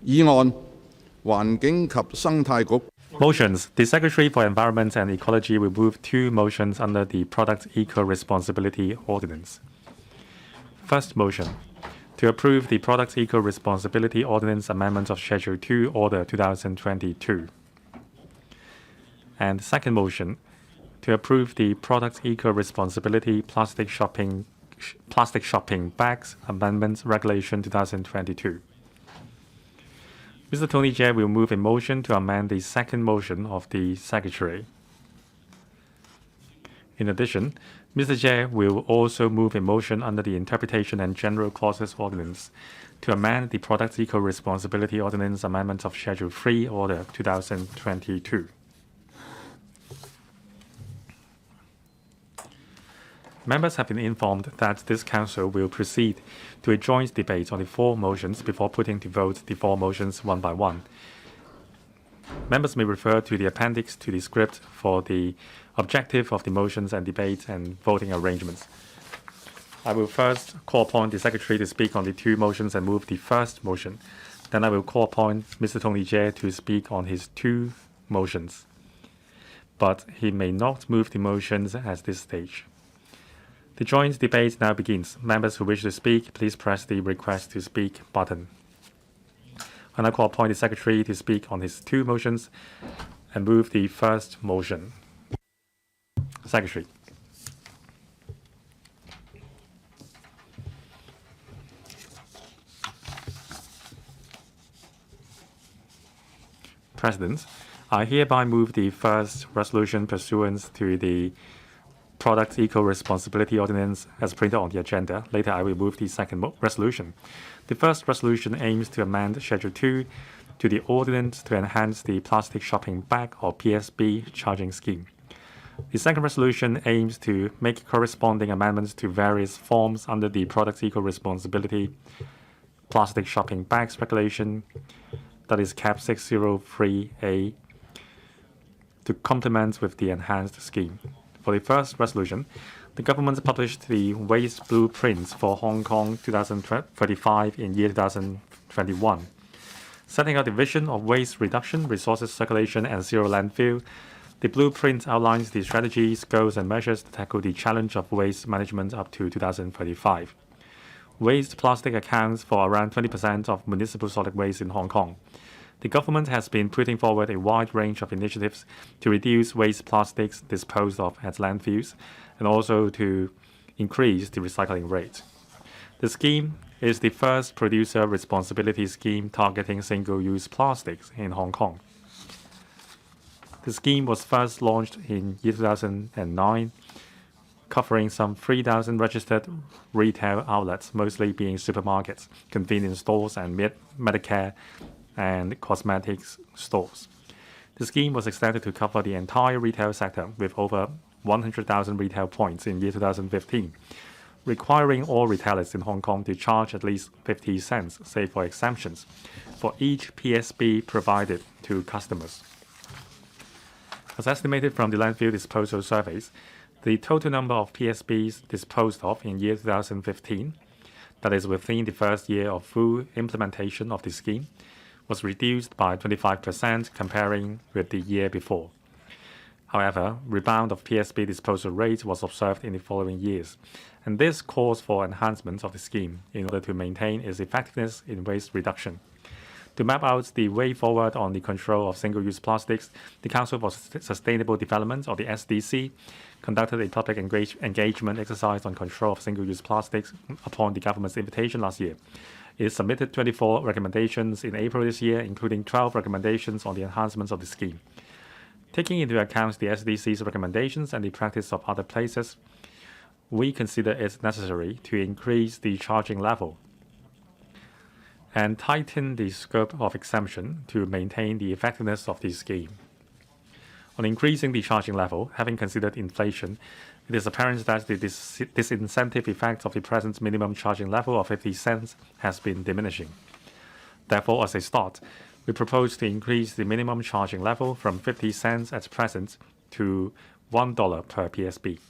議案，環境及生態局 Motions. The Secretary for Environment and Ecology will move 2 motions under the Product Eco-responsibility Ordinance. First motion, to approve the Product Eco-responsibility Ordinance amendment of Schedule 2, Order 2022. And second motion, to approve the Product Eco-responsibility Plastic Shopping Bags Amendment Regulation 2022. Mr. Tony TSE will move a motion to amend the second motion of the Secretary. In addition, Mr. TSE will also move a motion under the Interpretation and General Clauses Ordinance to amend the Product Eco-responsibility Ordinance Amendment of Schedule 3, Order 2022. Members have been informed that this Council will proceed to a joint debate on the 4 motions before putting to vote the 4 motions one by one. Members may refer to the appendix to the script for the objective of the motions and debate and voting arrangements. I will first call upon the Secretary to speak on the 2 motions and move the first motion. Then I will call upon Mr. Tony TSE to speak on his 2 motions. But he may not move the motions at this stage. The joint debate now begins. Members who wish to speak, please press the Request to Speak button. I now call upon the Secretary to speak on his 2 motions and move the first motion. Secretary. President, I hereby move the first resolution pursuant to the Product Eco-responsibility Ordinance as printed on the agenda. Later, I will move the second resolution. The first resolution aims to amend Schedule 2 to the Ordinance to enhance the plastic shopping bag or Psb charging scheme. The second resolution aims to make corresponding amendments to various forms under the Product Eco-responsibility Plastic Shopping Bags Regulation, that is Cap.603 to complement with the enhanced scheme. For the first resolution, the government published the waste blueprints for Hong Kong 2035 in year 2021. Setting out the vision of waste reduction, resources circulation, and zero landfill, the blueprint outlines the strategies, goals, and measures to tackle the challenge of waste management up to 2035. Waste plastic accounts for around 20% of municipal solid waste in Hong Kong. The government has been putting forward a wide range of initiatives to reduce waste plastics disposed of at landfills and also to increase the recycling rate. The scheme is the first producer responsibility scheme targeting single-use plastics in Hong Kong. The scheme was first launched in 2009, covering some 3,000 registered retail outlets, mostly being supermarkets, convenience stores, and Medicare and cosmetics stores. The scheme was extended to cover the entire retail sector with over 100,000 retail points in year 2015, requiring all retailers in Hong Kong to charge at least 50 cents, save for exemptions, for each Psb provided to customers. As estimated from the landfill disposal surveys, the total number of Psbs disposed of in year 2015, that is within the first year of full implementation of the scheme, was reduced by 25% comparing with the year before. However, rebound of Psb disposal rate was observed in the following years, and this calls for enhancements of the scheme in order to maintain its effectiveness in waste reduction. To map out the way forward on the control of single-use plastics, the Council for Sustainable Development, or the SDC, conducted a public engagement exercise on control of single-use plastics upon the government's invitation last year. It submitted 24 recommendations in April this year, including 12 recommendations on the enhancements of the scheme. Taking into account the SDC's recommendations and the practice of other places, we consider it necessary to increase the charging level and tighten the scope of exemption to maintain the effectiveness of the scheme. On increasing the charging level, having considered inflation, it is apparent that the disincentive effect of the present minimum charging level of 50 cents has been diminishing. Therefore, as a start, we propose to increase the minimum charging level from 50 cents at present to $1 per Psb.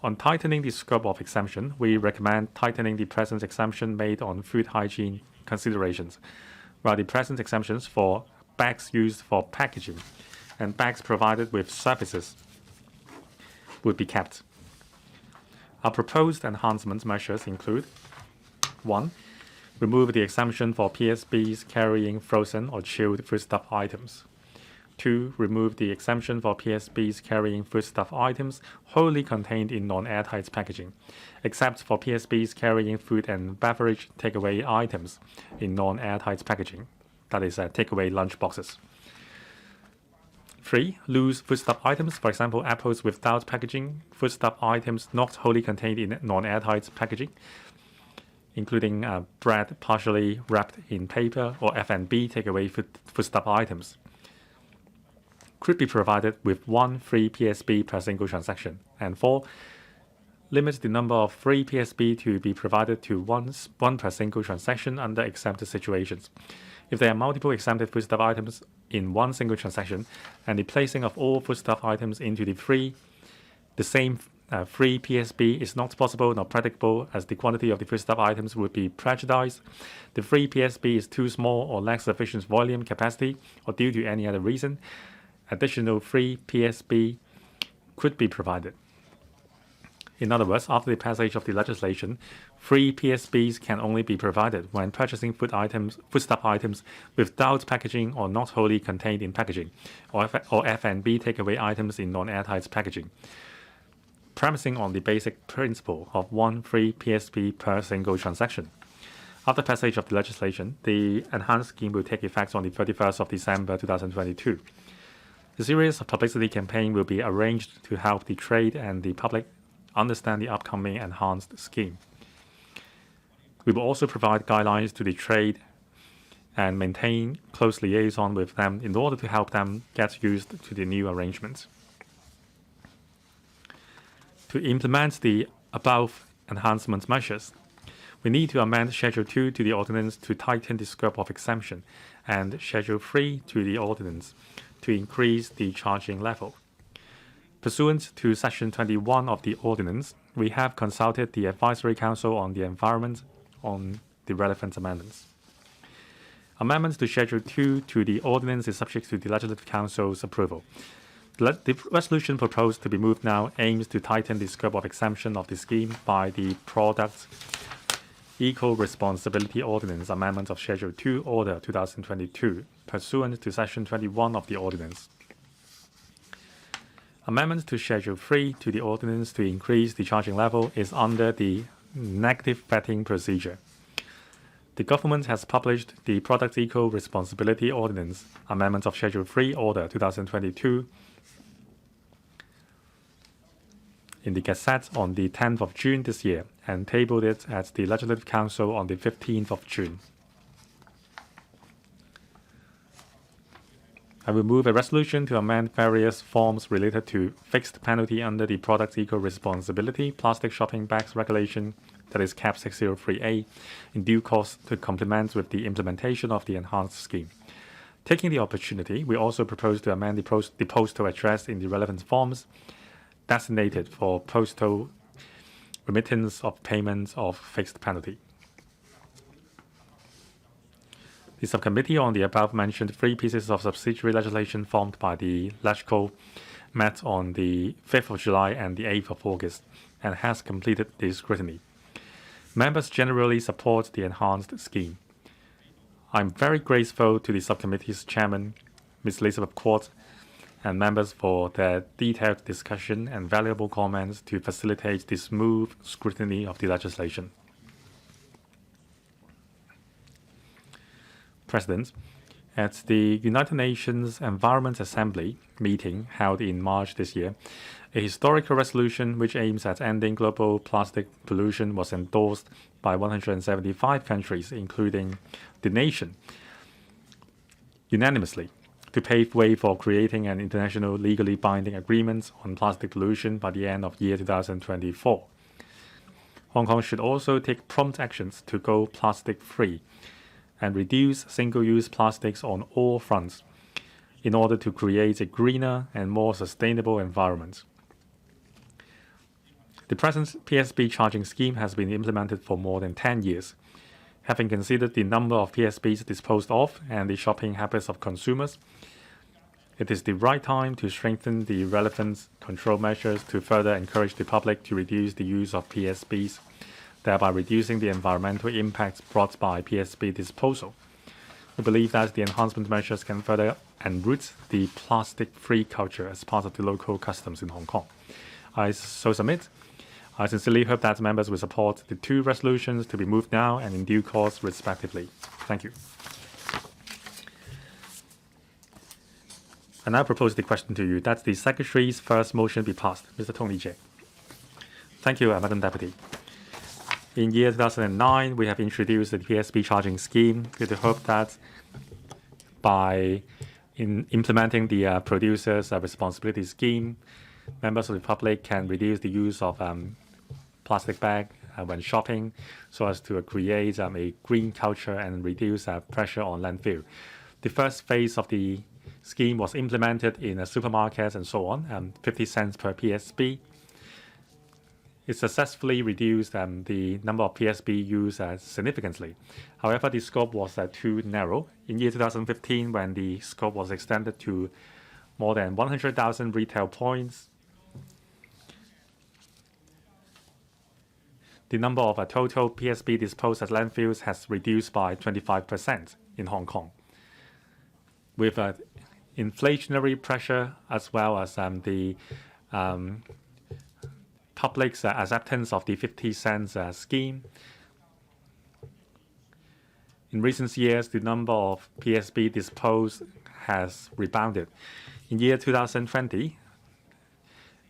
On tightening the scope of exemption, we recommend tightening the present exemption made on food hygiene considerations, while the present exemptions for bags used for packaging and bags provided with services would be kept. Our proposed enhancement measures include: 1. Remove the exemption for PSBs carrying frozen or chilled foodstuff items. 2. Remove the exemption for PSBs carrying foodstuff items wholly contained in non-airtight packaging, except for PSBs carrying food and beverage takeaway items in non-airtight packaging, that is, takeaway lunch boxes. 3. Loose foodstuff items, for example, apples without packaging, foodstuff items not wholly contained in non-airtight packaging, including bread partially wrapped in paper or F&B takeaway foodstuff items, could be provided with 1 free PSB per single transaction. And 4. Limit the number of free PSB to be provided to one per single transaction under exempted situations. If there are multiple exempted foodstuff items in one single transaction, and the placing of all foodstuff items into the same free PSB is not possible nor practicable, as the quantity of the foodstuff items would be prejudiced, the free PSB is too small or lacks sufficient volume capacity, or due to any other reason, additional free PSB could be provided. In other words, after the passage of the legislation, free PSBs can only be provided when purchasing foodstuff items without packaging or not wholly contained in packaging, or F&B takeaway items in non-airtight packaging, premising on the basic principle of 1 free PSB per single transaction. After passage of the legislation, the enhanced scheme will take effect on the 31st of December 2022. A series of publicity campaign will be arranged to help the trade and the public understand the upcoming enhanced scheme. We will also provide guidelines to the trade and maintain close liaison with them in order to help them get used to the new arrangements. To implement the above enhancement measures, we need to amend Schedule 2 to the Ordinance to tighten the scope of exemption, and Schedule 3 to the Ordinance to increase the charging level. Pursuant to Section 21 of the Ordinance, we have consulted the Advisory Council on the Environment on the relevant amendments. Amendments to Schedule 2 to the Ordinance is subject to the Legislative Council's approval. The resolution proposed to be moved now aims to tighten the scope of exemption of the scheme by the Product Eco-responsibility Ordinance Amendment of Schedule 2 Order 2022, pursuant to Section 21 of the Ordinance. Amendments to Schedule 3 to the Ordinance to increase the charging level is under the negative vetting procedure. The government has published the Product Eco-responsibility Ordinance Amendment of Schedule 3 Order 2022 in the Gazette on the 10th of June this year and tabled it at the Legislative Council on the 15th of June. I will move a resolution to amend various forms related to fixed penalty under the Product Eco-responsibility Plastic Shopping Bags Regulation, that is Cap.603A, in due course to complement with the implementation of the enhanced scheme. Taking the opportunity, we also propose to amend the postal address in the relevant forms designated for postal remittance of payments of fixed penalty. The subcommittee on the above-mentioned 3 pieces of subsidiary legislation formed by the LegCo met on the 5th of July and the 8th of August and has completed the scrutiny. Members generally support the enhanced scheme. I am very grateful to the subcommittee's chairman, Ms. Elizabeth Quart, and members for their detailed discussion and valuable comments to facilitate the smooth scrutiny of the legislation. President, at the United Nations Environment Assembly meeting held in March this year, a historical resolution which aims at ending global plastic pollution was endorsed by 175 countries, including the nation, unanimously, to pave way for creating an international legally binding agreement on plastic pollution by the end of year 2024. Hong Kong should also take prompt actions to go plastic-free and reduce single-use plastics on all fronts in order to create a greener and more sustainable environment. The present PSB charging scheme has been implemented for more than 10 years, Having considered the number of PSPs disposed of and the shopping habits of consumers, it is the right time to strengthen the relevant control measures to further encourage the public to reduce the use of PSPs, thereby reducing the environmental impacts brought by PSP disposal. We believe that the enhancement measures can further enroot the plastic-free culture as part of the local customs in Hong Kong. I so submit. I sincerely hope that members will support the two resolutions to be moved now and in due course, respectively. Thank you. I now propose the question to you that the Secretary's first motion be passed. Mr. Tony TSE. Thank you, Madam Deputy. In year 2009, we have introduced the Psv charging scheme with the hope that by implementing the producer's responsibility scheme, members of the public can reduce the use of plastic bag when shopping so as to create a green culture and reduce pressure on landfill. The first phase of the scheme was implemented in supermarkets and so on, 50 cents per PSP. It successfully reduced the number of PSP used significantly. However, the scope was too narrow. In year 2015, when the scope was extended to more than 100,000 retail points, the number of total PSP disposed at landfills has reduced by 25% in Hong Kong. With inflationary pressure as well as the public's acceptance of the 50 cents scheme, in recent years, the number of PSP disposed has rebounded. In year 2020,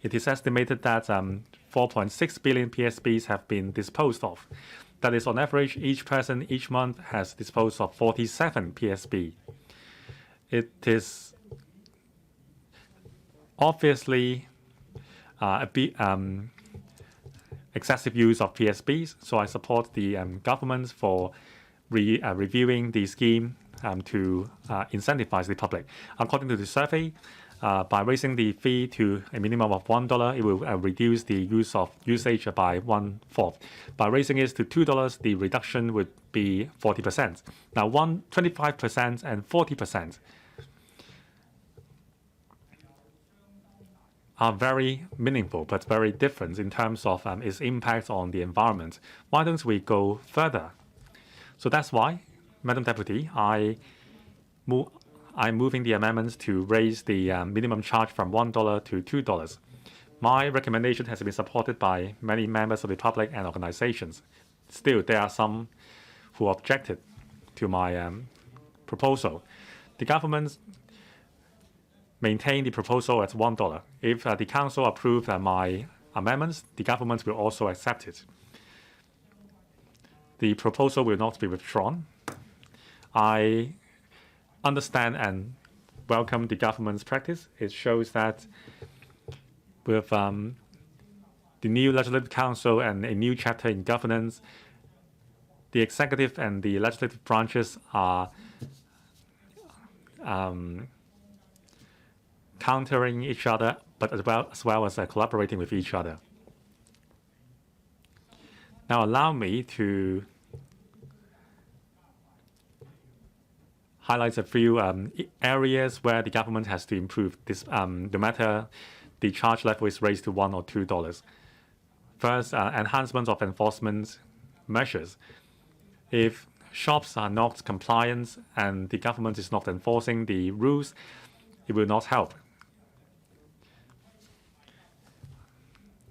it is estimated that 4.6 billion PSPs have been disposed of. That is, on average, each person each month has disposed of 47 PSP. It is obviously a bit excessive use of PSPs, so I support the government for reviewing the scheme to incentivize the public. According to the survey, by raising the fee to a minimum of $1, it will reduce the usage by 1/4. By raising it to $2, the reduction would be 40%. Now, 25% and 40% are very meaningful but very different in terms of its impact on the environment. Why don't we go further? So that's why, Madam Deputy, I'm moving the amendments to raise the minimum charge from $1 to $2. My recommendation has been supported by many members of the public and organizations. Still, there are some who objected to my proposal. The government maintain the proposal at $1. If the Council approves my amendments, the government will also accept it. The proposal will not be withdrawn. I understand and welcome the government's practice. It shows that with the new Legislative Council and a new chapter in governance, the executive and the legislative branches are countering each other, but as well as collaborating with each other. Now allow me to highlight a few areas where the government has to improve this, no matter the charge level is raised to $1 or $2. First, enhancement of enforcement measures. If shops are not compliant and the government is not enforcing the rules, it will not help.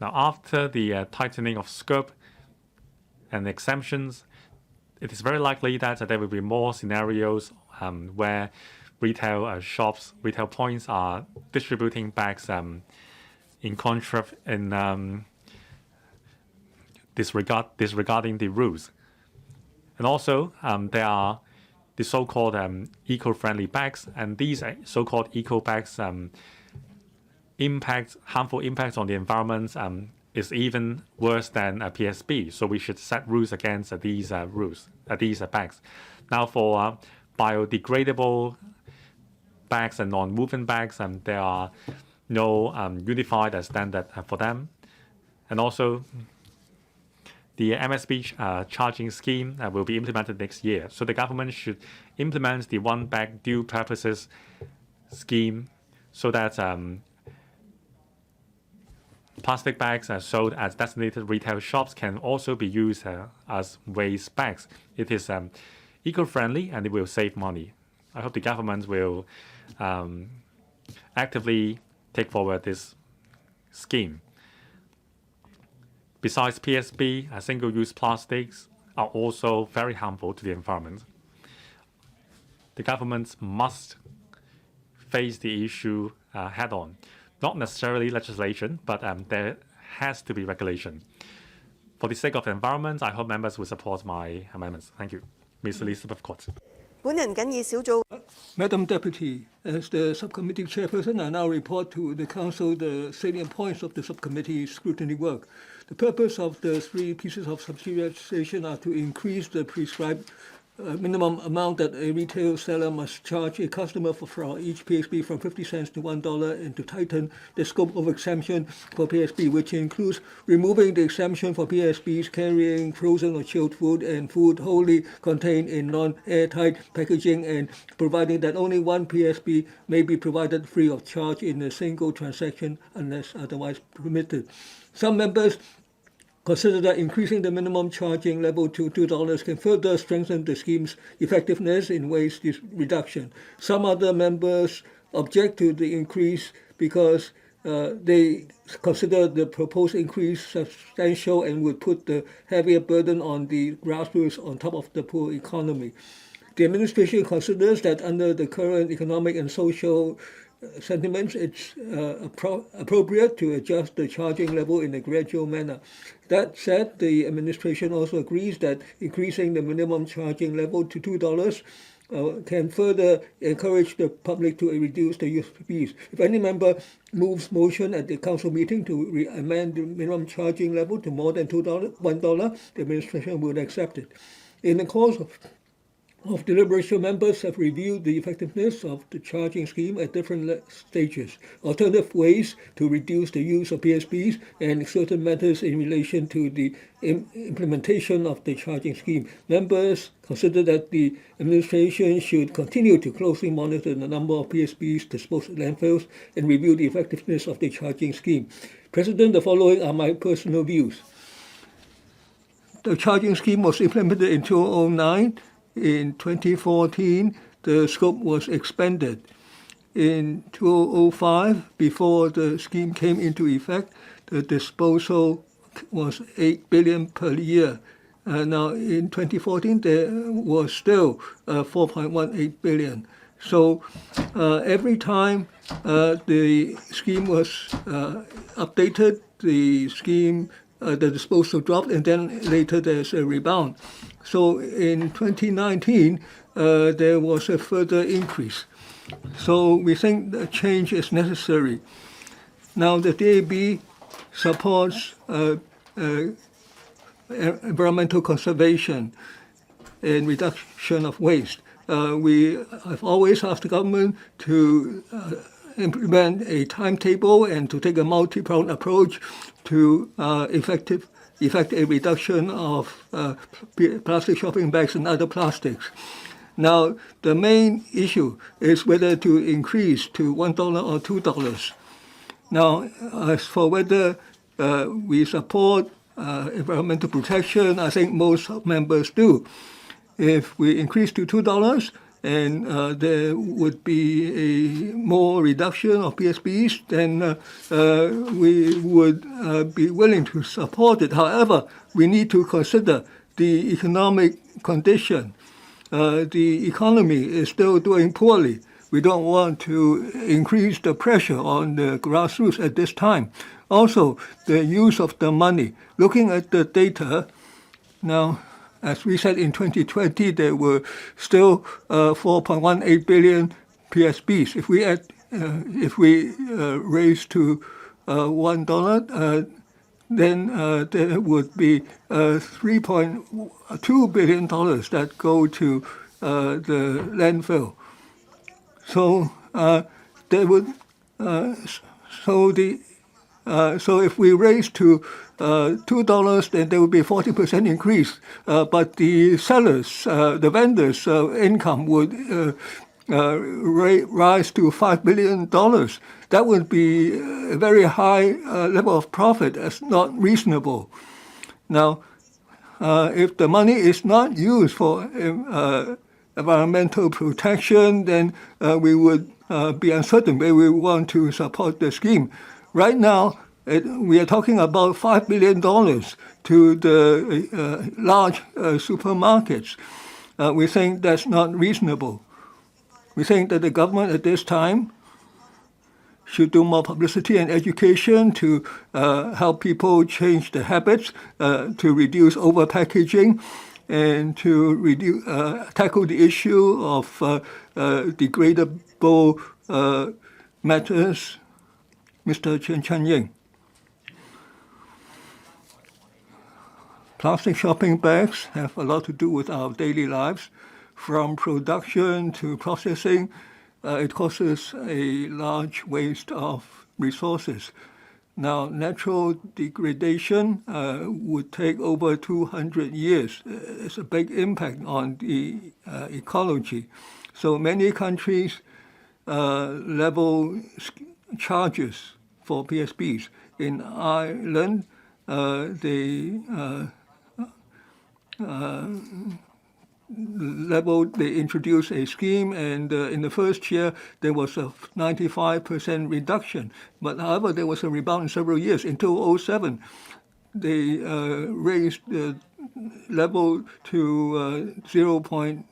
Now, after the tightening of scope and exemptions, it is very likely that there will be more scenarios where retail shops, retail points are distributing bags disregarding the rules. And also, there are the so-called eco-friendly bags, and these so-called eco bags harmful impacts on the environment is even worse than a PSB. So we should set rules against these bags. Now, for biodegradable bags and non-woven bags, there are no unified standard for them. And also, The MSB charging scheme will be implemented next year. So the government should implement the one bag dual purposes scheme so that plastic bags sold at designated retail shops can also be used as waste bags. It is eco-friendly and it will save money. I hope the government will actively take forward this scheme. Besides PSP, single-use plastics are also very harmful to the environment. The government must face the issue head-on. Not necessarily legislation, but there has to be regulation. For the sake of the environment, I hope members will support my amendments. Thank you. Ms. Elizabeth Court. Madam Deputy, as the subcommittee chairperson, I now report to the Council the salient points of the subcommittee's scrutiny work. The purpose of the 3 pieces of subsidiarization are to increase the prescribed minimum amount that a retail seller must charge a customer for each PSP from 50 cents to $1 and to tighten the scope of exemption for PSP, which includes removing the exemption for PSPs carrying frozen or chilled food and food wholly contained in non-airtight packaging and providing that only one PSP may be provided free of charge in a single transaction unless otherwise permitted. Some members consider that increasing the minimum charging level to $2 can further strengthen the scheme's effectiveness in waste reduction. Some other members object to the increase because they consider the proposed increase substantial and would put the heavier burden on the grassroots on top of the poor economy. The administration considers that under the current economic and social sentiments, it's appropriate to adjust the charging level in a gradual manner. That said, the administration also agrees that increasing the minimum charging level to $2 can further encourage the public to reduce the use of fees. If any member moves motion at the council meeting to amend the minimum charging level to more than $1, the administration would accept it. In the course of deliberation, members have reviewed the effectiveness of the charging scheme at different stages, alternative ways to reduce the use of PSPs, and certain matters in relation to the implementation of the charging scheme. Members consider that the administration should continue to closely monitor the number of PSPs disposed at landfills and review the effectiveness of the charging scheme. President, the following are my personal views. The charging scheme was implemented in 2009. In 2014, the scope was expanded. In 2005, before the scheme came into effect, the disposal was $8 billion per year. Now, in 2014, there was still $4.18 billion. So every time the scheme was updated, the scheme, the disposal dropped, and then later there's a rebound. So in 2019, there was a further increase. So we think the change is necessary. Now, the DAB supports environmental conservation and reduction of waste. We have always asked the government to implement a timetable and to take a multi-pronged approach to effect a reduction of plastic shopping bags and other plastics. Now, the main issue is whether to increase to $1 or $2. Now, as for whether we support environmental protection, I think most members do. If we increase to $2, and there would be a more reduction of PSPs, then we would be willing to support it. However, we need to consider the economic condition. The economy is still doing poorly. We don't want to increase the pressure on the grassroots at this time. Also, the use of the money. Looking at the data, now, as we said, in 2020, there were still 4.18 billion PSPs. If we raise to $1, then there would be $3.2 billion that go to the landfill. So there would, so the So if we raise to $2, then there will be a 40% increase. But the sellers, the vendors' income would rise to $5 billion. That would be a very high level of profit. That's not reasonable. Now, if the money is not used for environmental protection, then we would be uncertain whether we want to support the scheme. Right now, we are talking about $5 billion to the large supermarkets. We think that's not reasonable. We think that the government at this time should do more publicity and education to help people change their habits, to reduce overpackaging, and to tackle the issue of degradable matters. Mr. Chen Ying. Plastic shopping bags have a lot to do with our daily lives. From production to processing, it causes a large waste of resources. Now, natural degradation would take over 200 years. It's a big impact on the ecology. So many countries level charges for Psps. In Ireland, they introduced a scheme, and in the first year there was a 95% reduction. But however, there was a rebound in several years. In 2007, they raised the level to 0.22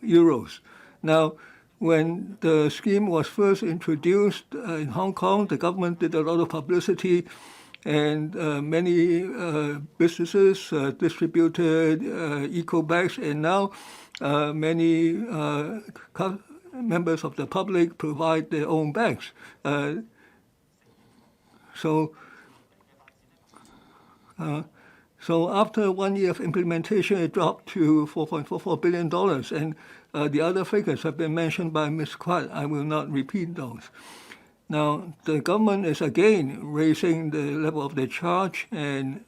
euros. Now, when the scheme was first introduced in Hong Kong, the government did a lot of publicity, and many businesses distributed eco bags, and now many members of the public provide their own bags. So after 1 year of implementation, it dropped to $4.44 billion, and the other figures have been mentioned by Ms. Quat. I will not repeat those. Now, the government is again raising the level of the charge and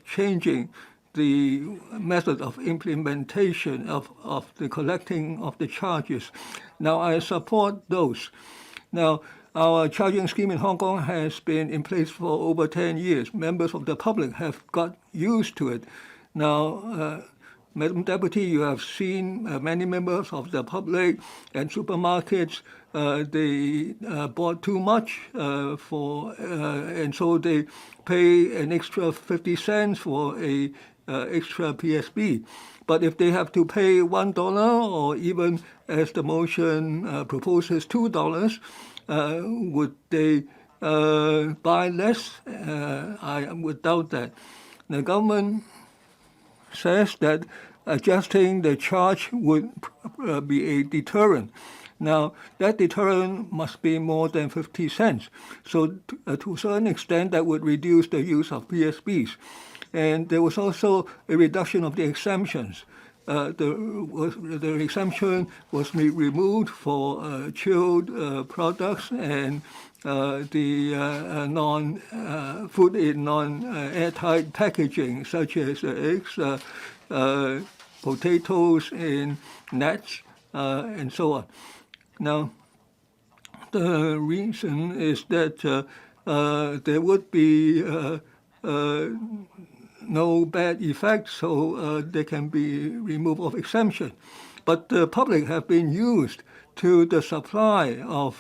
changing the method of implementation of the collecting of the charges. Now, I support those. Now, our charging scheme in Hong Kong has been in place for over 10 years. Members of the public have got used to it. Now, Madam Deputy, you have seen many members of the public and supermarkets, they bought too much and so they pay an extra 50 cents for a extra PSB. But if they have to pay $1 or even, as the motion proposes, $2, would they buy less? I would doubt that. The government says that adjusting the charge would be a deterrent. Now, that deterrent must be more than 50 cents. So to a certain extent, that would reduce the use of PSBs. And there was also a reduction of the exemptions. The exemption was removed for chilled products and the food in non-airtight packaging, such as eggs, potatoes, and nuts, and so on. Now, the reason is that there would be no bad effect, so there can be removal of exemption. But the public have been used to the supply of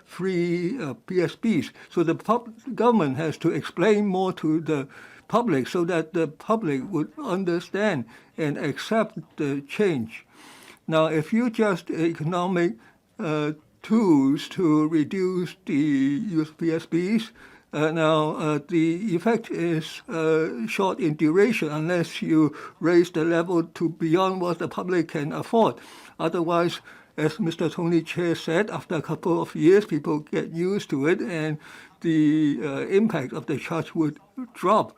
free PSBs. So the government has to explain more to the public so that the public would understand and accept the change. Now, if you just economic tools to reduce the use of PSBs, the effect is short in duration unless you raise the level to beyond what the public can afford. Otherwise, as Mr. Tony TSE said, after a couple of years, people get used to it and the impact of the charge would drop.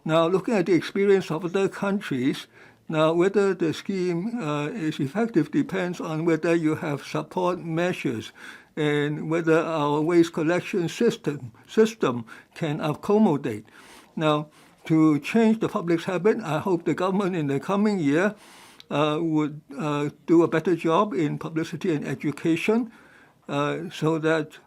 Now, looking at the experience of other countries, now whether the scheme is effective depends on whether you have support measures. and whether our waste collection system can accommodate. Now, to change the public's habit, I hope the government in the coming year would do a better job in publicity and education so that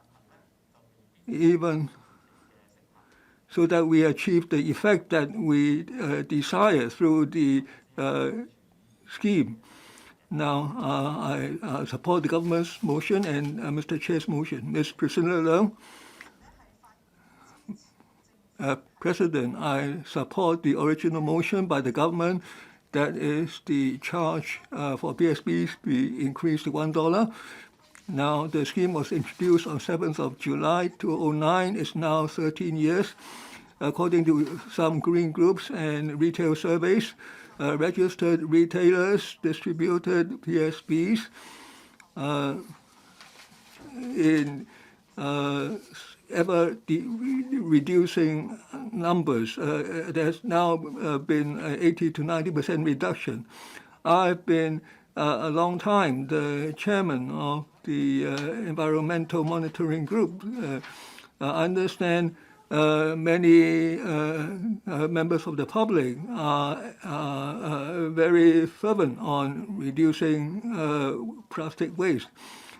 we achieve the effect that we desire through the scheme. Now, I support the government's motion and Mr. Chair's motion. Ms. Priscilla Leung. President, I support the original motion by the government, that is the charge for PSPs be increased to $1. Now, the scheme was introduced on 7th of July 2009. It's now 13 years. According to some green groups and retail surveys, registered retailers distributed PSPs in ever-reducing numbers. There's now been 80 to 90% reduction. I've been a long time the chairman of the Environmental Monitoring Group. I understand many members of the public are very fervent on reducing plastic waste.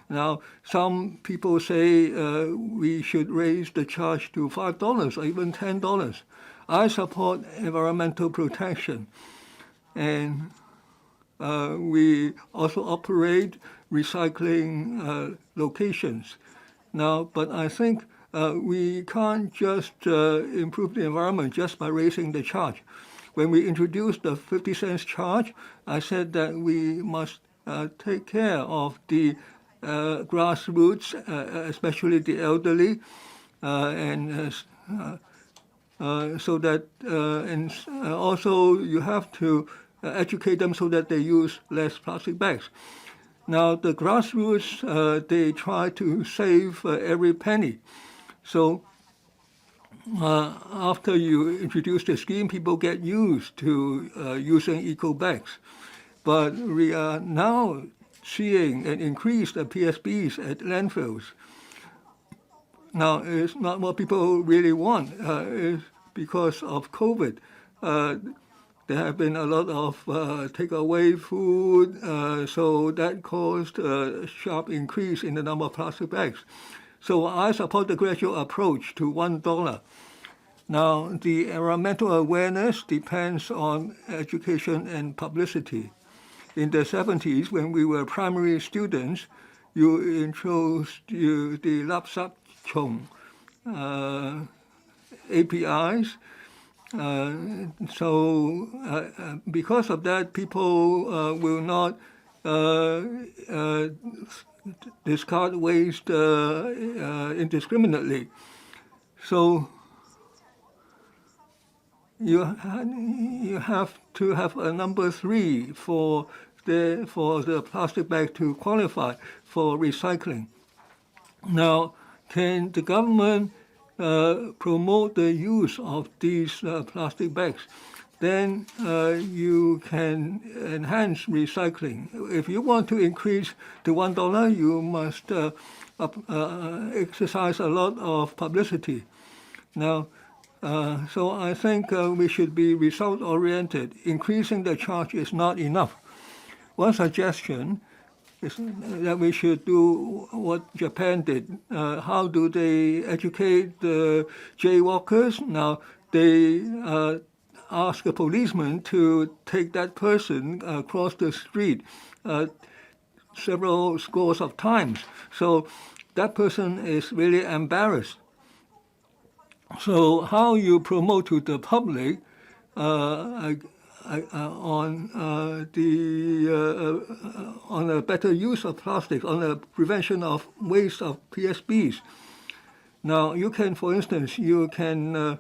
Now, some people say we should raise the charge to $5 or even $10. I support environmental protection, and we also operate recycling locations. Now, but I think we can't just improve the environment just by raising the charge. When we introduced the 50 cents charge, I said that we must take care of the grassroots, especially the elderly, and so that, and also you have to educate them so that they use less plastic bags. Now, the grassroots, they try to save every penny. So after you introduce the scheme, people get used to using eco bags. But we are now seeing an increase of PSPs at landfills. Now, it's not what people really want. It's because of COVID. There have been a lot of takeaway food, so that caused a sharp increase in the number of plastic bags. So I support the gradual approach to $1. Now, the environmental awareness depends on education and publicity. In the 70s, when we were primary students, you introduced the lapsap chong APIs. So because of that, people will not discard waste indiscriminately. So you have to have a number 3 for the plastic bag to qualify for recycling. Now, can the government promote the use of these plastic bags? Then you can enhance recycling. If you want to increase to $1, you must exercise a lot of publicity. Now, so I think we should be result-oriented. Increasing the charge is not enough. One suggestion is that we should do what Japan did. How do they educate the jaywalkers? Now, they ask a policeman to take that person across the street several scores of times. So that person is really embarrassed. So how you promote to the public on a better use of plastics, on the prevention of waste of PSPs. Now, you can, for instance, you can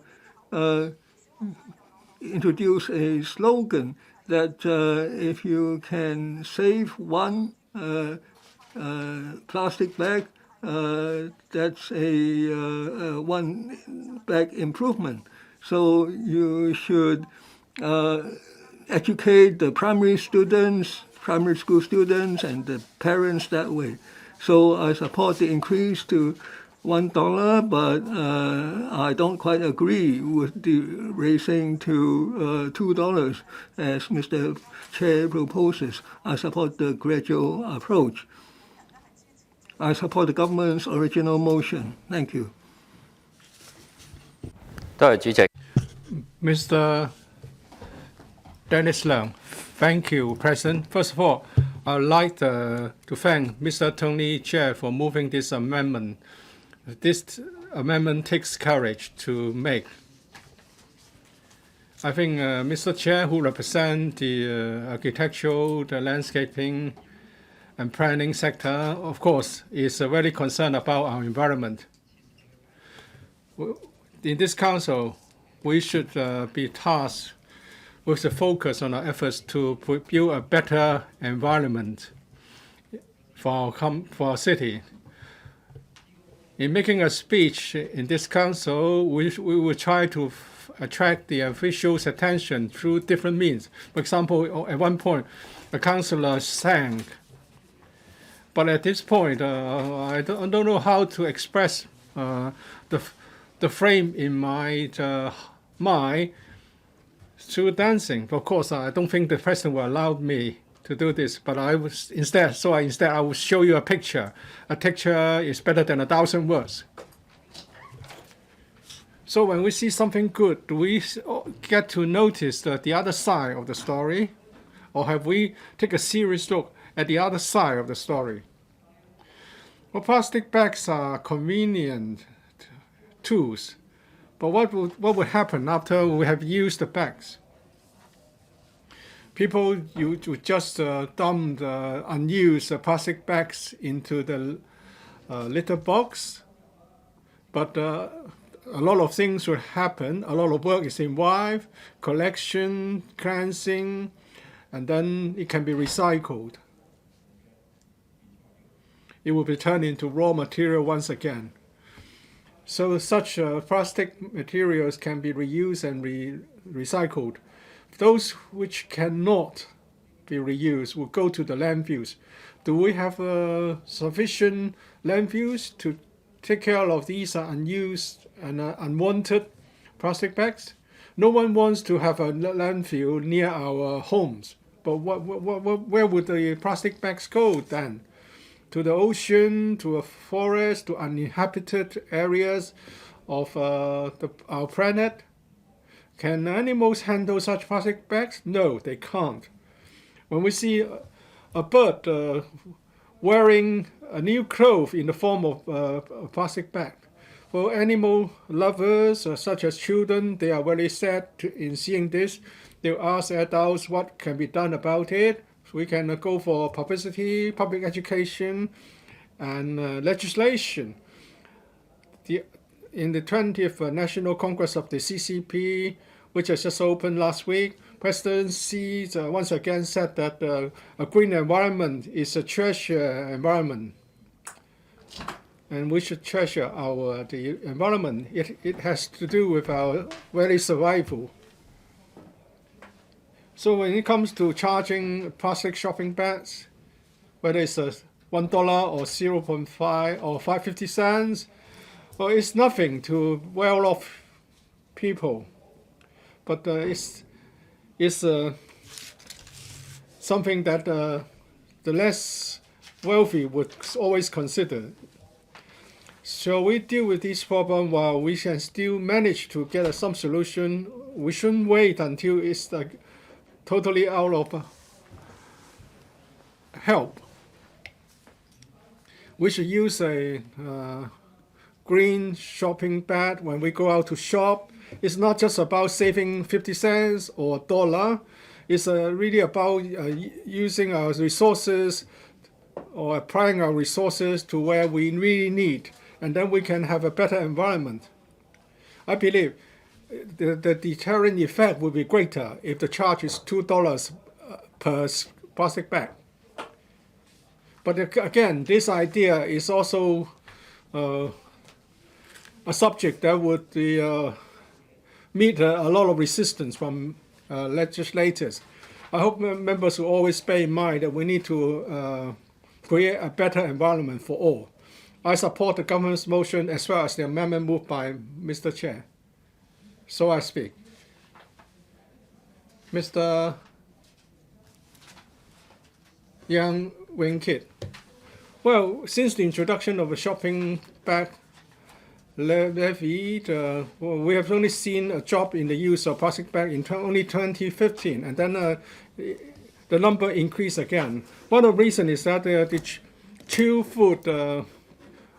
introduce a slogan that if you can save one plastic bag, that's a one bag improvement. So you should educate the primary school students and the parents that way. So I support the increase to $1, but I don't quite agree with the raising to $2 as Mr. Chair proposes. I support the gradual approach. I support the government's original motion. Thank you. 多謝主席。 Mr. Dennis Leung. Thank you, President. First of all, I would like to thank Mr. Tony Chair for moving this amendment. This amendment takes courage to make. I think Mr. Chair, who represents the architectural, the landscaping, and planning sector, of course, is very concerned about our environment. In this council, we should be tasked with the focus on our efforts to build a better environment for our city. In making a speech in this council, we will try to attract the officials' attention through different means. For example, at one point, a councillor sang. But at this point, I don't know how to express the frame in my mind through dancing. Of course, I don't think the president will allow me to do this, but I was instead I will show you a picture. A picture is better than 1,000 words. So when we see something good, do we get to notice the other side of the story, or have we take a serious look at the other side of the story? Well, plastic bags are convenient tools, but what would happen after we have used the bags? People would just dump the unused plastic bags into the litter box, but a lot of things will happen. A lot of work is involved, collection, cleansing, and then it can be recycled. It will be turned into raw material once again. So such plastic materials can be reused and recycled. Those which cannot be reused will go to the landfills. Do we have sufficient landfills to take care of these unused and unwanted plastic bags? No one wants to have a landfill near our homes. But where would the plastic bags go then? To the ocean, to a forest, to uninhabited areas of our planet? Can animals handle such plastic bags? No, they can't. When we see a bird wearing a new clothes in the form of a plastic bag, for animal lovers such as children, they are very sad in seeing this. They'll ask adults what can be done about it. We can go for publicity, public education, and legislation. In the 20th National Congress of the CCP, which has just opened last week, President Xi once again said that a green environment is a treasure environment. And we should treasure the environment. It has to do with our very survival. So when it comes to charging plastic shopping bags, whether it's $1 or 0.5 or 50 cents, well, it's nothing to well-off people. But it's something that the less wealthy would always consider. Shall we deal with this problem while we can still manage to get some solution? We shouldn't wait until it's totally out of help. We should use a green shopping bag when we go out to shop. It's not just about saving 50 cents or $1. It's really about using our resources or applying our resources to where we really need, and then we can have a better environment. I believe the deterrent effect will be greater if the charge is $2 per plastic bag. But again, this idea is also a subject that would meet a lot of resistance from legislators. I hope members will always bear in mind that we need to create a better environment for all. I support the government's motion as well as the amendment moved by Mr. Chair. So I speak. Mr. Yang Wing Kit. Well, since the introduction of the shopping bag levy, we have only seen a drop in the use of plastic bag in only 2015, and then the number increased again. One of the reasons is that the chilled food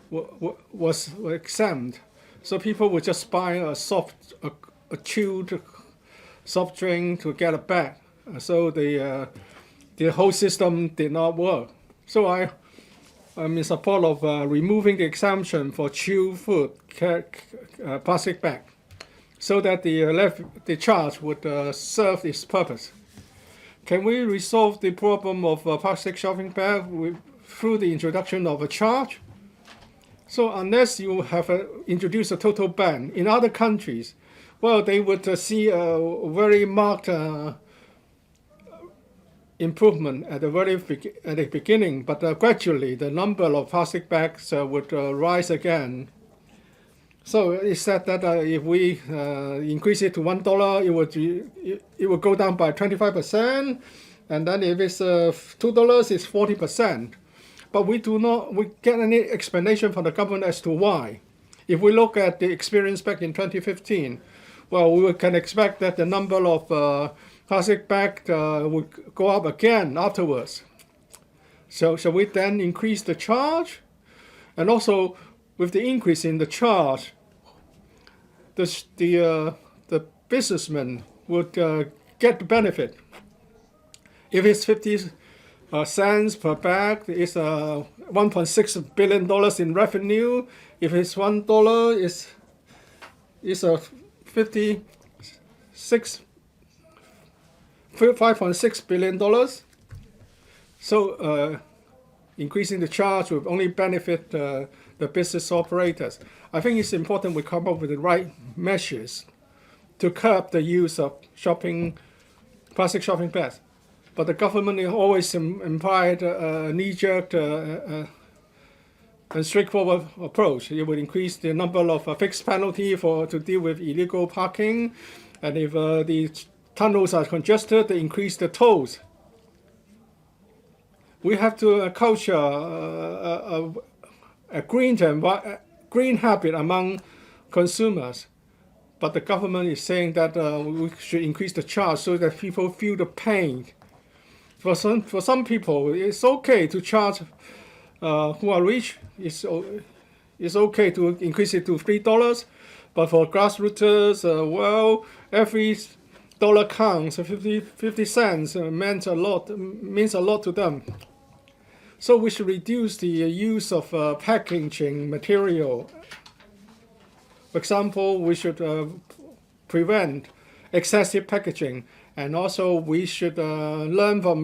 was exempt, so people would just buy a chilled soft drink to get a bag. So the whole system did not work. So I'm in support of removing the exemption for chilled food plastic bag, so that the charge would serve its purpose. Can we resolve the problem of plastic shopping bag through the introduction of a charge? So unless you have introduced a total ban in other countries, well, they would see a very marked improvement at the beginning, but gradually the number of plastic bags would rise again. So it's said that if we increase it to $1, it would go down by 25%, and then if it's $2, it's 40%. But we get any explanation from the government as to why. If we look at the experience back in 2015, well, we can expect that the number of plastic bags would go up again afterwards. So shall we then increase the charge? And also, with the increase in the charge, the businessman would get the benefit. If it's 50 cents per bag, it's $1.6 billion in revenue. If it's $1, it's a $5.6 billion. So increasing the charge will only benefit the business operators. I think it's important we come up with the right measures to curb the use of plastic shopping bags. But the government always implied a knee-jerk and straightforward approach. It would increase the number of fixed penalty to deal with illegal parking, and if the tunnels are congested, they increase the tolls. We have to culture a green habit among consumers, but the government is saying that we should increase the charge so that people feel the pain. For some people, it's okay to charge who are rich. It's okay to increase it to $3, but for grassrooters, well, every dollar counts. 50 cents means a lot to them. So we should reduce the use of packaging material. For example, we should prevent excessive packaging, and also we should learn from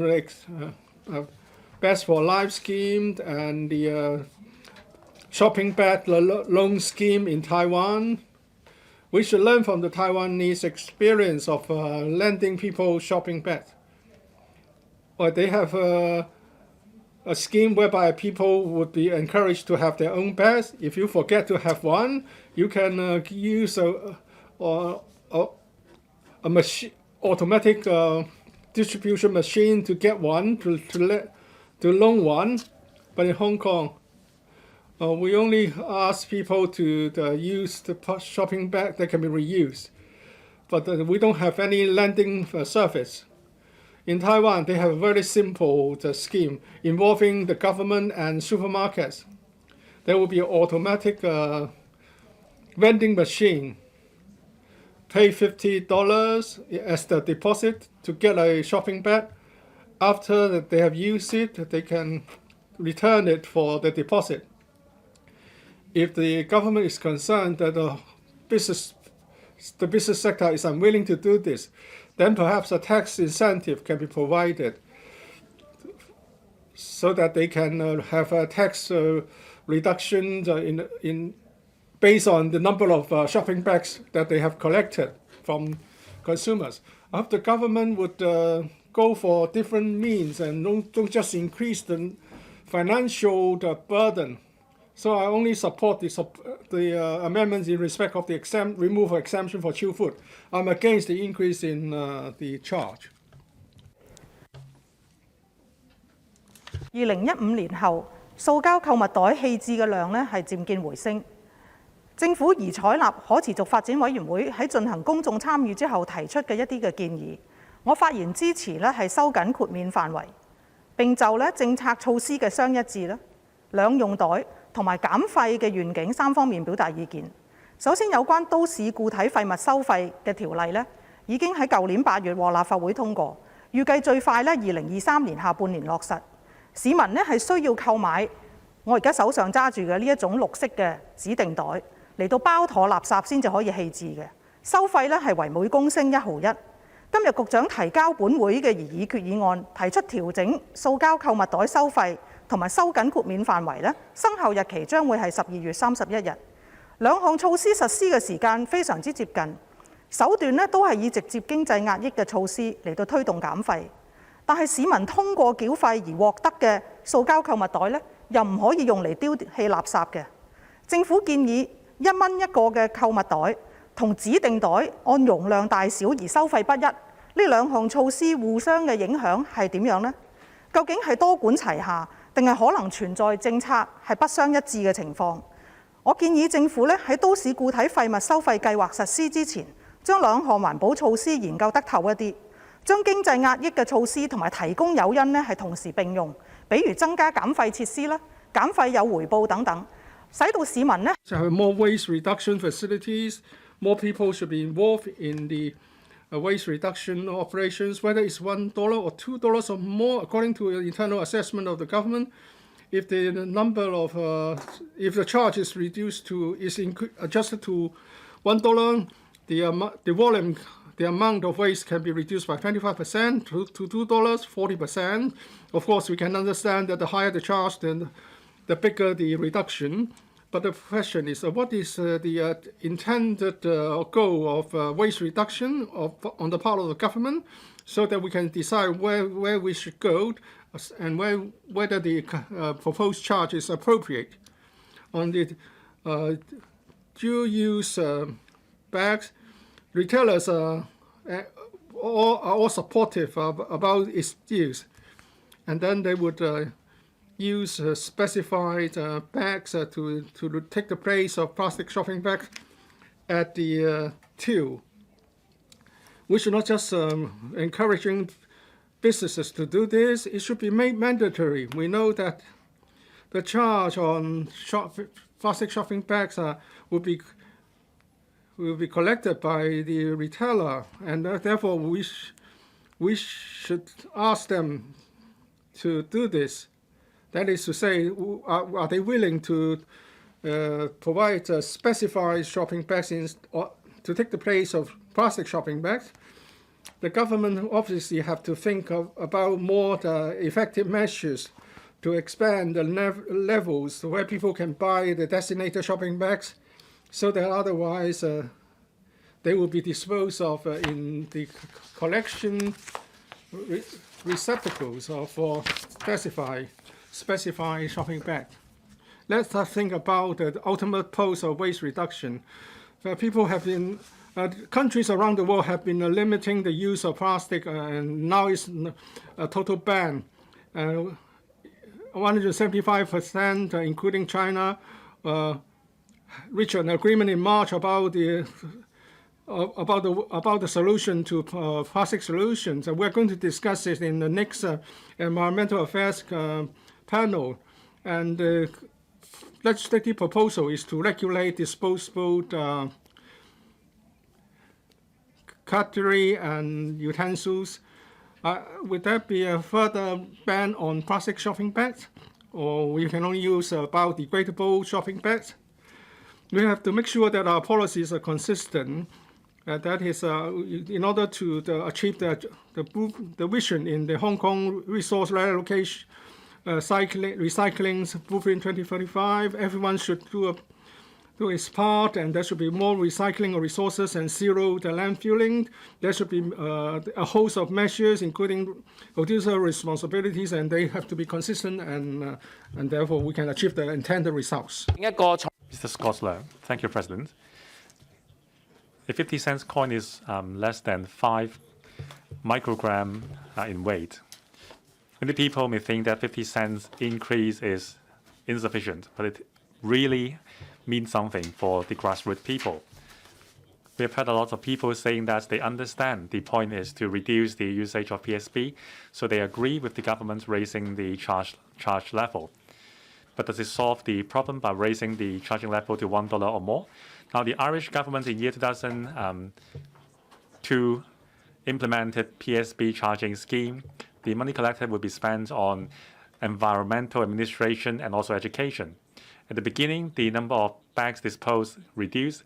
Best for Life scheme and the shopping bag loan scheme in Taiwan. We should learn from the Taiwanese experience of lending people shopping bags. Or they have a scheme whereby people would be encouraged to have their own bags. If you forget to have one, you can use a machine, automatic distribution machine to get one, to loan one. But in Hong Kong, we only ask people to use the shopping bag that can be reused. But we don't have any lending service. In Taiwan, they have a very simple scheme involving the government and supermarkets. There will be an automatic vending machine. Pay $50 as the deposit to get a shopping bag. After they have used it, they can return it for the deposit. If the government is concerned that the business sector is unwilling to do this, then perhaps a tax incentive can be provided so that they can have a tax reduction based on the number of shopping bags that they have collected from consumers. I hope the government would go for different means and don't just increase the financial burden. So I only support the amendments in respect of the removal exemption for chilled food. I'm against the increase in the charge. 2015年後，塑膠購物袋棄置嘅量呢係漸見回升。政府宜採納可持續發展委員會喺進行公眾參與之後提出嘅一啲嘅建議。我發言支持呢係收緊豁免範圍，並就呢政策措施嘅雙一致呢、兩用袋同埋減廢嘅願景3方面表達意見。首先，有關都市固體廢物收費嘅條例呢，已經喺舊年8月獲立法會通過，預計最快呢2023年下半年落實。市民呢係需要購買我而家手上揸住嘅呢一種綠色嘅指定袋嚟到包妥垃圾先至可以棄置嘅，收費呢係為每公升1毫1。今日局長提交本會嘅擬議決議案，提出調整塑膠購物袋收費同埋收緊豁免範圍呢，生效日期將會係12月31日。兩項措施實施嘅時間非常之接近，手段呢都係以直接經濟壓抑嘅措施嚟到推動減廢。但係市民通過繳費而獲得嘅塑膠購物袋呢，又唔可以用嚟丟棄垃圾嘅。政府建議1蚊一個嘅購物袋同指定袋按容量大小而收費不一，呢兩項措施互相嘅影響係點樣呢？究竟係多管齊下，定係可能存在政策係不相一致嘅情況？我建議政府呢喺都市固體廢物收費計劃實施之前，將兩項環保措施研究得透一啲。將經濟壓抑嘅措施同埋提供誘因呢係同時並用，比如增加減廢設施啦、減廢有回報等等，使到市民呢。More waste reduction facilities, more people should be involved in the waste reduction operations, whether it's $1 or $2 or more, according to the internal assessment of the government. If the number of if the charge is reduced to adjusted to $1, the amount of waste can be reduced by 25% to $2, 40%. Of course, we can understand that the higher the charge, then the bigger the reduction. But the question is, what is the intended goal of waste reduction on the part of the government, so that we can decide where we should go and whether the proposed charge is appropriate. On the dual-use bags, retailers are all supportive about its use, and then they would use specified bags to take the place of plastic shopping bags at the till. We should not just encouraging businesses to do this. It should be made mandatory. We know that the charge on plastic shopping bags will be collected by the retailer, and therefore we should ask them to do this. That is to say, are they willing to provide specified shopping bags to take the place of plastic shopping bags? The government obviously have to think about more effective measures to expand the levels where people can buy the designated shopping bags, so that otherwise they will be disposed of in the collection receptacles for specified shopping bag. Let's think about the ultimate purpose of waste reduction. People have been, countries around the world have been limiting the use of plastic, and now it's a total ban. 175%, including China, reached an agreement in March about the solution to plastic solutions. We're going to discuss it in the next environmental affairs panel. And the legislative proposal is to regulate disposable cutlery and utensils. Would there be a further ban on plastic shopping bags, or we can only use biodegradable shopping bags? We have to make sure that our policies are consistent. That is, in order to achieve the vision in the Hong Kong Resource Reallocation Recycling Blueprint 2035, everyone should do do its part, and there should be more recycling of resources and zero the landfilling. There should be a host of measures, including producer responsibilities, and they have to be consistent, and therefore we can achieve the intended results. Mr. Scotsler, thank you, President. A 50-cent coin is less than 5 microgram in weight. Many people may think that 50 cents increase is insufficient, but it really means something for the grassroots people. We have heard a lot of people saying that they understand the point is to reduce the usage of PSP, so they agree with the government raising the charge level. But does it solve the problem by raising the charging level to $1 or more? Now, the Irish government in year 2002 implemented PSP charging scheme. The money collected would be spent on environmental administration and also education. At the beginning, the number of bags disposed reduced,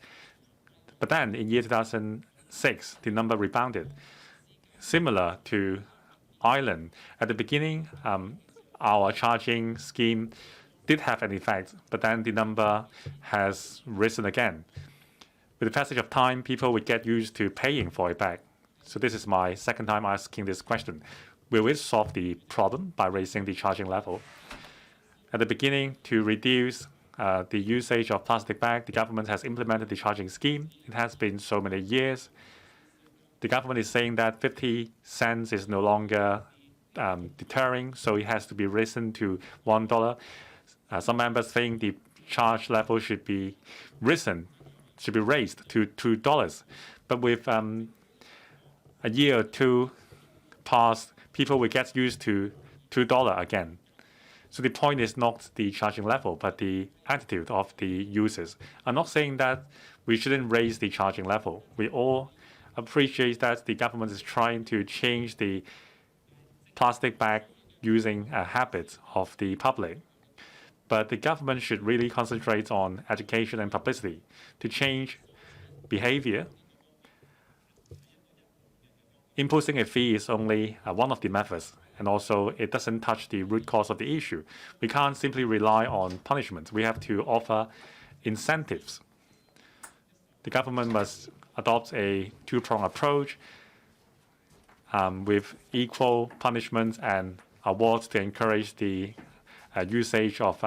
but then in year 2006, the number rebounded. Similar to Ireland, at the beginning, our charging scheme did have an effect, but then the number has risen again. With the passage of time, people would get used to paying for a bag. So this is my second time asking this question. Will it solve the problem by raising the charging level? At the beginning, to reduce the usage of plastic bag, the government has implemented the charging scheme. It has been so many years. The government is saying that 50 cents is no longer deterring, so it has to be risen to $1. Some members think the charge level should be raised to $2. But with a year or two past, people will get used to $2 again. So the point is not the charging level, but the attitude of the users. I'm not saying that we shouldn't raise the charging level. We all appreciate that the government is trying to change the plastic bag using habits of the public. But the government should really concentrate on education and publicity to change behavior. Imposing a fee is only one of the methods, and also it doesn't touch the root cause of the issue. We can't simply rely on punishment. We have to offer incentives. The government must adopt a two-pronged approach with equal punishment and awards to encourage the usage of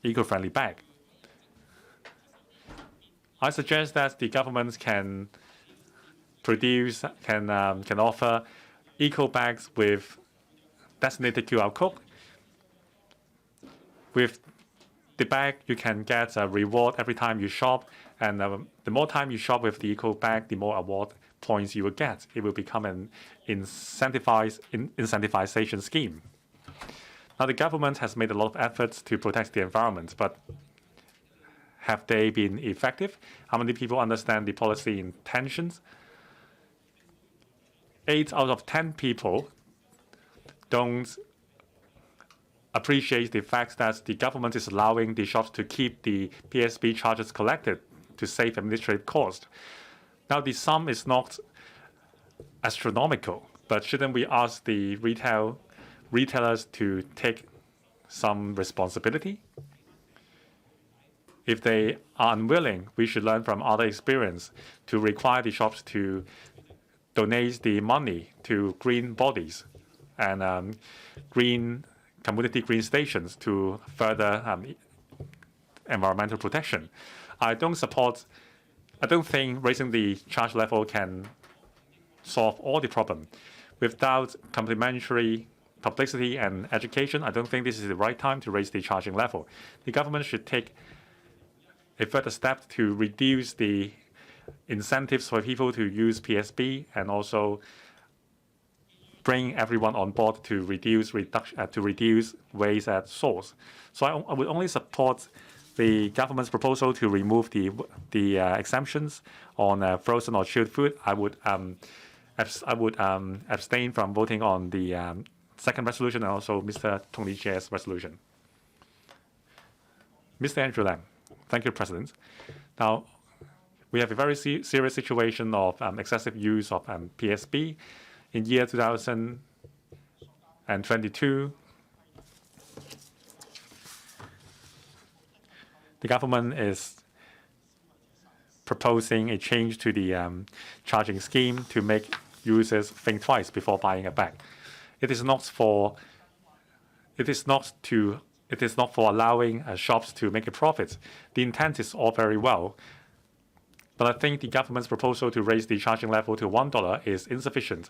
eco-friendly bag. I suggest that the government can offer eco bags with designated QR code. With the bag, you can get a reward every time you shop, and the more time you shop with the eco bag, the more award points you will get. It will become an incentivization scheme. Now, the government has made a lot of efforts to protect the environment, but have they been effective? How many people understand the policy intentions? 8 out of 10 people don't appreciate the fact that the government is allowing the shops to keep the PSP charges collected to save administrative cost. Now, the sum is not astronomical, but shouldn't we ask the retailers to take some responsibility? If they are unwilling, we should learn from other experience to require the shops to donate the money to green bodies and community green stations to further environmental protection. I don't think raising the charge level can solve all the problem. Without complementary publicity and education, I don't think this is the right time to raise the charging level. The government should take a further step to reduce the incentives for people to use PSP and also bring everyone on board to reduce waste at source. So I would only support the government's proposal to remove the exemptions on frozen or chilled food. I would abstain from voting on the second resolution and also Mr. Tony TSE's resolution. Mr. Andrew Lam. Thank you, President. Now, we have a very serious situation of excessive use of PSP. In year 2022, The government is proposing a change to the charging scheme to make users think twice before buying a bag. It is not for allowing shops to make a profit. The intent is all very well, but I think the government's proposal to raise the charging level to $1 is insufficient.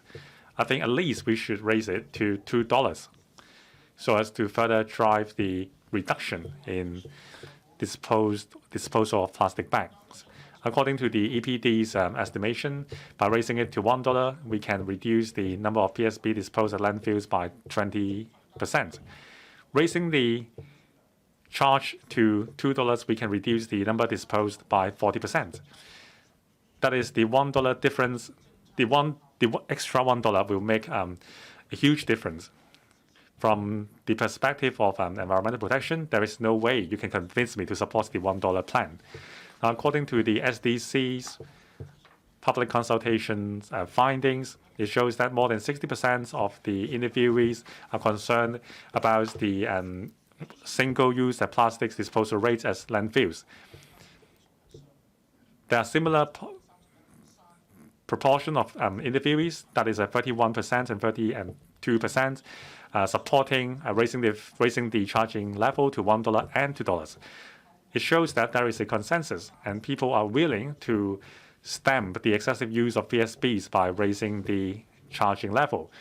I think at least we should raise it to $2 so as to further drive the reduction in disposal of plastic bags. According to the EPD's estimation, by raising it to $1, we can reduce the number of PSP disposed at landfills by 20%. Raising the charge to $2, we can reduce the number disposed by 40%. That is the $1 difference. The extra $1 will make a huge difference. From the perspective of environmental protection, there is no way you can convince me to support the $1 plan. According to the SDC's public consultations findings, it shows that more than 60% of the interviewees are concerned about the single-use plastics disposal rates as landfills. There are similar proportion of interviewees, that is 31% and 32%, supporting raising the charging level to $1 and $2. It shows that there is a consensus and people are willing to stem the excessive use of PSPs by raising the charging level.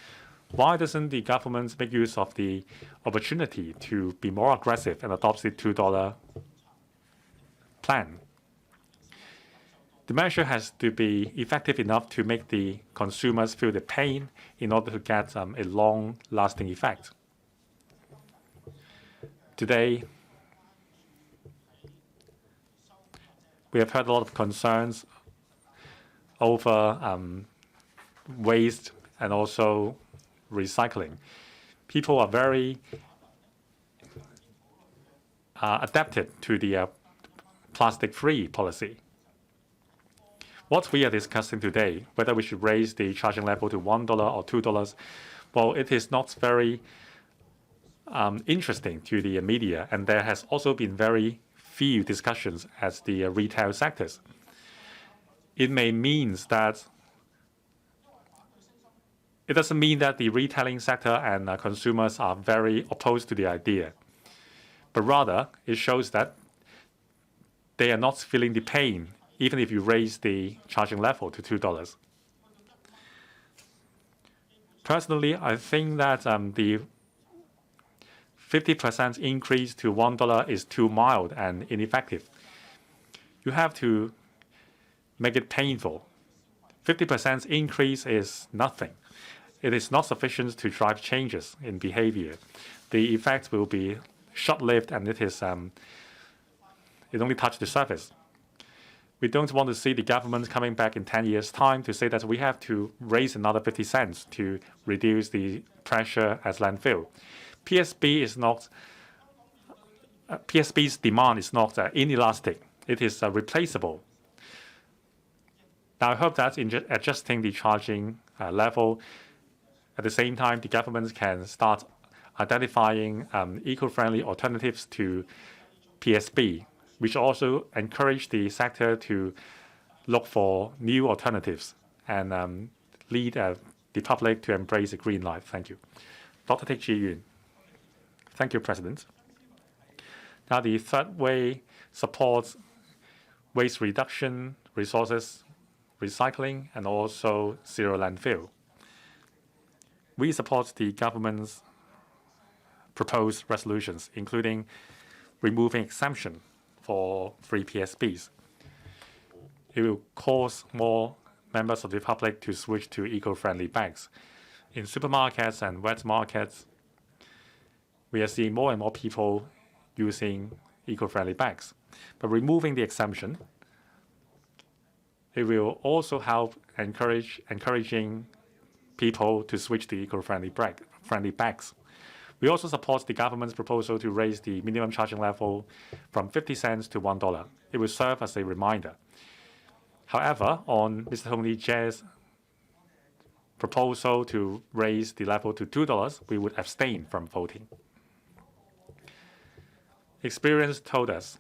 Why doesn't the government make use of the opportunity to be more aggressive and adopt the $2 plan? The measure has to be effective enough to make the consumers feel the pain in order to get a long-lasting effect. Today, we have heard a lot of concerns over waste and also recycling. People are very adapted to the plastic-free policy. What we are discussing today, whether we should raise the charging level to $1 or $2, well, it is not very interesting to the media, and there has also been very few discussions at the retail sectors. It doesn't mean that the retailing sector and consumers are very opposed to the idea, but rather it shows that they are not feeling the pain even if you raise the charging level to $2. Personally, I think that the 50% increase to $1 is too mild and ineffective. You have to make it painful. 50% increase is nothing. It is not sufficient to drive changes in behavior. The effect will be short-lived, and it only touches the surface. We don't want to see the government coming back in 10 years' time to say that we have to raise another 50 cents to reduce the pressure at landfill. PSP's demand is not inelastic. It is replaceable. Now, I hope that in adjusting the charging level, at the same time, the government can start identifying eco-friendly alternatives to PSP, which also encourage the sector to look for new alternatives and lead the public to embrace a green life. Thank you. Dr. Teck Chi Yuen. Thank you, President. Now, the third way supports waste reduction, resources recycling, and also zero landfill. We support the government's proposed resolutions, including removing exemption for free PSPs. It will cause more members of the public to switch to eco-friendly bags. In supermarkets and wet markets, we are seeing more and more people using eco-friendly bags. But removing the exemption, it will also help encouraging people to switch to eco-friendly bags. We also support the government's proposal to raise the minimum charging level from 50 cents to $1. It will serve as a reminder. However, on Mr. Tony TSE's proposal to raise the level to $2, we would abstain from voting. Experience told us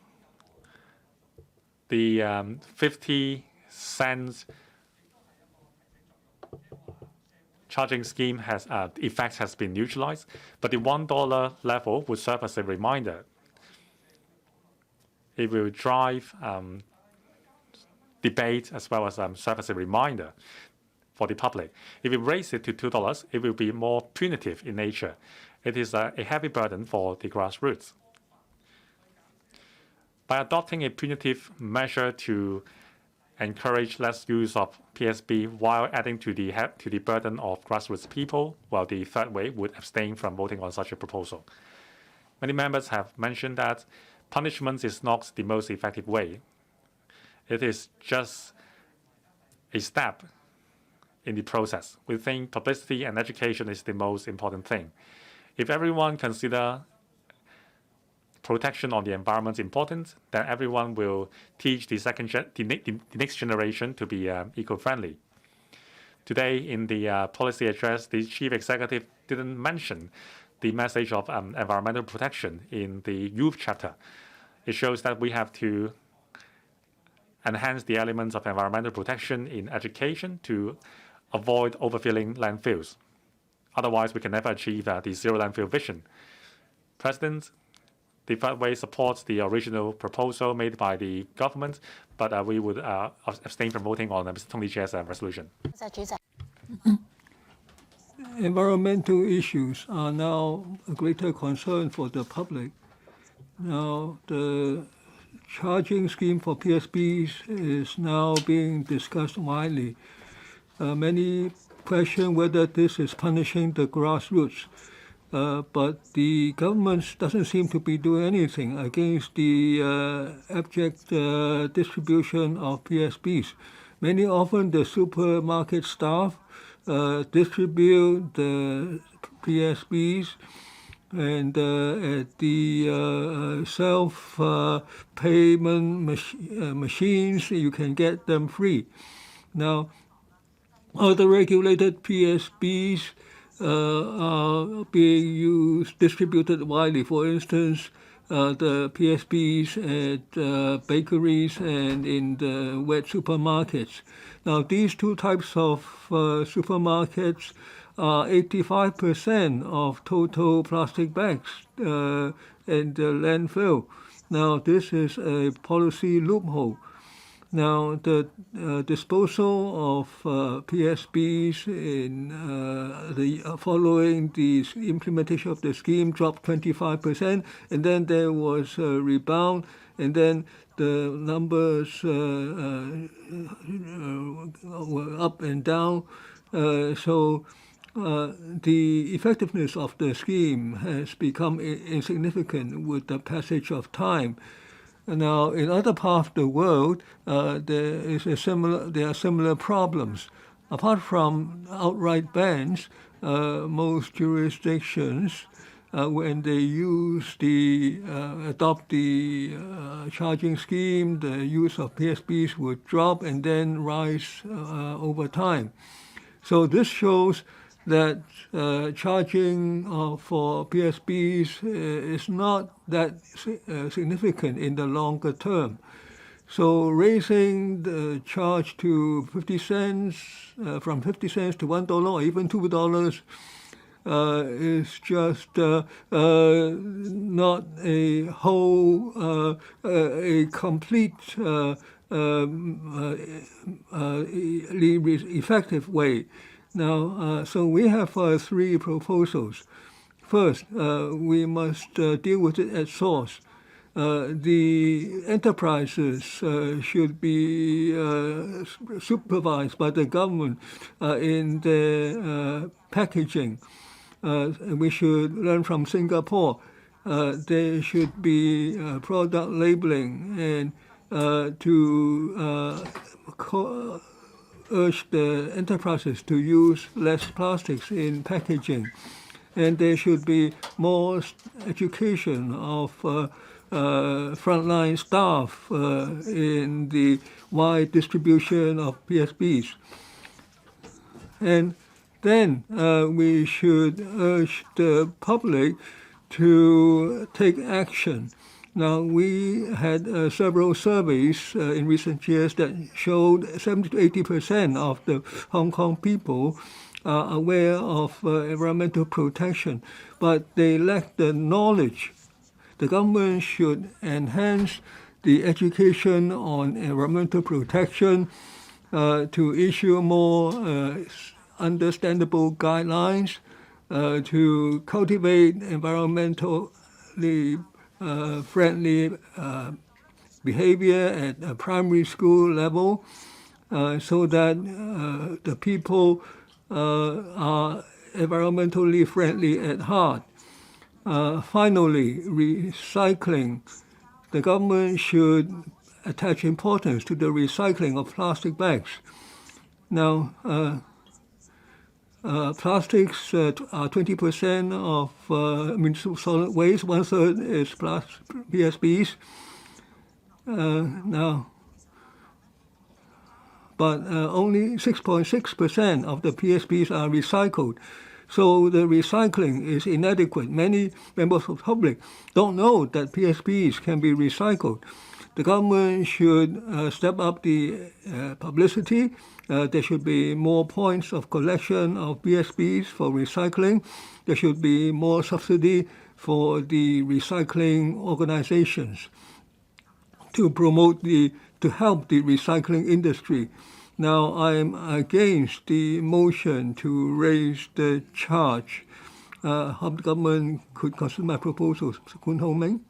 the 50 cents charging scheme effect has been neutralized, but the $1 level would serve as a reminder. It will drive debate as well as serve as a reminder for the public. If we raise it to $2, it will be more punitive in nature. It is a heavy burden for the grassroots. By adopting a punitive measure to encourage less use of PSP while adding to the burden of grassroots people, well, the third way would abstain from voting on such a proposal. Many members have mentioned that punishment is not the most effective way. It is just a step in the process. We think publicity and education is the most important thing. If everyone considers protection of the environment important, then everyone will teach the next generation to be eco-friendly. Today, in the policy address, the chief executive didn't mention the message of environmental protection in the youth chapter. It shows that we have to enhance the elements of environmental protection in education to avoid overfilling landfills. Otherwise, we can never achieve the zero landfill vision. President, the third way supports the original proposal made by the government, but we would abstain from voting on Mr. Tony TSE's resolution. Environmental issues are now a greater concern for the public. Now, the charging scheme for PSPs is now being discussed widely. Many question whether this is punishing the grassroots. But the government doesn't seem to be doing anything against the abject distribution of PSPs. Many often the supermarket staff distribute the PSPs, and at the self-payment machines, you can get them free. Now, other regulated PSPs are being distributed widely. For instance, the PSPs at bakeries and in the wet supermarkets. Now, these two types of supermarkets are 85% of total plastic bags in the landfill. Now, this is a policy loophole. Now, the disposal of PSPs in following the implementation of the scheme dropped 25%, and then there was a rebound, and then the numbers were up and down. So the effectiveness of the scheme has become insignificant with the passage of time. Now, in other parts of the world, there are similar problems. Apart from outright bans, most jurisdictions, when they adopt the charging scheme, the use of PSPs would drop and then rise over time. So this shows that charging for PSPs is not that significant in the longer term. So raising the charge to 50 cents, from 50 cents to $1 or even $2 is just not a whole, a complete effective way. Now, so we have three proposals. First, we must deal with it at source. The enterprises should be supervised by the government in their packaging. We should learn from Singapore. There should be product labeling and to urge the enterprises to use less plastics in packaging. And there should be more education of frontline staff in the wide distribution of PSPs. And then we should urge the public to take action. Now, we had several surveys in recent years that showed 70 to 80% of the Hong Kong people are aware of environmental protection, but they lack the knowledge. The government should enhance the education on environmental protection to issue more understandable guidelines, to cultivate environmentally friendly behavior at a primary school level, so that the people are environmentally friendly at heart. Finally, recycling. The government should attach importance to the recycling of plastic bags. Now, plastics are 20% of municipal solid waste, 1/3 is PSPs. But only 6.6% of the PSPs are recycled. So the recycling is inadequate. Many members of the public don't know that PSPs can be recycled. The government should step up the publicity. There should be more points of collection of PSPs for recycling. There should be more subsidy for the recycling organizations to help the recycling industry. Now, I'm against the motion to raise the charge. Hope the government could consider my proposals. Mr. Kwun Ho Ming.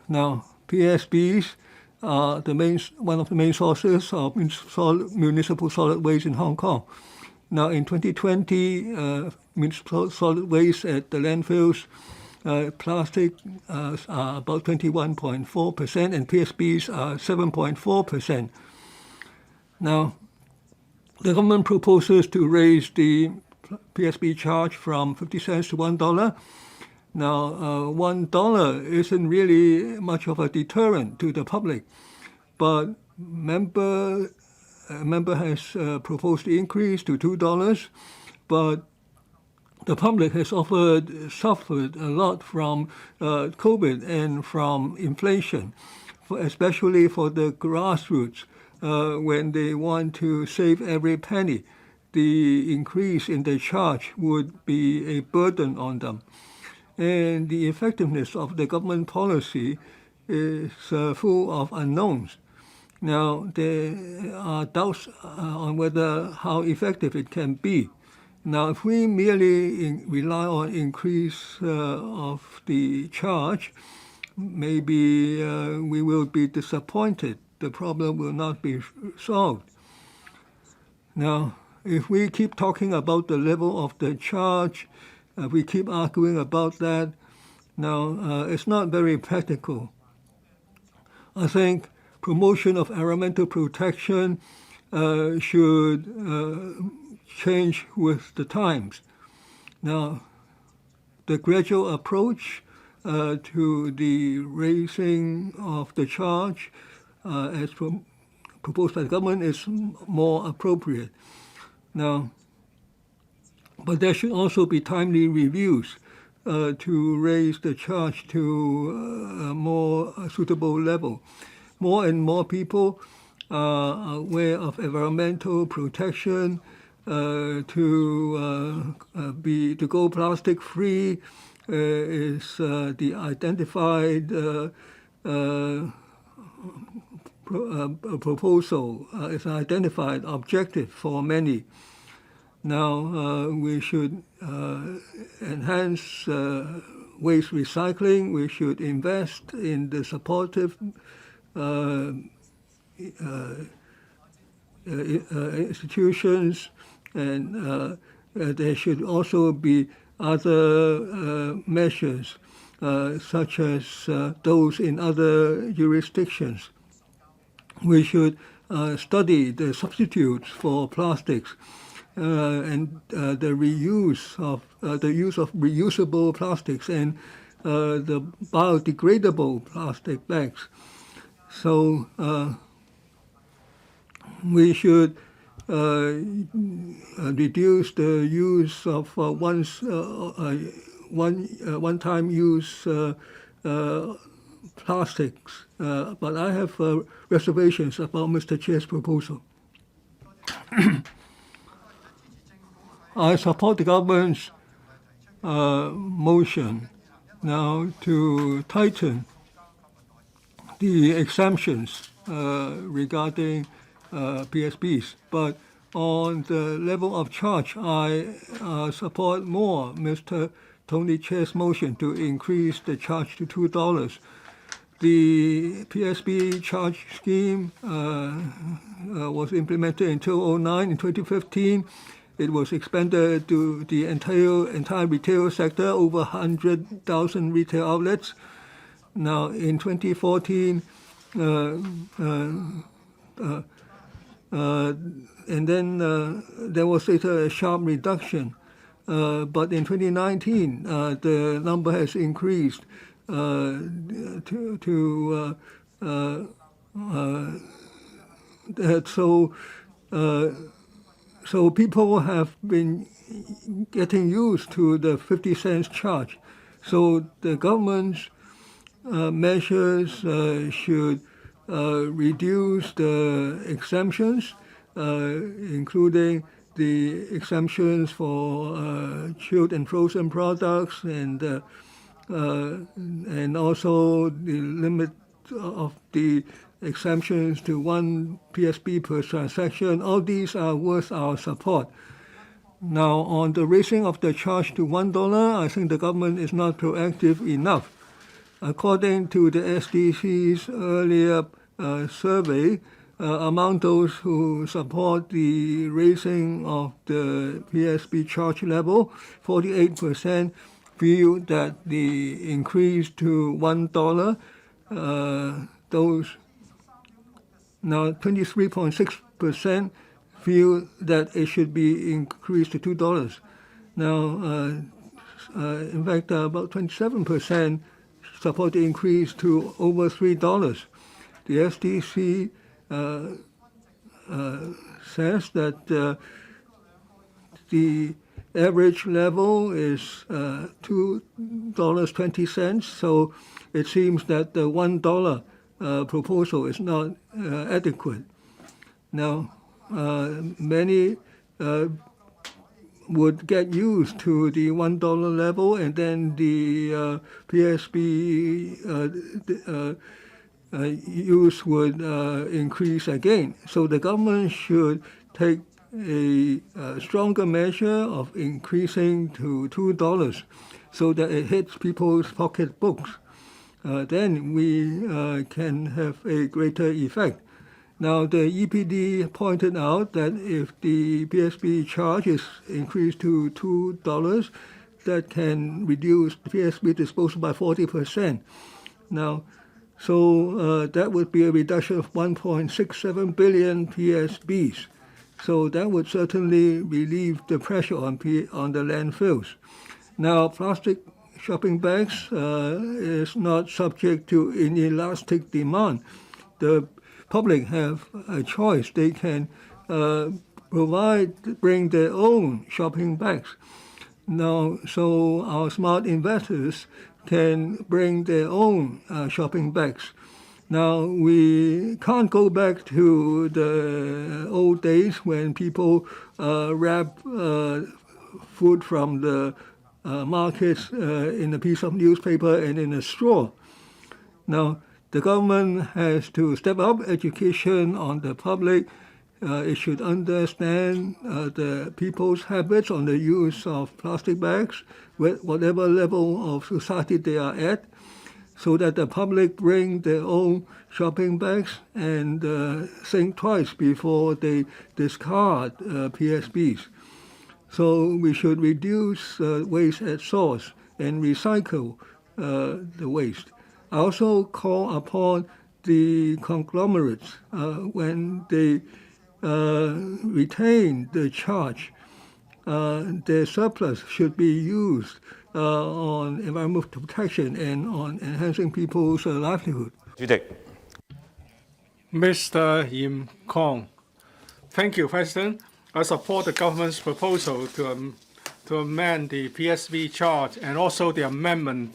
Now, PSPs are one of the main sources of municipal solid waste in Hong Kong. Now, in 2020, municipal solid waste at the landfills, plastic are about 21.4% and PSPs are 7.4%. Now, the government proposes to raise the Psv charge from 50 cents to $1. Now, $1 isn't really much of a deterrent to the public, but member has proposed the increase to $2, but the public has suffered a lot from COVID and from inflation, especially for the grassroots. When they want to save every penny, the increase in the charge would be a burden on them. And the effectiveness of the government policy is full of unknowns. Now, there are doubts on how effective it can be. Now, if we merely rely on increase of the charge, maybe we will be disappointed. The problem will not be solved. Now, if we keep talking about the level of the charge, we keep arguing about that, now it's not very practical. I think promotion of environmental protection should change with the times. Now, the gradual approach to the raising of the charge as proposed by the government is more appropriate. Now, but there should also be timely reviews to raise the charge to a more suitable level. More and more people are aware of environmental protection, to go plastic free is the identified proposal, is an identified objective for many. Now, we should enhance waste recycling. We should invest in the supportive institutions, and there should also be other measures, such as those in other jurisdictions. We should study the substitutes for plastics and the use of reusable plastics and the biodegradable plastic bags. So we should reduce the use of one-time use plastics, but I have reservations about Mr. Chair's proposal. I support the government's motion now to tighten the exemptions regarding PSPs, but on the level of charge, I support more Mr. Tony TSE's motion to increase the charge to $2. The Psv Charge scheme was implemented in 2009. In 2015, it was expanded to the entire retail sector, over 100,000 retail outlets. Now, in 2014, and then there was later a sharp reduction. But in 2019, the number has increased so people have been getting used to the 50 cents charge. So the government's measures should reduce the exemptions, including the exemptions for chilled and frozen products, and also the limit of the exemptions to 1 PSP per transaction. All these are worth our support. Now, on the raising of the charge to $1, I think the government is not proactive enough. According to the SDC's earlier survey, among those who support the raising of the PSP charge level, 48% feel that the increase to $1, now 23.6% feel that it should be increased to $2. Now, in fact, about 27% support the increase to over $3. The SDC says that the average level is $2.20, so it seems that the $1 proposal is not adequate. Now, many would get used to the $1 level, and then the PSP use would increase again. So the government should take a stronger measure of increasing to $2 so that it hits people's pocketbooks. Then we can have a greater effect. Now, the EPD pointed out that if the PSP charge is increased to $2, that can reduce PSP disposal by 40%. Now, so that would be a reduction of 1.67 billion PSBs. So that would certainly relieve the pressure on the landfills. Now, plastic shopping bags is not subject to inelastic demand. The public have a choice. They can bring their own shopping bags. Now, so our smart investors can bring their own shopping bags. Now, we can't go back to the old days when people wrap food from the markets in a piece of newspaper and in a straw. Now, the government has to step up education on the public. It should understand the people's habits on the use of plastic bags, whatever level of society they are at, so that the public bring their own shopping bags and think twice before they discard PSBs. So we should reduce waste at source and recycle the waste. I also call upon the conglomerates when they retain the charge, their surplus should be used on environmental protection and on enhancing people's livelihood. 主席 Mr. Yim Kong. Thank you, President. I support the government's proposal to amend the PSV charge and also the amendment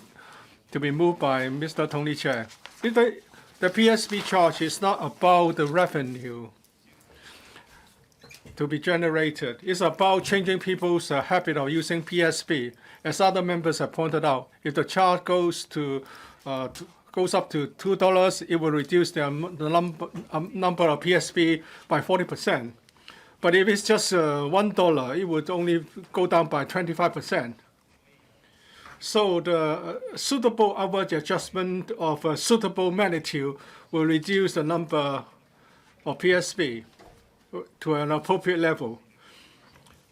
to be moved by Mr. Tony Chair. The Psv charge is not about the revenue to be generated. It's about changing people's habit of using PSP. As other members have pointed out, if the charge goes up to $2, it will reduce the number of PSP by 40%. But if it's just $1, it would only go down by 25%. So the suitable upward adjustment of a suitable magnitude will reduce the number of PSP to an appropriate level.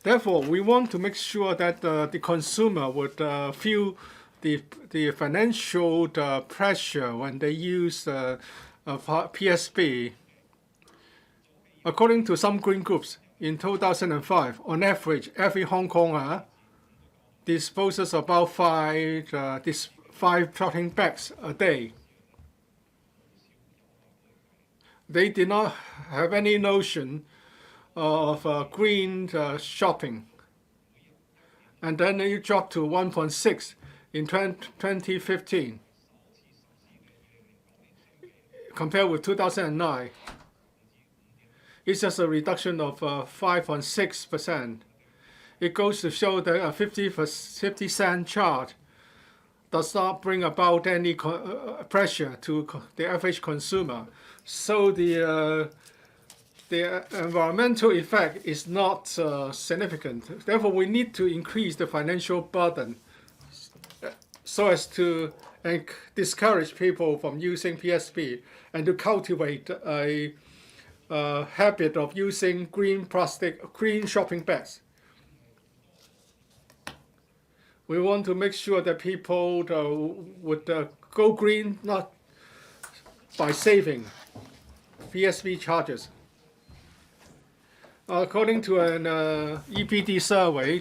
Therefore, we want to make sure that the consumer would feel the financial pressure when they use PSP. According to some green groups, in 2005, on average, every Hong Konger disposes about five shopping bags a day. They did not have any notion of green shopping. And then it dropped to 1.6 in 2015, compared with 2009. It's just a reduction of 5.6%. It goes to show that a 50-cent charge does not bring about any pressure to the average consumer. So the environmental effect is not significant. Therefore, we need to increase the financial burden so as to discourage people from using PSP and to cultivate a habit of using green shopping bags. We want to make sure that people would go green not by saving Psv charges. According to an EPD survey,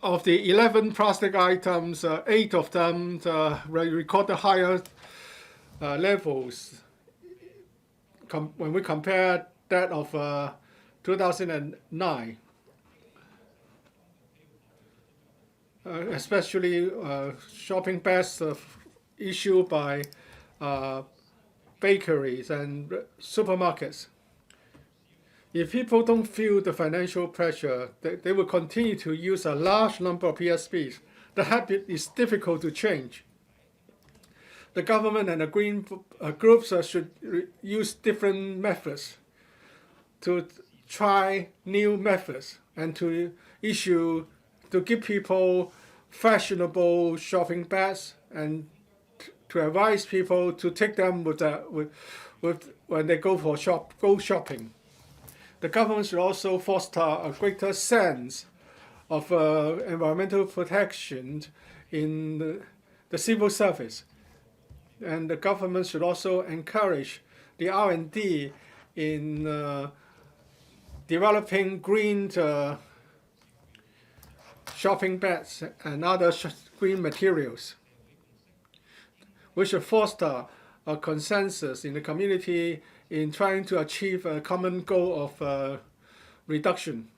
of the 11 plastic items, 8 of them recorded higher levels when we compare that of 2009. Especially shopping bags issued by bakeries and supermarkets. If people don't feel the financial pressure, they will continue to use a large number of PSPs. The habit is difficult to change. The government and the green groups should use different methods to try new methods and to give people fashionable shopping bags and to advise people to take them with when they go shopping. The government should also foster a greater sense of environmental protection in the civil service, and the government should also encourage the R&D in developing green shopping bags and other green materials. We should foster a consensus in the community in trying to achieve a common goal of reduction.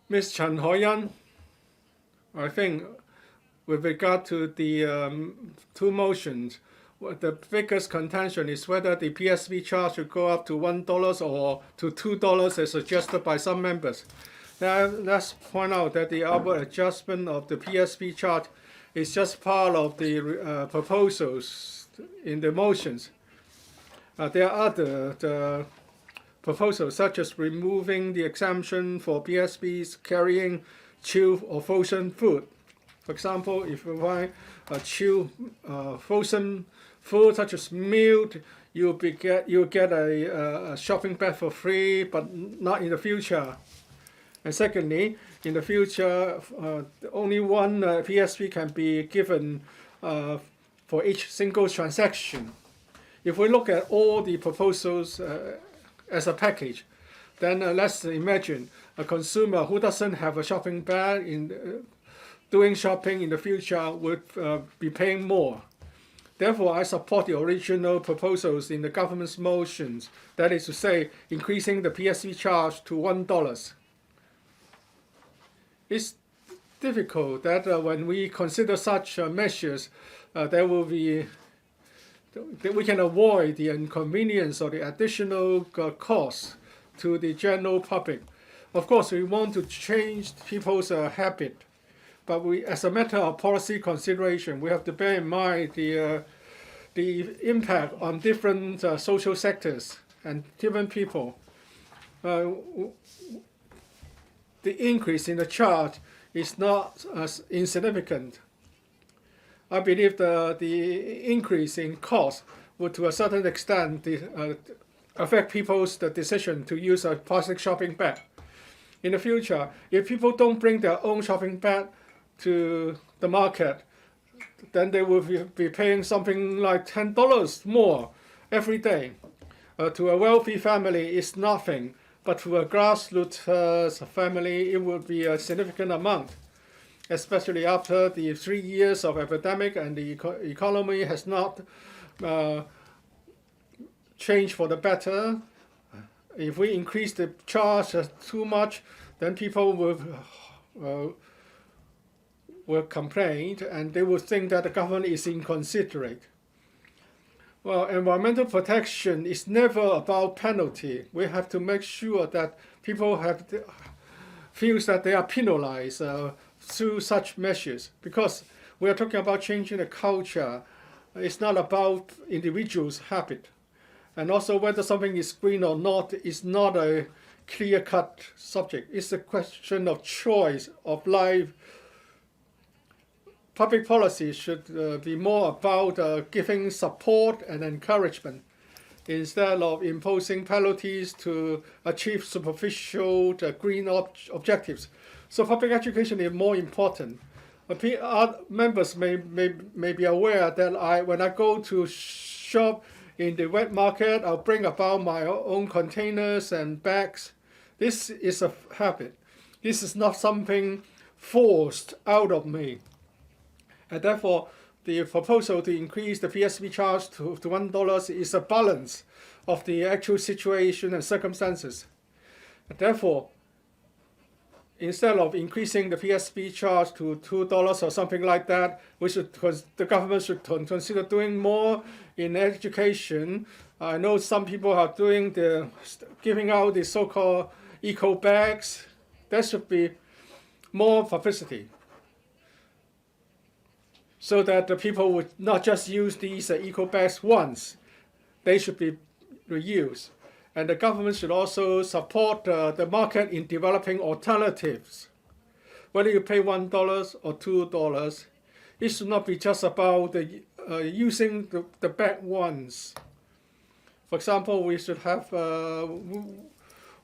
Ms. Chen Hoyan, I think with regard to the two motions, the biggest contention is whether the Psv charge should go up to $1 or to $2 as suggested by some members. Now, let's point out that the upward adjustment of the Psv charge is just part of the proposals in the motions. There are other proposals, such as removing the exemption for PSPs carrying chilled or frozen food. For example, if you buy a chilled frozen food such as milk, you'll get a shopping bag for free, but not in the future. And secondly, in the future, only one PSP can be given for each single transaction. If we look at all the proposals as a package, then let's imagine a consumer who doesn't have a shopping bag doing shopping in the future would be paying more. Therefore, I support the original proposals in the government's motions, that is to say, increasing the Psv charge to $1. it's difficult that when we consider such measures, there will be that we can avoid the inconvenience or the additional costs to the general public. Of course, we want to change people's habit, but we, as a matter of policy consideration, we have to bear in mind the impact on different social sectors and different people. The increase in the charge is not insignificant. I believe the increase in cost would, to a certain extent, affect people's decision to use a plastic shopping bag. In the future, if people don't bring their own shopping bag to the market, then they will be paying something like $10 more every day. To a wealthy family, it's nothing, but to a grassroots family, it would be a significant amount, especially after the 3 years of epidemic and the economy has not changed for the better. If we increase the charge too much, then people will complain, and they will think that the government is inconsiderate. Well, environmental protection is never about penalty. We have to make sure that people feels that they are penalized through such measures, because we are talking about changing the culture. It's not about individuals' habit. And also whether something is green or not is not a clear-cut subject. It's a question of choice of life. Public policy should be more about giving support and encouragement instead of imposing penalties to achieve superficial green objectives. So public education is more important. Members may be aware that when I go to shop in the wet market, I'll bring about my own containers and bags. This is a habit. This is not something forced out of me. And therefore, the proposal to increase the Psv charge to $1 is a balance of the actual situation and circumstances. And therefore, instead of increasing the Psv charge to $2 or something like that, the government should consider doing more in education. I know some people are giving out the so-called eco bags. There should be more publicity, so that the people would not just use these eco bags once. They should be reused. And the government should also support the market in developing alternatives. Whether you pay $1 or $2, it should not be just about using the bag once. For example, we should have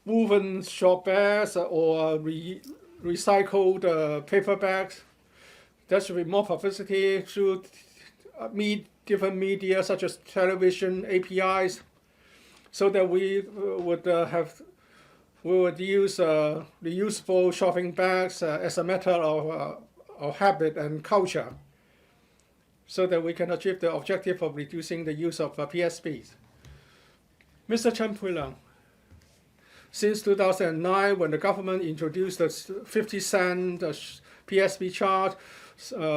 woven shop bags or recycled paper bags. There should be more publicity through different media such as television, APIs, so that we would use reusable shopping bags as a matter of habit and culture, so that we can achieve the objective of reducing the use of Psps. Mr. Chen Pui-Leung, since 2009, when the government introduced the 50-cent Psv charge,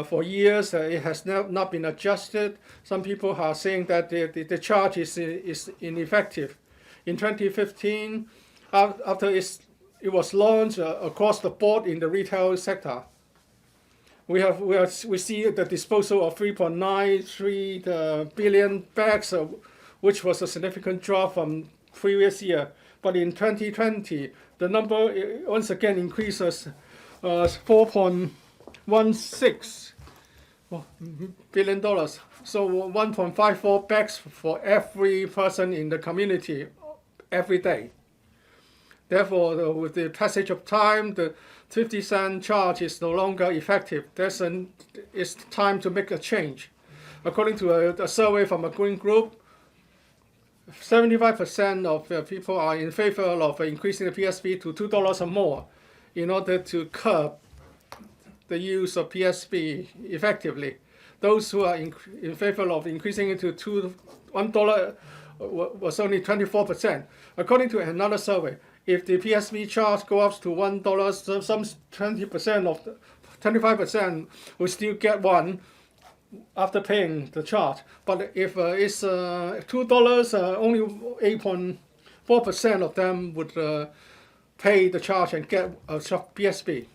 for years it has not been adjusted. Some people are saying that the charge is ineffective. In 2015, after it was launched across the board in the retail sector, we see the disposal of 3.93 billion bags, which was a significant drop from previous year. But in 2020, the number once again increases 4.16 billion dollars. So 1.54 bags for every person in the community every day. Therefore, with the passage of time, the 50-cent charge is no longer effective. It's time to make a change. According to a survey from a Green Group, 75% of people are in favor of increasing the Psv to $2 or more in order to curb the use of Psv effectively. Those who are in favor of increasing it to $1 was only 24%. According to another survey, if the Psv charge go up to $1, some 20% of 25% will still get one after paying the charge. But if it's $2, only 8.4% of them would pay the charge and get a PSP.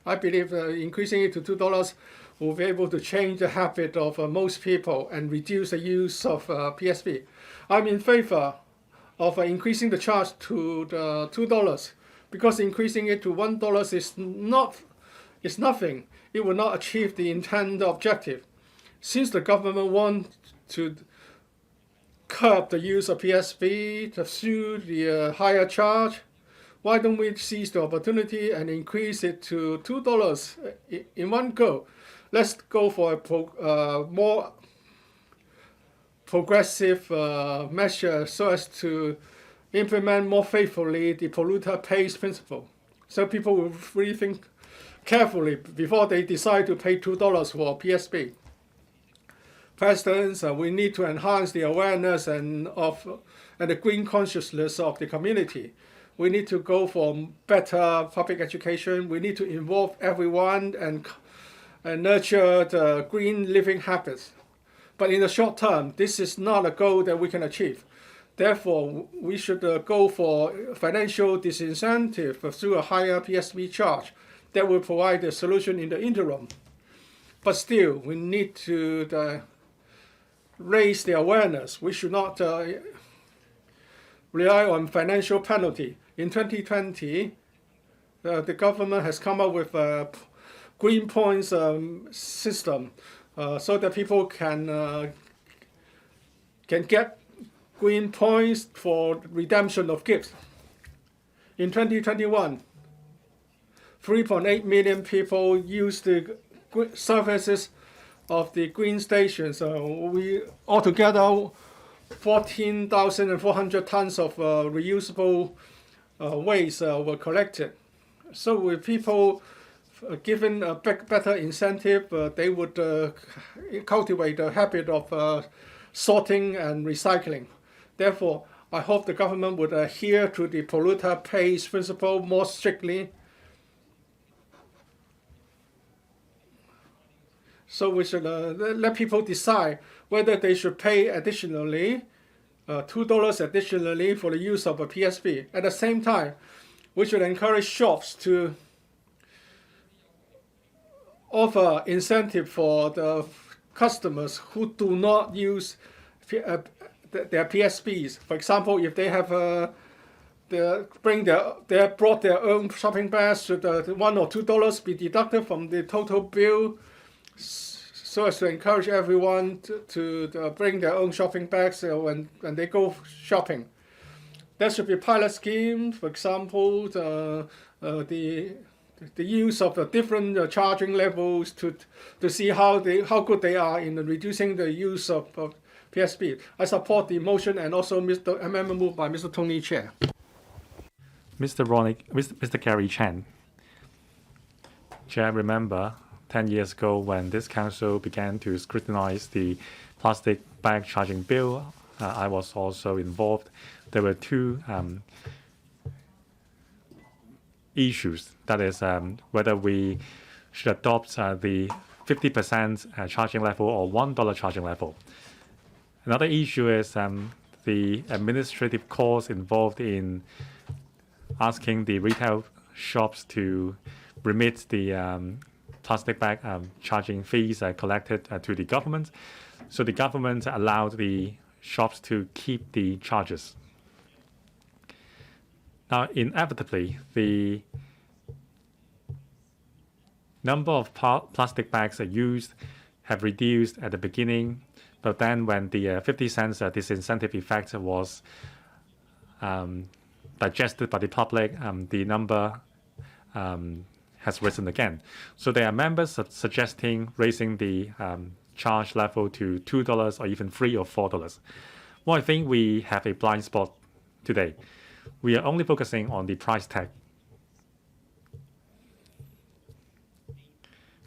I believe increasing it to $2 will be able to change the habit of most people and reduce the use of PSP. I'm in favor of increasing the charge to the $2 because increasing it to $1 is nothing. It will not achieve the intended objective. Since the government wants to curb the use of PSP to suit the higher charge, why don't we seize the opportunity and increase it to $2 in one go? Let's go for a more progressive measure so as to implement more faithfully the polluter pays principle. So people will really think carefully before they decide to pay $2 for PSP. President, we need to enhance the awareness and the green consciousness of the community. We need to go for better public education. We need to involve everyone and nurture the green living habits. But in the short term, this is not a goal that we can achieve. Therefore, we should go for financial disincentive through a higher PSV charge that will provide a solution in the interim. But still, we need to raise the awareness. We should not rely on financial penalty. In 2020, the government has come up with a green points system so that people can get green points for redemption of gifts. In 2021, 3.8 million people used the services of the green stations. We altogether 14,400 tons of reusable waste were collected. So with people given a better incentive, they would cultivate a habit of sorting and recycling. Therefore, I hope the government would adhere to the polluter pays principle more strictly. So we should let people decide whether they should pay additionally, $2 additionally for the use of a PSP. At the same time, we should encourage shops to offer incentive for the customers who do not use their PSPs. For example, if they have brought their own shopping bags, should $1 or $2 be deducted from the total bill, so as to encourage everyone to bring their own shopping bags when they go shopping. There should be pilot schemes, for example, the use of the different charging levels to see how good they are in reducing the use of PSP. I support the motion and also amendment moved by Mr. Tony TSE. Mr. Gary Chen. Chair, remember 10 years ago when this council began to scrutinize the plastic bag charging bill, I was also involved. There were two issues. That is whether we should adopt the 50% charging level or $1 charging level. Another issue is the administrative costs involved in asking the retail shops to remit the plastic bag charging fees collected to the government. So the government allowed the shops to keep the charges. Now, inevitably, the number of plastic bags used have reduced at the beginning, but then when the 50 cents disincentive effect was digested by the public, the number has risen again. So there are members suggesting raising the charge level to $2 or even $3 or $4. Well, I think we have a blind spot today. We are only focusing on the price tag.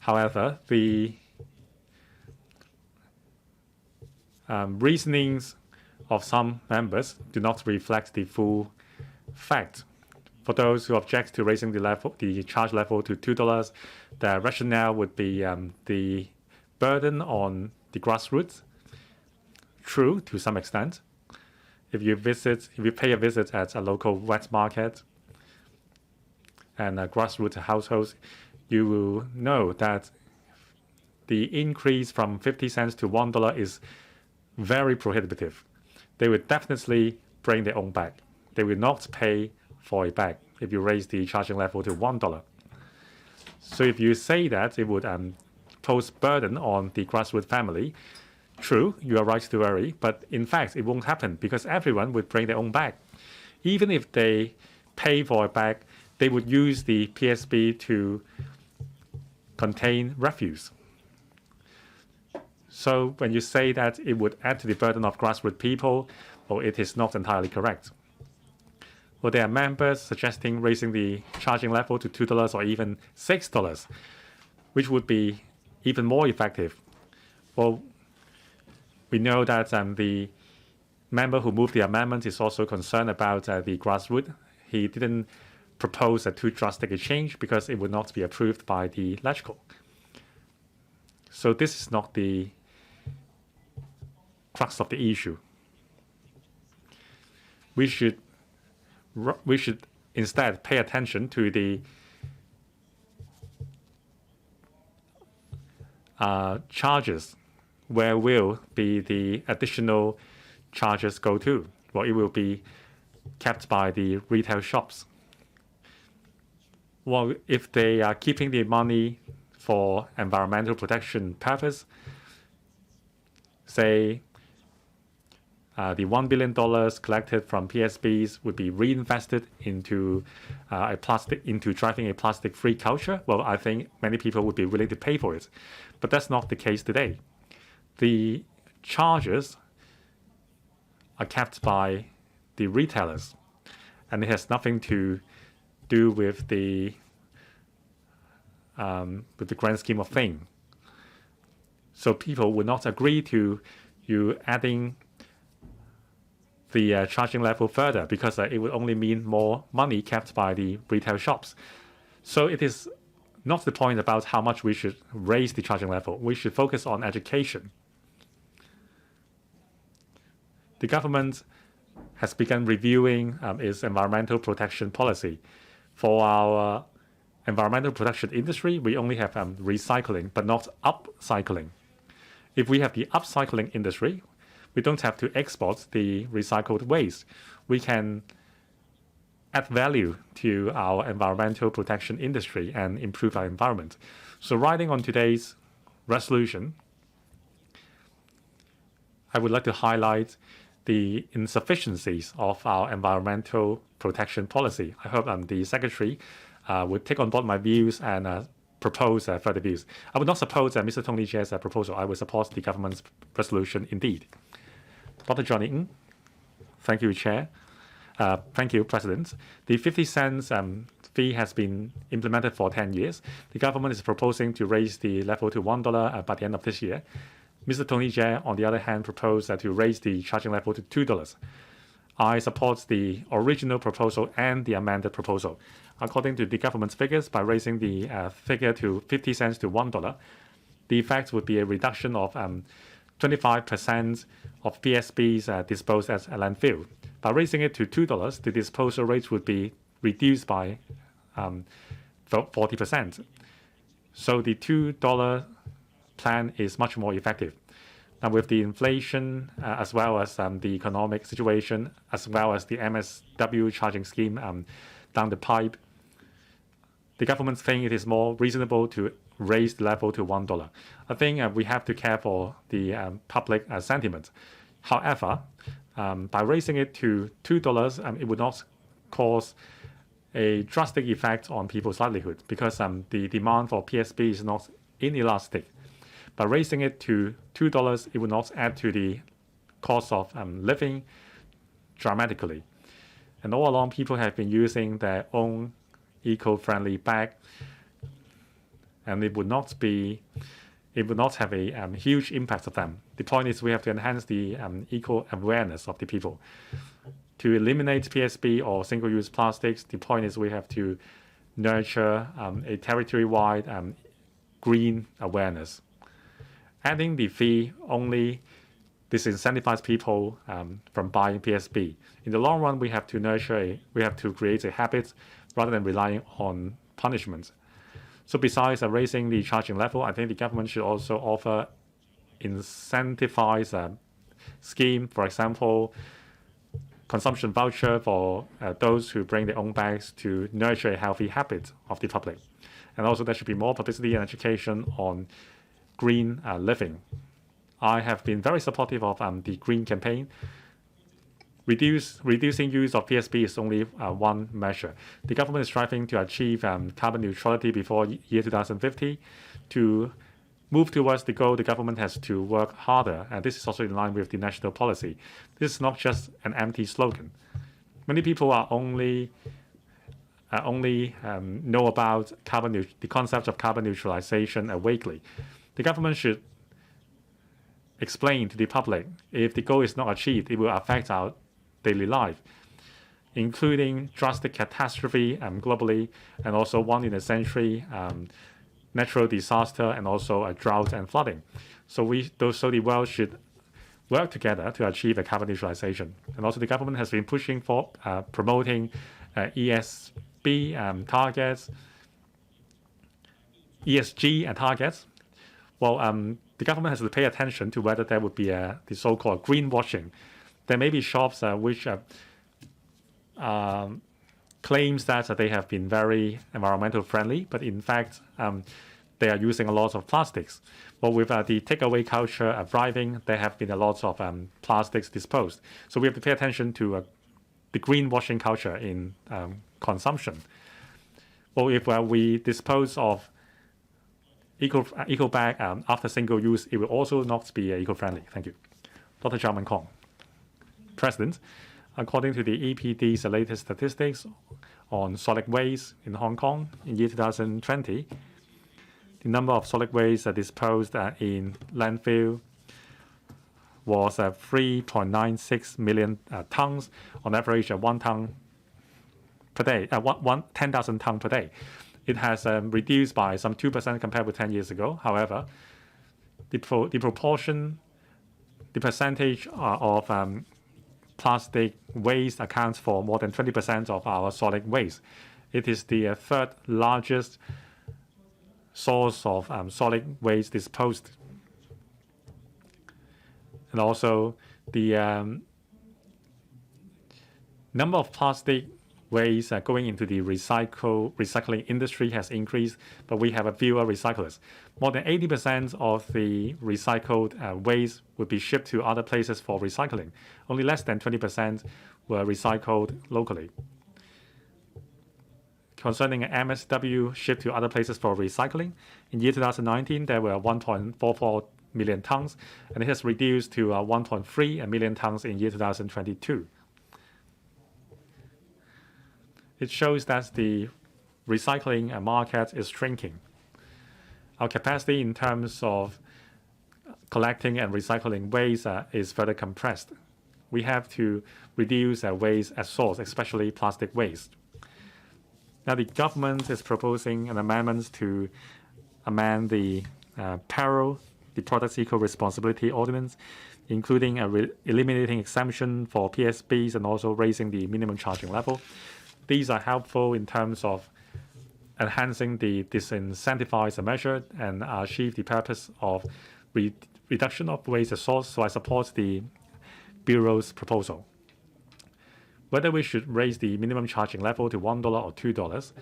However, the reasonings of some members do not reflect the full fact. For those who object to raising the charge level to $2, the rationale would be the burden on the grassroots. True, to some extent. If you pay a visit at a local wet market and grassroots households, you will know that the increase from 50 cents to $1 is very prohibitive. They would definitely bring their own bag. They will not pay for a bag if you raise the charging level to $1. So if you say that it would pose burden on the grassroots family, true, you are right to worry, but in fact it won't happen because everyone would bring their own bag. Even if they pay for a bag, they would use the Psp to contain refuse. So when you say that it would add to the burden of grassroots people, well, it is not entirely correct. Well, there are members suggesting raising the charging level to $2 or even $6, which would be even more effective. Well, we know that the member who moved the amendment is also concerned about the grassroots. He didn't propose a too drastic a change because it would not be approved by the LegCo. So this is not the crux of the issue. We should instead pay attention to the charges. Where will be the additional charges go to? Well, it will be kept by the retail shops. Well, if they are keeping the money for environmental protection purpose, say the $1 billion collected from PSPs would be reinvested into driving a plastic-free culture, well, I think many people would be willing to pay for it. But that's not the case today. The charges are kept by the retailers, and it has nothing to do with the grand scheme of things. So people would not agree to you adding the charging level further because it would only mean more money kept by the retail shops. So it is not the point about how much we should raise the charging level. We should focus on education. The government has begun reviewing its environmental protection policy. For our environmental protection industry, we only have recycling, but not upcycling. If we have the upcycling industry, we don't have to export the recycled waste. We can add value to our environmental protection industry and improve our environment. So riding on today's resolution, I would like to highlight the insufficiencies of our environmental protection policy. I hope the Secretary would take on board my views and propose further views. I would not support Mr. Tony TSE's proposal. I will support the government's resolution indeed. Dr. John Eaton. Thank you, Chair. Thank you, President. The 50 cents fee has been implemented for 10 years. The government is proposing to raise the level to $1 by the end of this year. Mr. Tony TSE, on the other hand, proposed to raise the charging level to $2. I support the original proposal and the amended proposal. According to the government's figures, by raising the figure to 50 cents to $1, the effect would be a reduction of 25% of PSPs disposed as a landfill. By raising it to $2, the disposal rate would be reduced by 40%. So the $2 plan is much more effective. Now, with the inflation, as well as the economic situation, as well as the MSW charging scheme down the pipe, the government thinks it is more reasonable to raise the level to $1. I think we have to care for the public sentiment. However, by raising it to $2, it would not cause a drastic effect on people's livelihood because the demand for PSP is not inelastic. By raising it to $2, it would not add to the cost of living dramatically. And all along, people have been using their own eco-friendly bag, and it would not have a huge impact of them. The point is we have to enhance the eco-awareness of the people. To eliminate PSP or single-use plastics, the point is we have to nurture a territory-wide green awareness. Adding the fee only disincentivize people from buying PSP. In the long run, we have to create a habit rather than relying on punishment. So besides raising the charging level, I think the government should also offer incentivize scheme, for example, consumption voucher for those who bring their own bags to nurture a healthy habit of the public. And also there should be more publicity and education on green living. I have been very supportive of the green campaign. Reducing use of PSP is only one measure. The government is striving to achieve carbon neutrality before year 2050. To move towards the goal, the government has to work harder, and this is also in line with the national policy. This is not just an empty slogan. Many people are only know about the concept of carbon neutralization vaguely. The government should explain to the public if the goal is not achieved, it will affect our daily life, including drastic catastrophe globally, and also one in a century natural disaster, and also a drought and flooding. So the world should work together to achieve a carbon neutralization. And also the government has been pushing for promoting ESG targets. Well, the government has to pay attention to whether there would be the so-called greenwashing. There may be shops which claims that they have been very environmental friendly, but in fact they are using a lot of plastics. But with the takeaway culture thriving, there have been a lot of plastics disposed. So we have to pay attention to the greenwashing culture in consumption. Well, if we dispose of eco bag after single use, it will also not be eco-friendly. Thank you. Dr. Zhao Kong. President, according to the EPD's latest statistics on solid waste in Hong Kong in year 2020, the number of solid waste disposed in landfill was 3.96 million tons, on average 1 ton per day, 10,000 tons per day. It has reduced by some 2% compared with 10 years ago. However, the percentage of plastic waste accounts for more than 20% of our solid waste. It is the third largest source of solid waste disposed. And also, the number of plastic waste going into the recycling industry has increased, but we have fewer recyclers. More than 80% of the recycled waste would be shipped to other places for recycling. Only less than 20% were recycled locally. Concerning MSW shipped to other places for recycling, in year 2019 there were 1.44 million tons, and it has reduced to 1.3 million tons in year 2022. It shows that the recycling market is shrinking. Our capacity in terms of collecting and recycling waste is further compressed. We have to reduce waste at source, especially plastic waste. Now, the government is proposing an amendment to amend the the Product Eco-responsibility Ordinance, including eliminating exemption for Psps and also raising the minimum charging level. These are helpful in terms of enhancing the disincentivized measure and achieve the purpose of reduction of waste at source. So I support the Bureau's proposal. Whether we should raise the minimum charging level to $1 or $2,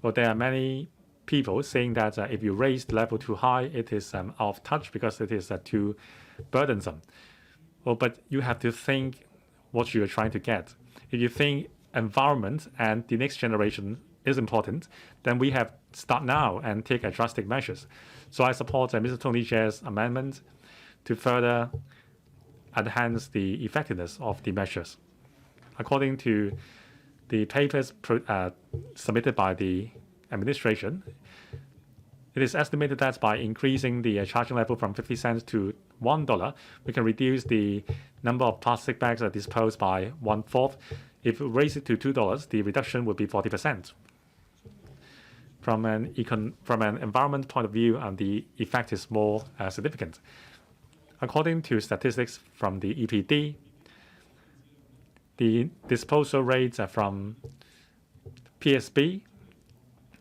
well, there are many people saying that if you raise the level too high, it is out of touch because it is too burdensome. Well, but you have to think what you are trying to get. If you think environment and the next generation is important, then we have to start now and take drastic measures. So I support Mr. Tony TSE's amendment to further enhance the effectiveness of the measures. According to the papers submitted by the administration, It is estimated that by increasing the charging level from 50 cents to $1, we can reduce the number of plastic bags disposed by 1/4. If we raise it to $2, the reduction would be 40%. From an environment point of view, the effect is more significant. According to statistics from the EPD, the disposal rates from Psp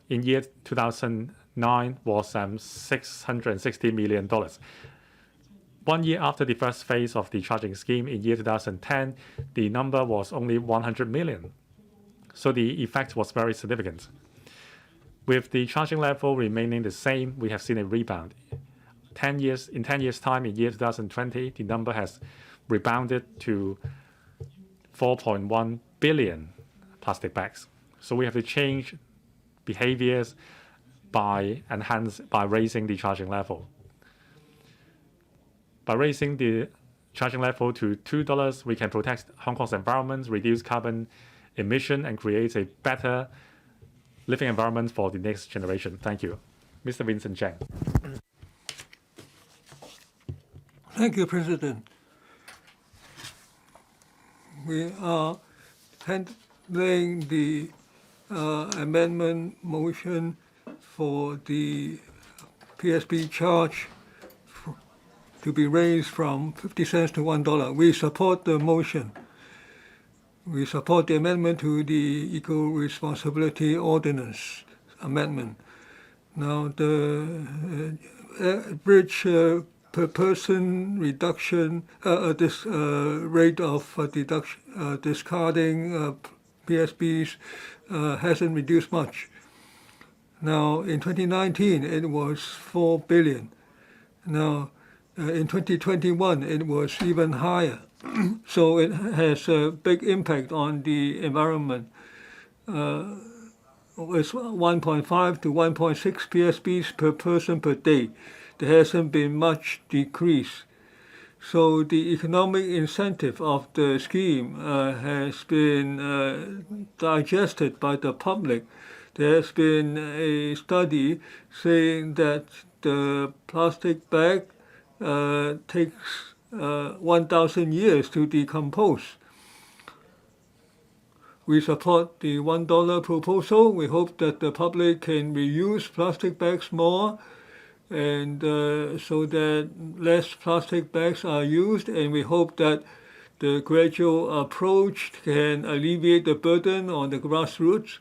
in year 2009 was $660 million. 1 year after the first phase of the charging scheme in year 2010, the number was only 100 million. So the effect was very significant. With the charging level remaining the same, we have seen a rebound. In 10 years' time, in year 2020, the number has rebounded to 4.1 billion plastic bags. So we have to change behaviors by raising the charging level. By raising the charging level to $2, we can protect Hong Kong's environment, reduce carbon emission, and create a better living environment for the next generation. Thank you. Mr. Vincent Cheng. Thank you, President. We are handling the amendment motion for the Psv Charge to be raised from 50 cents to $1. We support the motion. We support the amendment to the Eco-responsibility Ordinance amendment. Now, the average per person reduction, this rate of discarding Psps hasn't reduced much. Now, in 2019, it was 4 billion. Now, in 2021, it was even higher. So it has a big impact on the environment. It's 1.5 to 1.6 Psps per person per day. There hasn't been much decrease. So the economic incentive of the scheme has been digested by the public. There has been a study saying that the plastic bag takes 1,000 years to decompose. We support the $1 proposal. We hope that the public can reuse plastic bags more, and so that less plastic bags are used, and we hope that the gradual approach can alleviate the burden on the grassroots.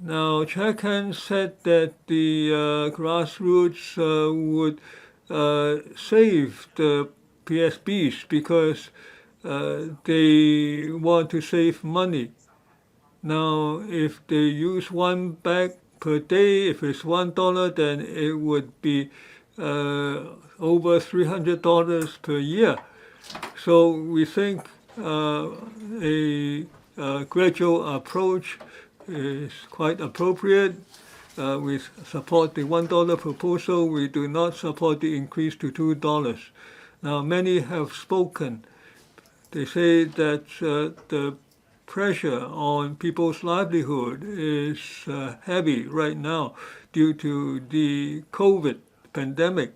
Now, Chair Kan said that the grassroots would save the Psps because they want to save money. Now, if they use one bag per day, if it's $1, then it would be over $300 per year. So we think a gradual approach is quite appropriate. We support the $1 proposal. We do not support the increase to $2. Now, many have spoken. They say that the pressure on people's livelihood is heavy right now due to the COVID pandemic.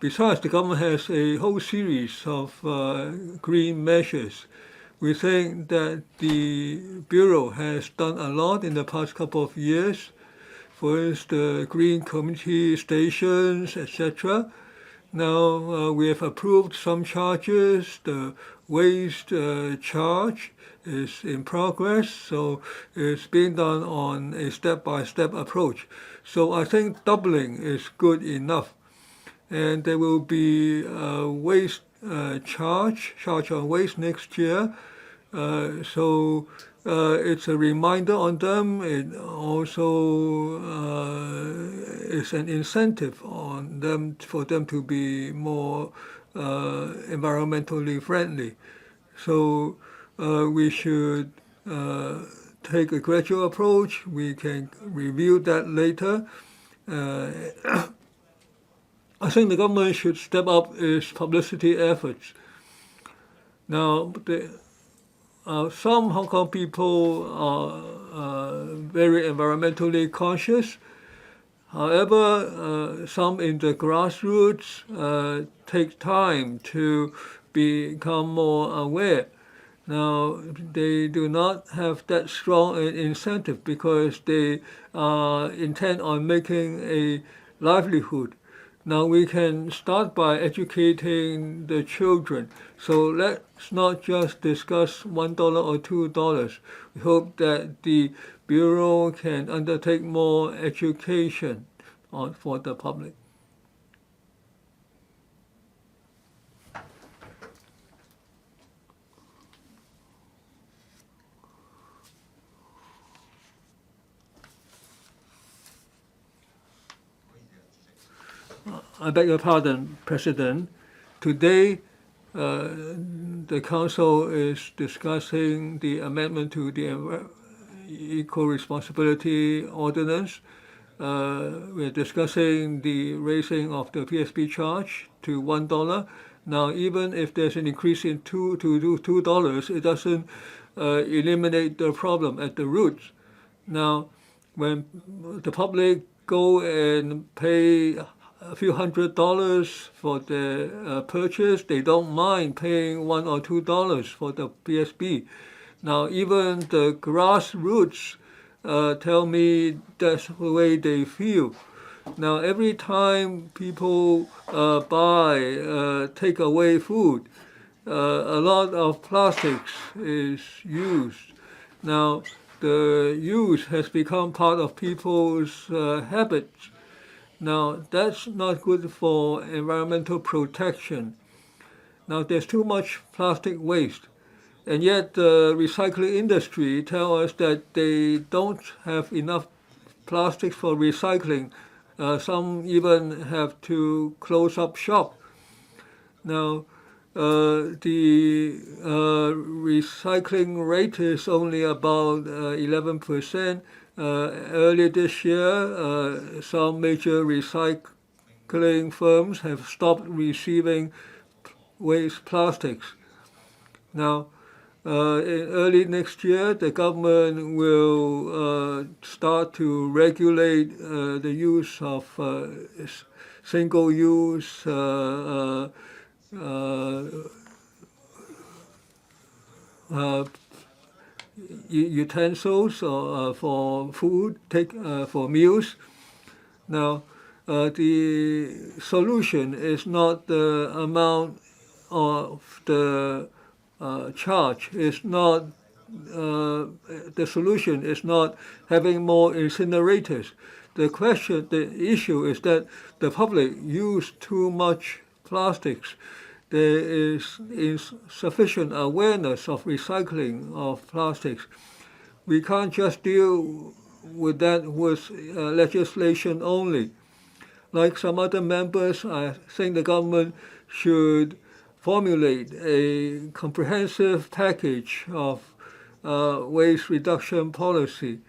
Besides, the government has a whole series of green measures. We think that the Bureau has done a lot in the past couple of years. For instance, the green community stations, etc. Now we have approved some charges. The waste charge is in progress, so it's being done on a step-by-step approach. So I think doubling is good enough. And there will be a waste charge on waste next year. So it's a reminder on them. It also is an incentive on them for them to be more environmentally friendly. So we should take a gradual approach. We can review that later. I think the government should step up its publicity efforts. Now, some Hong Kong people are very environmentally conscious. However, some in the grassroots take time to become more aware. Now, they do not have that strong an incentive because they are intent on making a livelihood. Now, we can start by educating the children. So let's not just discuss $1 or $2. We hope that the Bureau can undertake more education for the public. I beg your pardon, President. Today, the Council is discussing the amendment to the Eco-responsibility Ordinance. We're discussing the raising of the Psv Charge to $1. Now, even if there's an increase in $2, it doesn't eliminate the problem at the roots. Now, when the public go and pay a few $100s for the purchase, they don't mind paying $1 or $2 for the Psb. Now, even the grassroots tell me that's the way they feel. Now, every time people buy takeaway food, a lot of plastics is used. Now, the use has become part of people's habits. Now, that's not good for environmental protection. Now, there's too much plastic waste. And yet the recycling industry tell us that they don't have enough plastics for recycling. Some even have to close up shop. Now, the recycling rate is only about 11%. Earlier this year, some major recycling firms have stopped receiving waste plastics. Now, early next year, the government will start to regulate the use of single-use utensils for food, for meals. Now, the solution is not the amount of the charge. Is not the solution is not having more incinerators. The issue is that the public use too much plastics. There is insufficient awareness of recycling of plastics. We can't just deal with that with legislation only. Like some other members, I think the government should formulate a comprehensive package of waste reduction policy.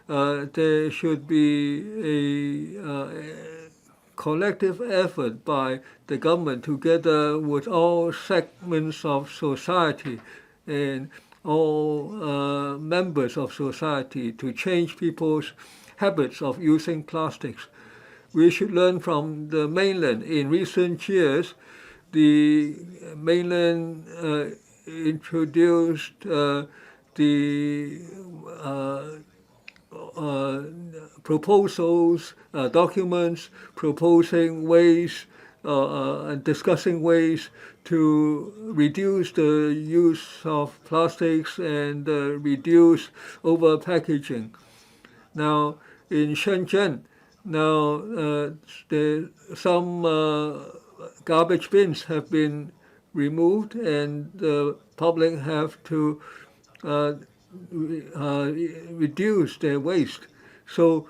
There should be a collective effort by the government together with all segments of society and all members of society to change people's habits of using plastics. We should learn from the mainland. In recent years, the mainland introduced the proposals, documents proposing ways and discussing ways to reduce the use of plastics and reduce over-packaging. Now, in Shenzhen, some garbage bins have been removed and the public have to reduce their waste. So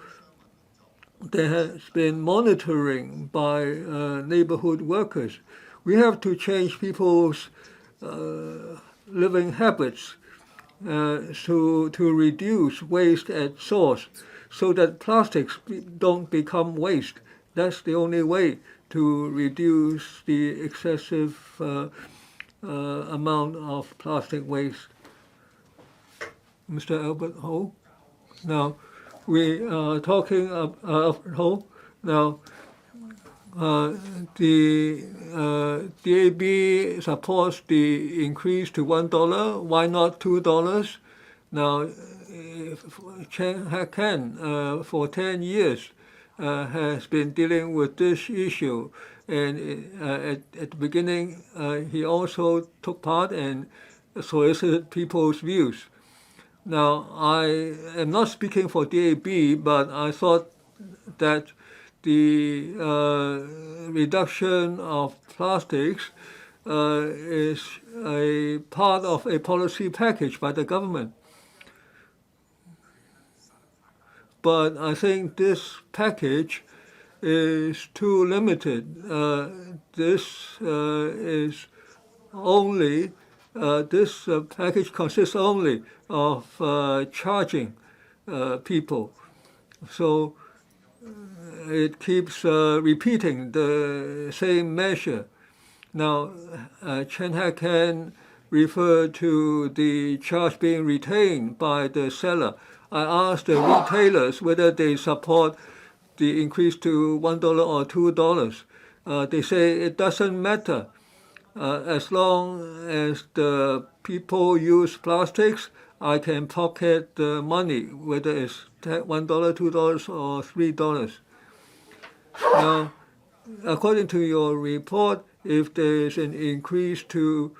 there has been monitoring by neighborhood workers. We have to change people's living habits to reduce waste at source so that plastics don't become waste. That's the only way to reduce the excessive amount of plastic waste. Mr. Albert Ho. Now, we are talking Now, the DAB supports the increase to $1. Why not $2? Now, Chen Ha-kan for 10 years has been dealing with this issue, and at the beginning he also took part and solicited people's views. Now, I am not speaking for DAB, but I thought that the reduction of plastics is a part of a policy package by the government. But I think this package is too limited. This package consists only of charging people. So it keeps repeating the same measure. Now, Chen Ha-kan referred to the charge being retained by the seller. I asked the retailers whether they support the increase to $1 or $2. They say it doesn't matter. As long as the people use plastics, I can pocket the money, whether it's $1, $2, or $3. Now, according to your report, if there's an increase to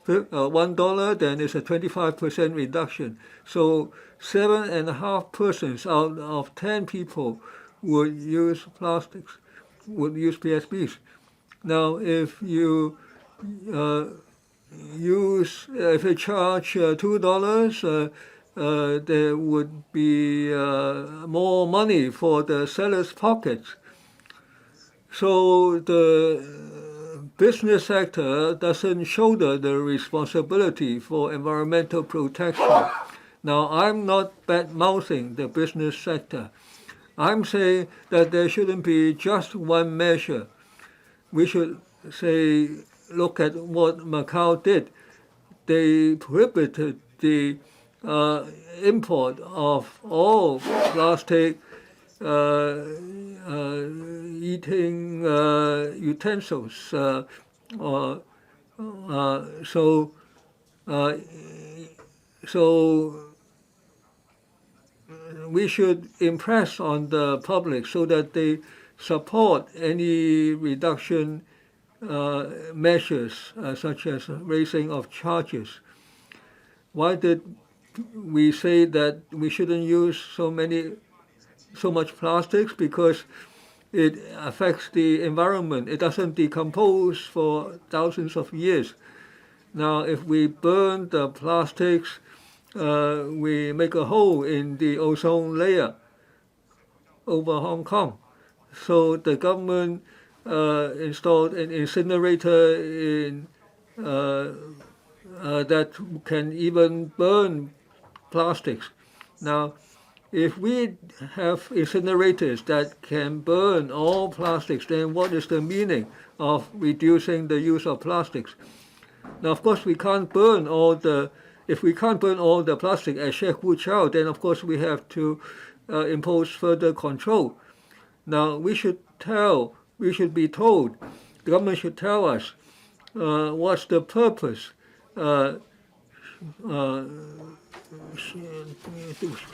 $1, then it's a 25% reduction. So 7.5 persons out of 10 people would use plastics, would use Psps. Now, if you if you charge $2, there would be more money for the seller's pockets. So the business sector doesn't shoulder the responsibility for environmental protection. Now, I'm not bad-mouthing the business sector. I'm saying that there shouldn't be just one measure. We should say, look at what Macau did. They prohibited the import of all plastic eating utensils. So we should impress on the public so that they support any reduction measures such as raising of charges. Why did we say that we shouldn't use so much plastics? Because it affects the environment. It doesn't decompose for thousands of years. Now, if we burn the plastics, we make a hole in the ozone layer over Hong Kong. So the government installed an incinerator in that can even burn plastics. Now, if we have incinerators that can burn all plastics, then what is the meaning of reducing the use of plastics? Now, of course, we can't burn all the. If we can't burn all the plastic at Psv Charge, then of course we have to impose further control. Now, we should be told, the government should tell us what's the purpose.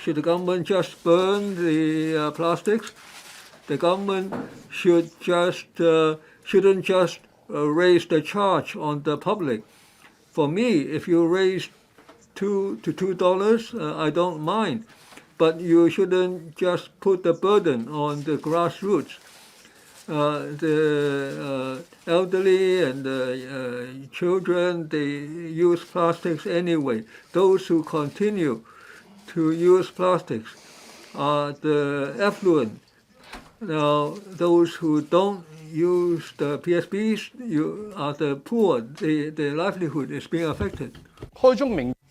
Should the government just burn the plastics? The government shouldn't just raise the charge on the public. For me, if you raise $2 to $2, I don't mind, but you shouldn't just put the burden on the grassroots. The elderly and the children, they use plastics anyway. Those who continue to use plastics are the affluent. Now, those who don't use the Psps are the poor. Their livelihood is being affected.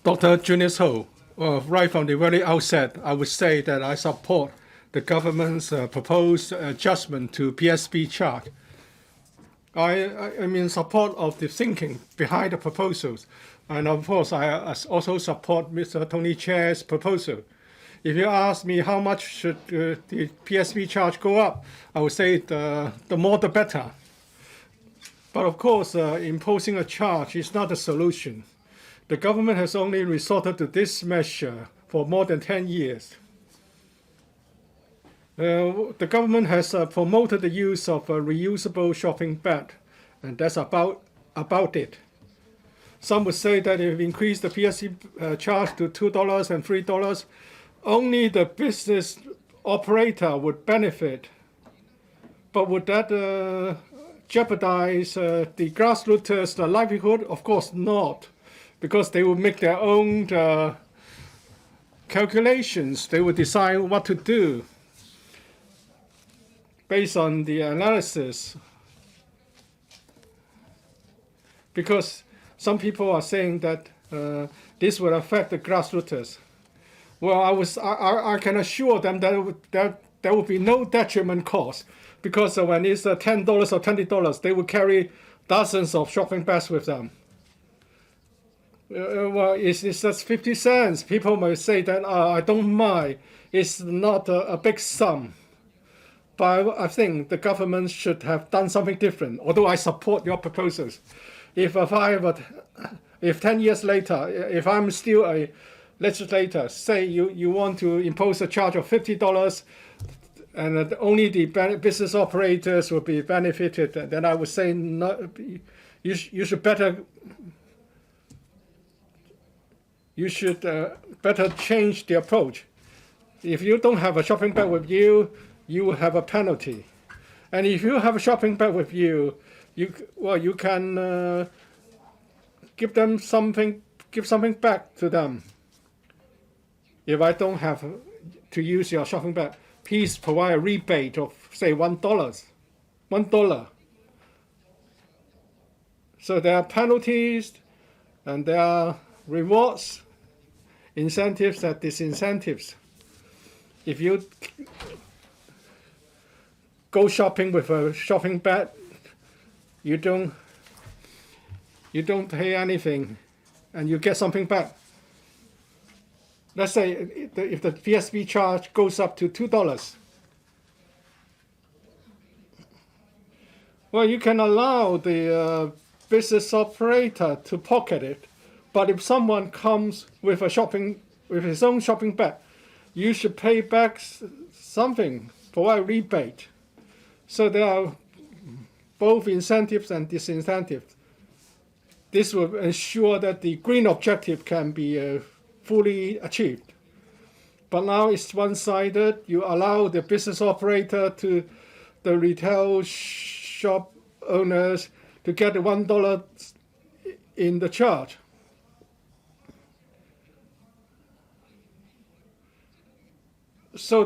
Dr. Junius Ho, right from the very outset, I would say that I support the government's proposed adjustment to Psv Charge. I'm in support of the thinking behind the proposals. And of course, I also support Mr. Tony Chair's proposal. If you ask me how much should the Psv charge go up, I would say the more the better. But of course, imposing a charge is not a solution. The government has only resorted to this measure for more than 10 years. The government has promoted the use of a reusable shopping bag, and that's about it. Some would say that if we increase the Psv charge to $2 and $3, only the business operator would benefit. But would that jeopardize the grassrooters' livelihood? Of course not, because they will make their own calculations. They will decide what to do based on the analysis. Because some people are saying that this will affect the grassrooters. Well, I can assure them that there will be no detriment cost, because when it's $10 or $20, they will carry dozens of shopping bags with them. Well, it's just 50 cents. People might say that I don't mind. It's not a big sum. But I think the government should have done something different, although I support your proposals. If 10 years later, if I'm still a legislator, say you want to impose a charge of $50 and only the business operators will be benefited, then I would say no, you should better change the approach. If you don't have a shopping bag with you, you will have a penalty. And if you have a shopping bag with you, you can give something back to them. If I don't have to use your shopping bag, please provide a rebate of, say, $1. So there are penalties and there are rewards, incentives and disincentives. If you go shopping with a shopping bag, you don't pay anything and you get something back. Let's say if the Psv charge goes up to $2, well, you can allow the business operator to pocket it, but if someone comes with his own shopping bag, you should pay back something, provide a rebate. So there are both incentives and disincentives. This will ensure that the green objective can be fully achieved. But now it's one-sided. You allow the business operator to the retail shop owners to get the $1 in the charge. So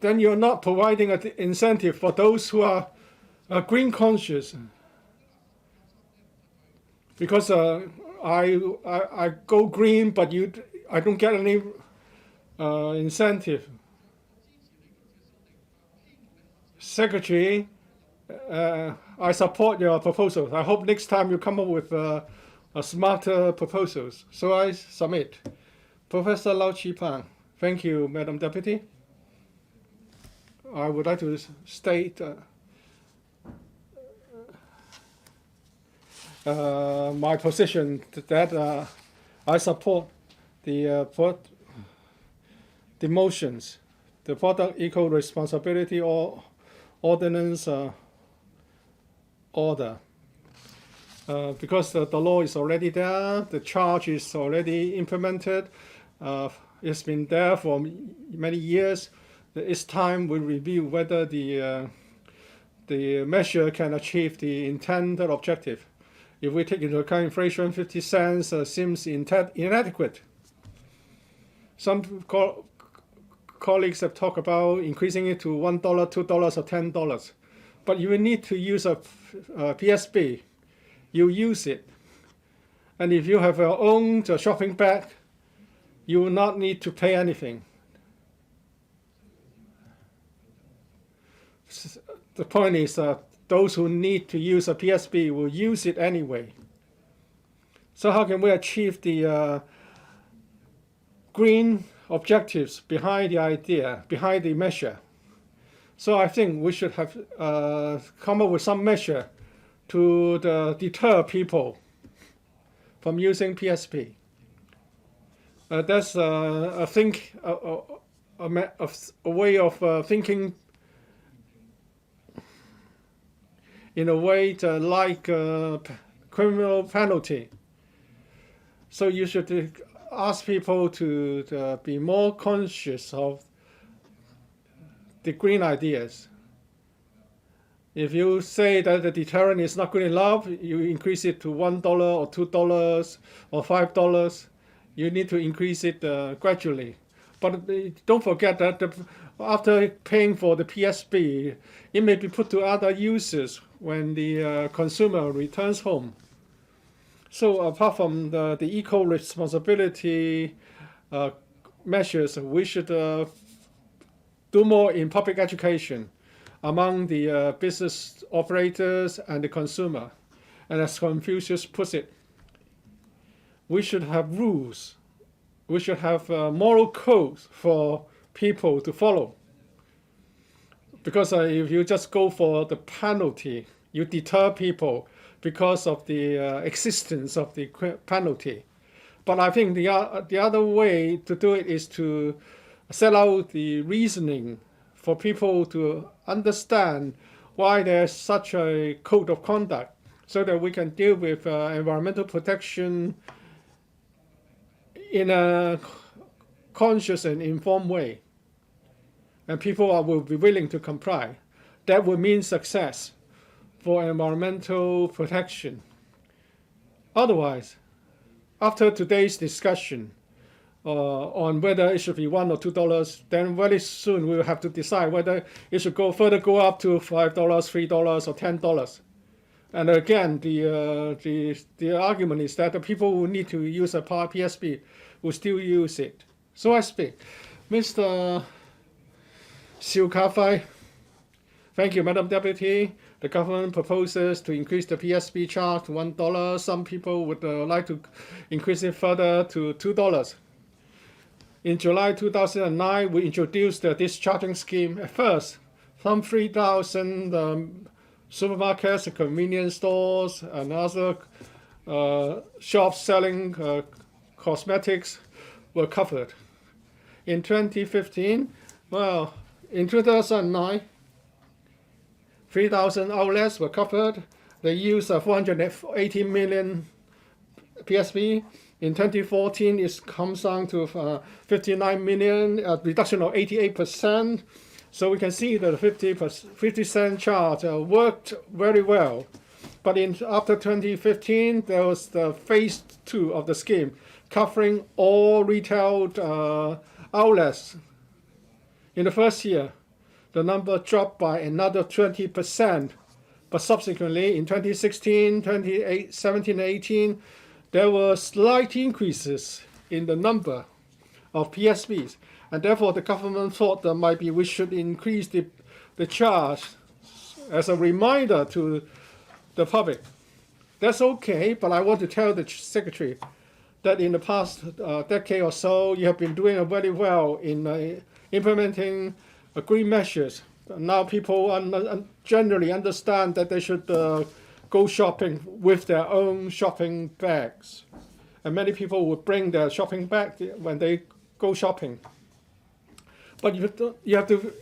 then you're not providing an incentive for those who are green conscious. Because I go green, but I don't get any incentive. Secretary, I support your proposals. I hope next time you come up with smarter proposals. So I submit. Professor Lau Chi-Pang. Thank you, Madam Deputy. I would like to state my position that I support the motions, the Product Eco-responsibility Ordinance order, because the law is already there, the charge is already implemented, it's been there for many years. It's time we review whether the measure can achieve the intended objective. If we take into account inflation, 50 cents seems inadequate. Some colleagues have talked about increasing it to $1, $2, or $10. But you will need to use a PSB. You use it. And if you have your own shopping bag, you will not need to pay anything. The point is those who need to use a PSB will use it anyway. So how can we achieve the green objectives behind the idea, behind the measure. So I think we should have come up with some measure to deter people from using PSP. That's a way of thinking in a way like criminal penalty. So you should ask people to be more conscious of the green ideas. If you say that the deterrent is not good enough, you increase it to $1 or $2 or $5. You need to increase it gradually. But don't forget that after paying for the PSP, it may be put to other uses when the consumer returns home. So apart from the eco-responsibility measures, we should do more in public education among the business operators and the consumer. And as Confucius puts it, we should have rules. We should have moral codes for people to follow. Because if you just go for the penalty, you deter people because of the existence of the penalty. But I think the other way to do it is to set out the reasoning for people to understand why there's such a code of conduct, so that we can deal with environmental protection in a conscious and informed way. And people will be willing to comply. That would mean success for environmental protection. Otherwise, after today's discussion on whether it should be $1 or $2, then very soon we will have to decide whether it should go up to $5, $3, or $10. And again, the argument is that the people who need to use a PSP will still use it. So I speak. Mr. Siu Ka-fai. Thank you, Madam Deputy. The government proposes to increase the Psv charge to $1. Some people would like to increase it further to $2. In July 2009, we introduced the discharging scheme. At first, some 3,000 supermarkets, convenience stores, and other shops selling cosmetics were covered. In 2015, in 2009, 3,000 outlets were covered. They used 480 million PSP. In 2014, it comes down to 59 million, a reduction of 88%. So we can see that the 50 cent charge worked very well. But after 2015, there was the phase 2 of the scheme, covering all retail outlets. In the first year, the number dropped by another 20%. But subsequently, in 2016, 2017, 18, there were slight increases in the number of PSPs. And therefore, the government thought that maybe we should increase the charge as a reminder to the public. That's okay, but I want to tell the Secretary that in the past decade or so, you have been doing very well in implementing green measures. Now people generally understand that they should go shopping with their own shopping bags. And many people would bring their shopping bag when they go shopping. But you have to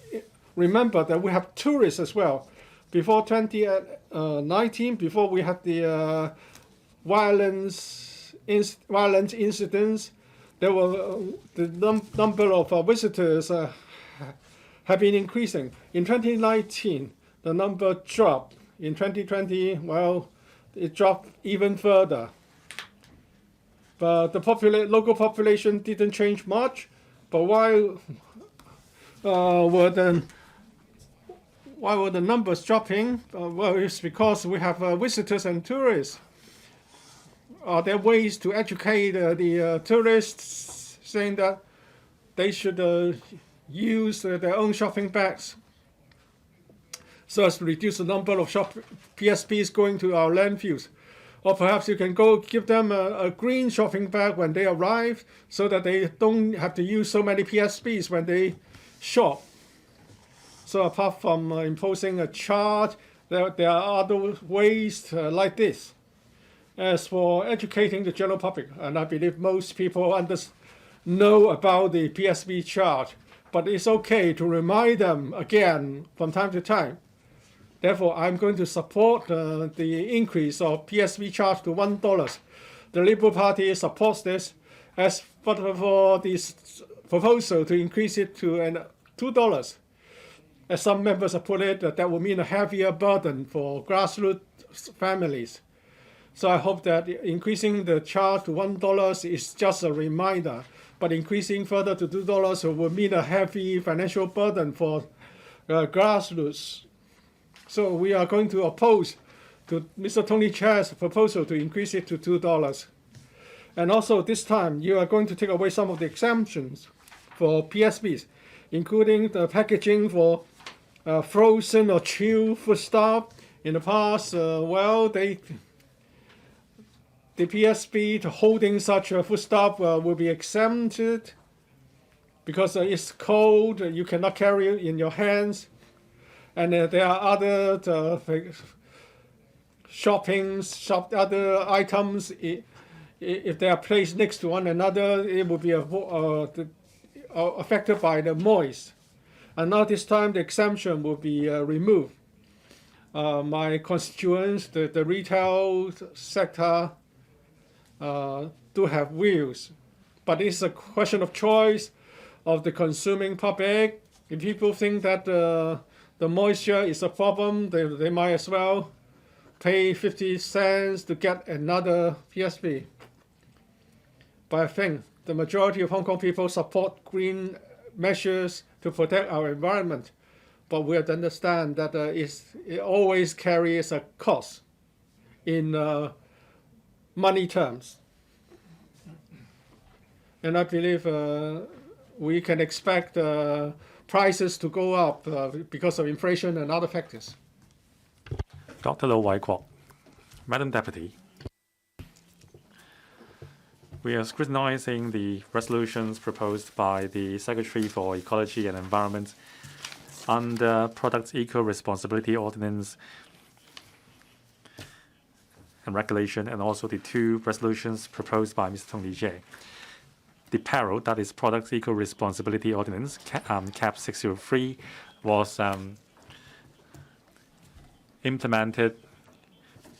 remember that we have tourists as well. Before 2019, before we had the violent incidents, there were the number of visitors have been increasing. In 2019, the number dropped. In 2020, it dropped even further. But the local population didn't change much. But why were the numbers dropping? It's because we have visitors and tourists. Are there ways to educate the tourists, saying that they should use their own shopping bags so as to reduce the number of PSPs going to our landfills? Or perhaps you can go give them a green shopping bag when they arrive so that they don't have to use so many PSPs when they shop. So apart from imposing a charge, there are other ways like this. As for educating the general public, and I believe most people know about the Psv charge, but it's okay to remind them again from time to time. Therefore, I'm going to support the increase of Psv charge to $1. The Liberal Party supports this. As for this proposal to increase it to $2, as some members have put it, that will mean a heavier burden for grassroots families. So I hope that increasing the charge to $1 is just a reminder, but increasing further to $2 will mean a heavy financial burden for grassroots. So we are going to oppose to Mr. Tony Chair's proposal to increase it to $2. And also this time, you are going to take away some of the exemptions for PSPs, including the packaging for frozen or chilled foodstuff. In the past, the PSP holding such a foodstuff will be exempted because it's cold, you cannot carry it in your hands. And there are other other items. If they are placed next to one another, it will be affected by the moist. And now this time the exemption will be removed. My constituents, the retail sector, do have views, but it's a question of choice of the consuming public. If people think that the moisture is a problem, they might as well pay 50 cents to get another PSP. But I think the majority of Hong Kong people support green measures to protect our environment. But we have to understand that it always carries a cost in money terms. And I believe we can expect prices to go up because of inflation and other factors. Dr. Low Wai Kwok. Madam Deputy, we are scrutinizing the resolutions proposed by the Secretary for Ecology and Environment under Product Eco-responsibility Ordinance and Regulation, and also the two resolutions proposed by Mr. Tony TSE. The parallel, that is Product Eco-responsibility Ordinance, Cap.603, was implemented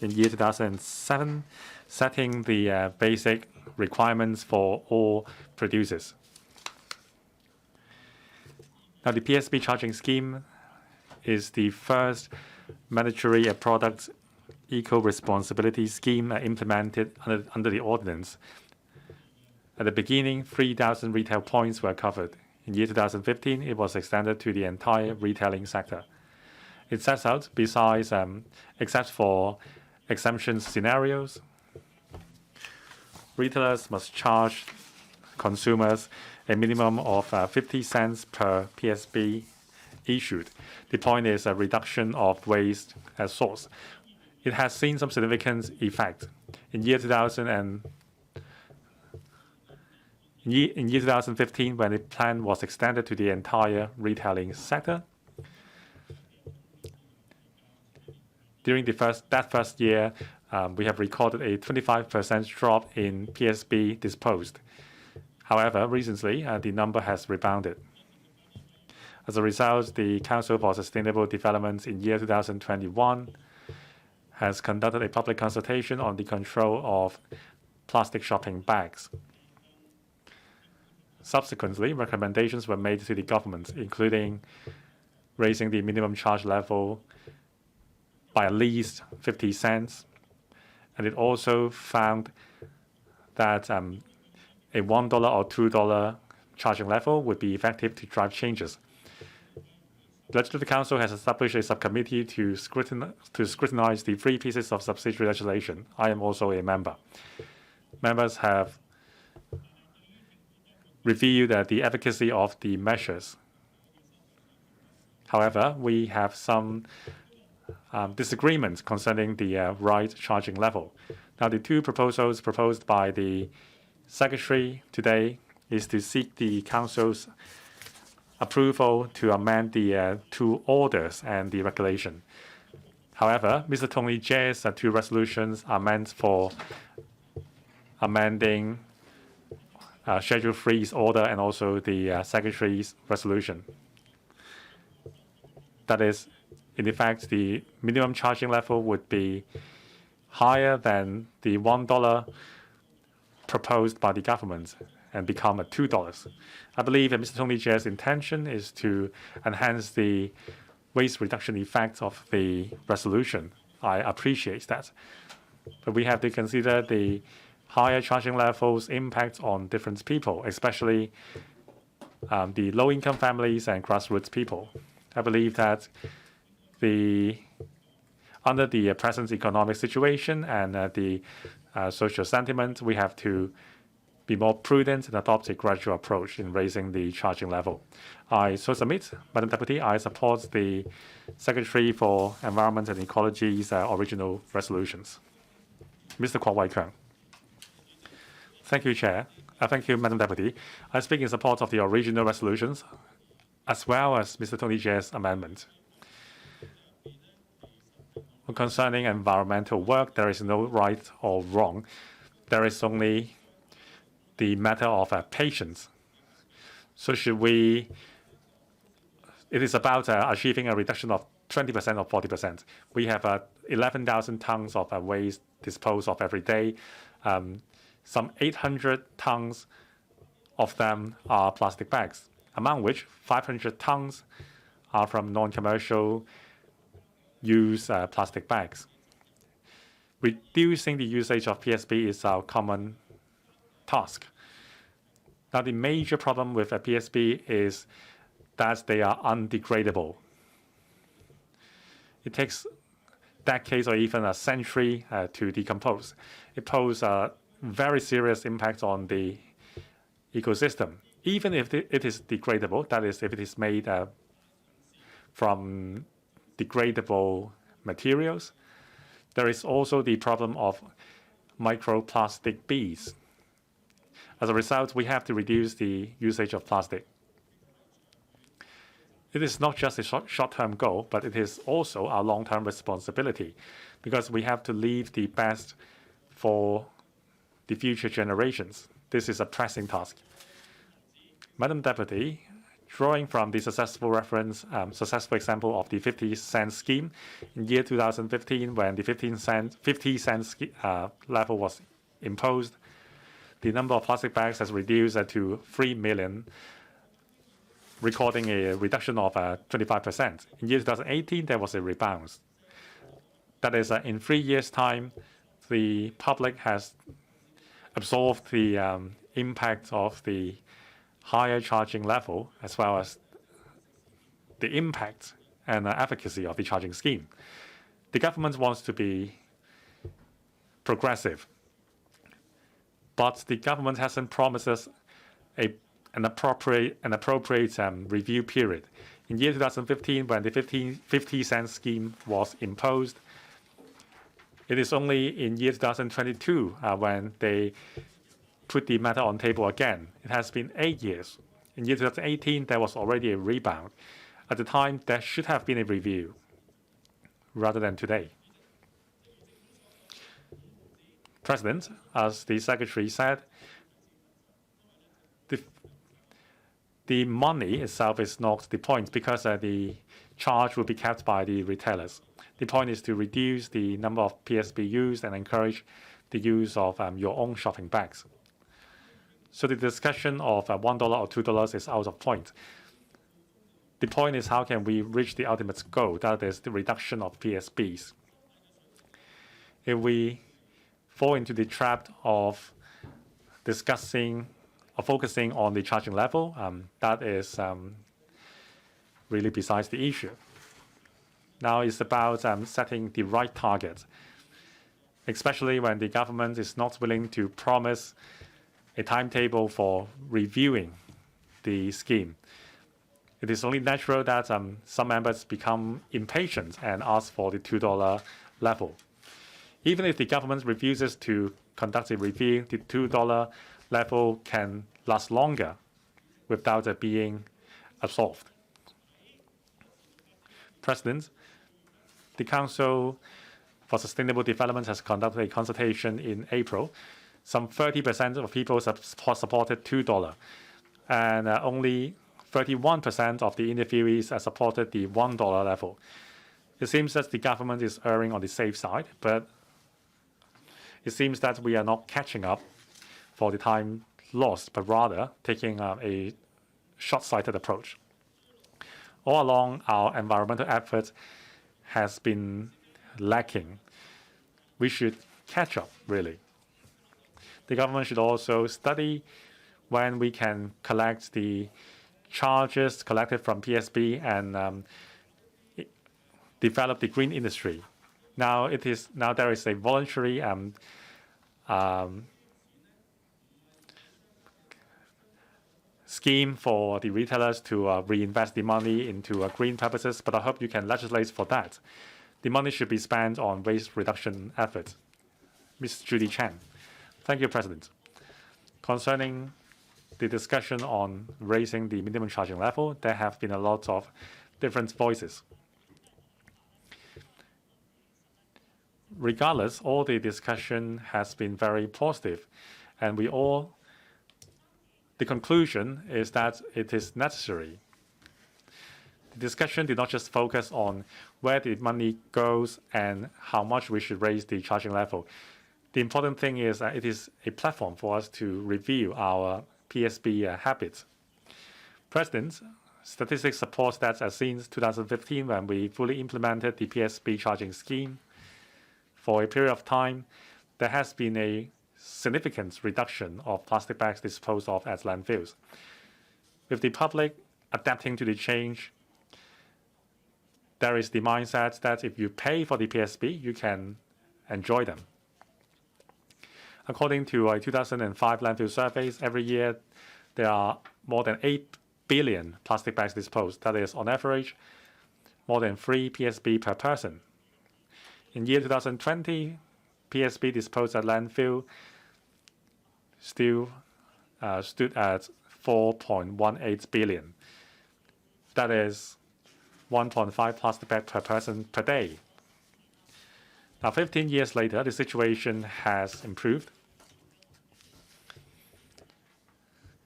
in year 2007, setting the basic requirements for all producers. Now, the Psv charging scheme is the first mandatory product eco-responsibility scheme implemented under the ordinance. At the beginning, 3,000 retail points were covered. In year 2015, it was extended to the entire retailing sector. It sets out, besides, except for exemption scenarios, retailers must charge consumers a minimum of 50 cents per PSP issued. The point is a reduction of waste as source. It has seen some significant effect. In year 2015, when the plan was extended to the entire retailing sector, during that first year, we have recorded a 25% drop in PSP disposed. However, recently, the number has rebounded. As a result, the Council for Sustainable Development in year 2021 has conducted a public consultation on the control of plastic shopping bags. Subsequently, recommendations were made to the government, including raising the minimum charge level by at least 50 cents. And it also found that a $1 or $2 charging level would be effective to drive changes. The Legislative Council has established a subcommittee to scrutinize the three pieces of subsidiary legislation. I am also a member. Members have reviewed the efficacy of the measures. However, we have some disagreements concerning the right charging level. Now, the two proposals proposed by the Secretary today is to seek the Council's approval to amend the two orders and the regulation. However, Mr. Tony TSE's two resolutions are meant for amending Schedule 3's order and also the Secretary's resolution. That is, in effect, the minimum charging level would be higher than the $1 proposed by the government and become at $2. I believe that Mr. Tony TSE's intention is to enhance the waste reduction effect of the resolution. I appreciate that. But we have to consider the higher charging levels impact on different people, especially the low-income families and grassroots people. I believe that under the present economic situation and the social sentiment, we have to be more prudent and adopt a gradual approach in raising the charging level. I so submit, Madam Deputy, I support the Secretary for Environment and Ecology's original resolutions. Mr. Kwok Wai-Keung. Thank you, Chair. Thank you, Madam Deputy. I speak in support of the original resolutions as well as Mr. Tony TSE's amendment. Concerning environmental work, there is no right or wrong. There is only the matter of patience. So it is about achieving a reduction of 20% or 40%. We have 11,000 tons of waste disposed of every day. Some 800 tons of them are plastic bags, among which 500 tons are from non-commercial use plastic bags. Reducing the usage of PSP is our common task. Now, the major problem with a PSP is that they are undegradable. It takes decades or even a century to decompose. It poses a very serious impact on the ecosystem. Even if it is degradable, that is, if it is made from degradable materials, there is also the problem of microplastic beads. As a result, we have to reduce the usage of plastic. It is not just a short-term goal, but it is also our long-term responsibility, because we have to leave the best for the future generations. This is a pressing task. Madam Deputy, drawing from the successful example of the 50-cent scheme in year 2015, when the 50-cent level was imposed, the number of plastic bags has reduced to 3 million, recording a reduction of 25%. In year 2018, there was a rebound. That is, in 3 years' time, the public has absorbed the impact of the higher charging level, as well as the impact and efficacy of the charging scheme. The government wants to be progressive, but the government hasn't promised us an appropriate review period. In year 2015, when the 50-cent scheme was imposed, it is only in year 2022 when they put the matter on table again. It has been 8 years. In year 2018, there was already a rebound. At the time, there should have been a review rather than today. President, as the Secretary said, the money itself is not the point, because the charge will be kept by the retailers. The point is to reduce the number of PSP used and encourage the use of your own shopping bags. So the discussion of $1 or $2 is out of point. The point is, how can we reach the ultimate goal, that is the reduction of PSPs? If we fall into the trap of discussing or focusing on the charging level, that is really besides the issue. Now it's about setting the right target, especially when the government is not willing to promise a timetable for reviewing the scheme. It is only natural that some members become impatient and ask for the $2 level. Even if the government refuses to conduct a review, the $2 level can last longer without it being absolved. President, the Council for Sustainable Development has conducted a consultation in April. Some 30% of people supported $2, and only 31% of the interviewees supported the $1 level. It seems that the government is erring on the safe side, but it seems that we are not catching up for the time lost, but rather taking a short-sighted approach. All along, our environmental effort has been lacking. We should catch up, really. The government should also study when we can collect the charges collected from Psp and develop the green industry. Now there is a voluntary scheme for the retailers to reinvest the money into green purposes, but I hope you can legislate for that. The money should be spent on waste reduction efforts. Ms. Judy Chen. Thank you, President. Concerning the discussion on raising the minimum charging level, there have been a lot of different voices. Regardless, all the discussion has been very positive, and the conclusion is that it is necessary. The discussion did not just focus on where the money goes and how much we should raise the charging level. The important thing is that it is a platform for us to review our Psp habits. President, statistics supports that since 2015, when we fully implemented the Psp charging scheme, for a period of time, there has been a significant reduction of plastic bags disposed of at landfills. With the public adapting to the change, there is the mindset that if you pay for the Psp, you can enjoy them. According to a 2005 landfill surveys, every year there are more than 8 billion plastic bags disposed. That is, on average, more than 3 Psp per person. In year 2020, Psp disposed at landfill still stood at 4.18 billion. That is 1.5 plastic bags per person per day. Now, 15 years later, the situation has improved.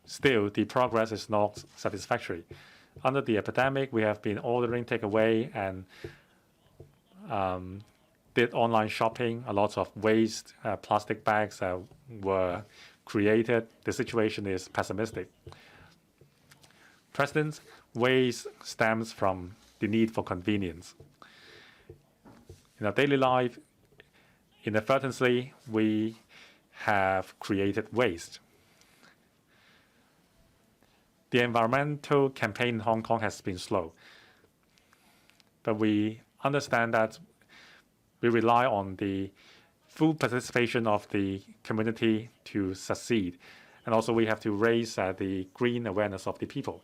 Still, the progress is not satisfactory. Under the epidemic, we have been ordering takeaway and did online shopping. A lot of waste plastic bags were created. The situation is pessimistic. President, waste stems from the need for convenience. In our daily life, inadvertently, we have created waste. The environmental campaign in Hong Kong has been slow, but we understand that we rely on the full participation of the community to succeed. And also we have to raise the green awareness of the people.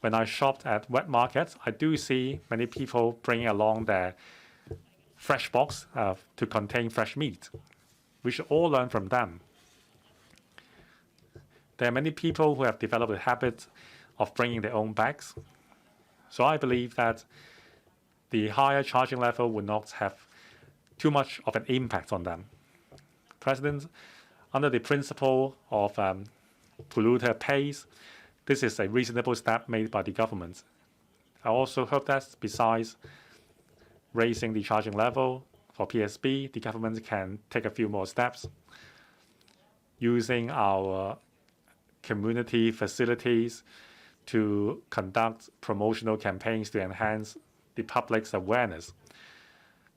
When I shopped at wet markets, I do see many people bringing along their fresh box to contain fresh meat. We should all learn from them. There are many people who have developed a habit of bringing their own bags. So I believe that the higher charging level would not have too much of an impact on them. President, under the principle of polluter pays, this is a reasonable step made by the government. I also hope that besides raising the charging level for Psp, the government can take a few more steps using our community facilities to conduct promotional campaigns to enhance the public's awareness.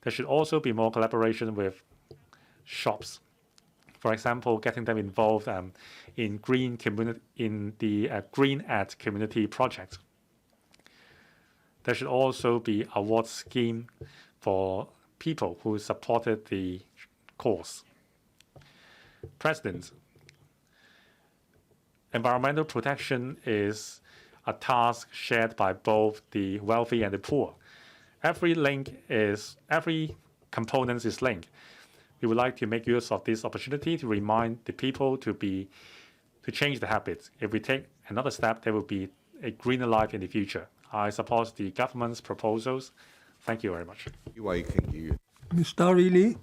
There should also be more collaboration with shops. For example, getting them involved in the Green at Community project. There should also be an award scheme for people who supported the cause. President, environmental protection is a task shared by both the wealthy and the poor. Every component is linked. we would like to make use of this opportunity to remind the people to change the habits. If we take another step, there will be a greener life in the future. I support the government's proposals. Thank you very much. 呢位傾議員。 Ms. Darili,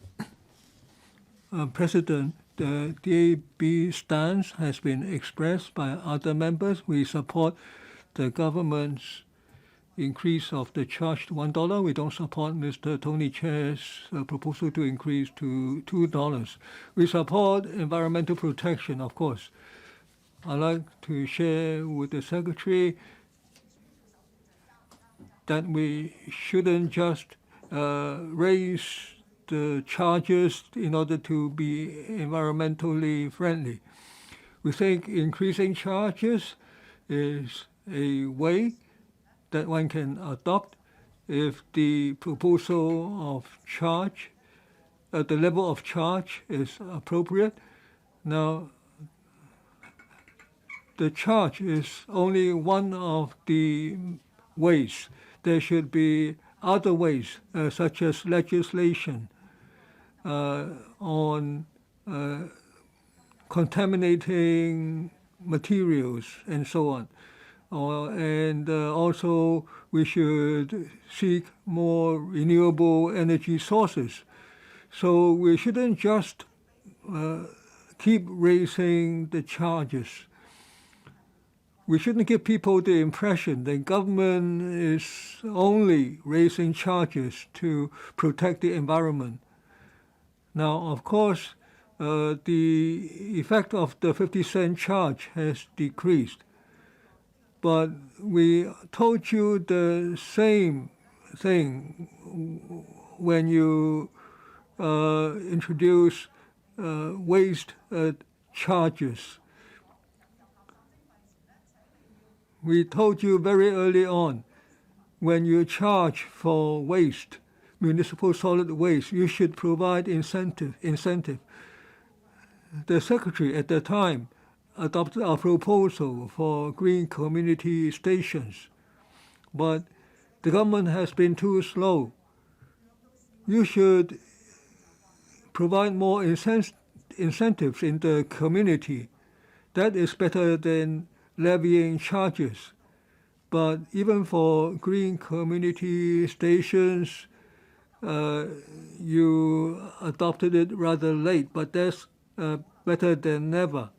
President, the DAB stance has been expressed by other members. We support the government's increase of the charge to $1. We don't support Mr. Tony Chair's proposal to increase to $2. We support environmental protection, of course. I'd like to share with the Secretary that we shouldn't just raise the charges in order to be environmentally friendly. We think increasing charges is a way that one can adopt if the proposal of charge, the level of charge is appropriate. Now, the charge is only one of the ways. There should be other ways, such as legislation on contaminating materials and so on. And also we should seek more renewable energy sources. So we shouldn't just keep raising the charges. We shouldn't give people the impression that government is only raising charges to protect the environment. Now, of course, the effect of the 50-cent charge has decreased. But we told you the same thing when you introduce waste charges. We told you very early on, when you charge for waste, municipal solid waste, you should provide incentive. The Secretary at the time adopted our proposal for green community stations, but the government has been too slow. You should provide more incentives in the community. That is better than levying charges. But even for green community stations, you adopted it rather late, but that's better than never.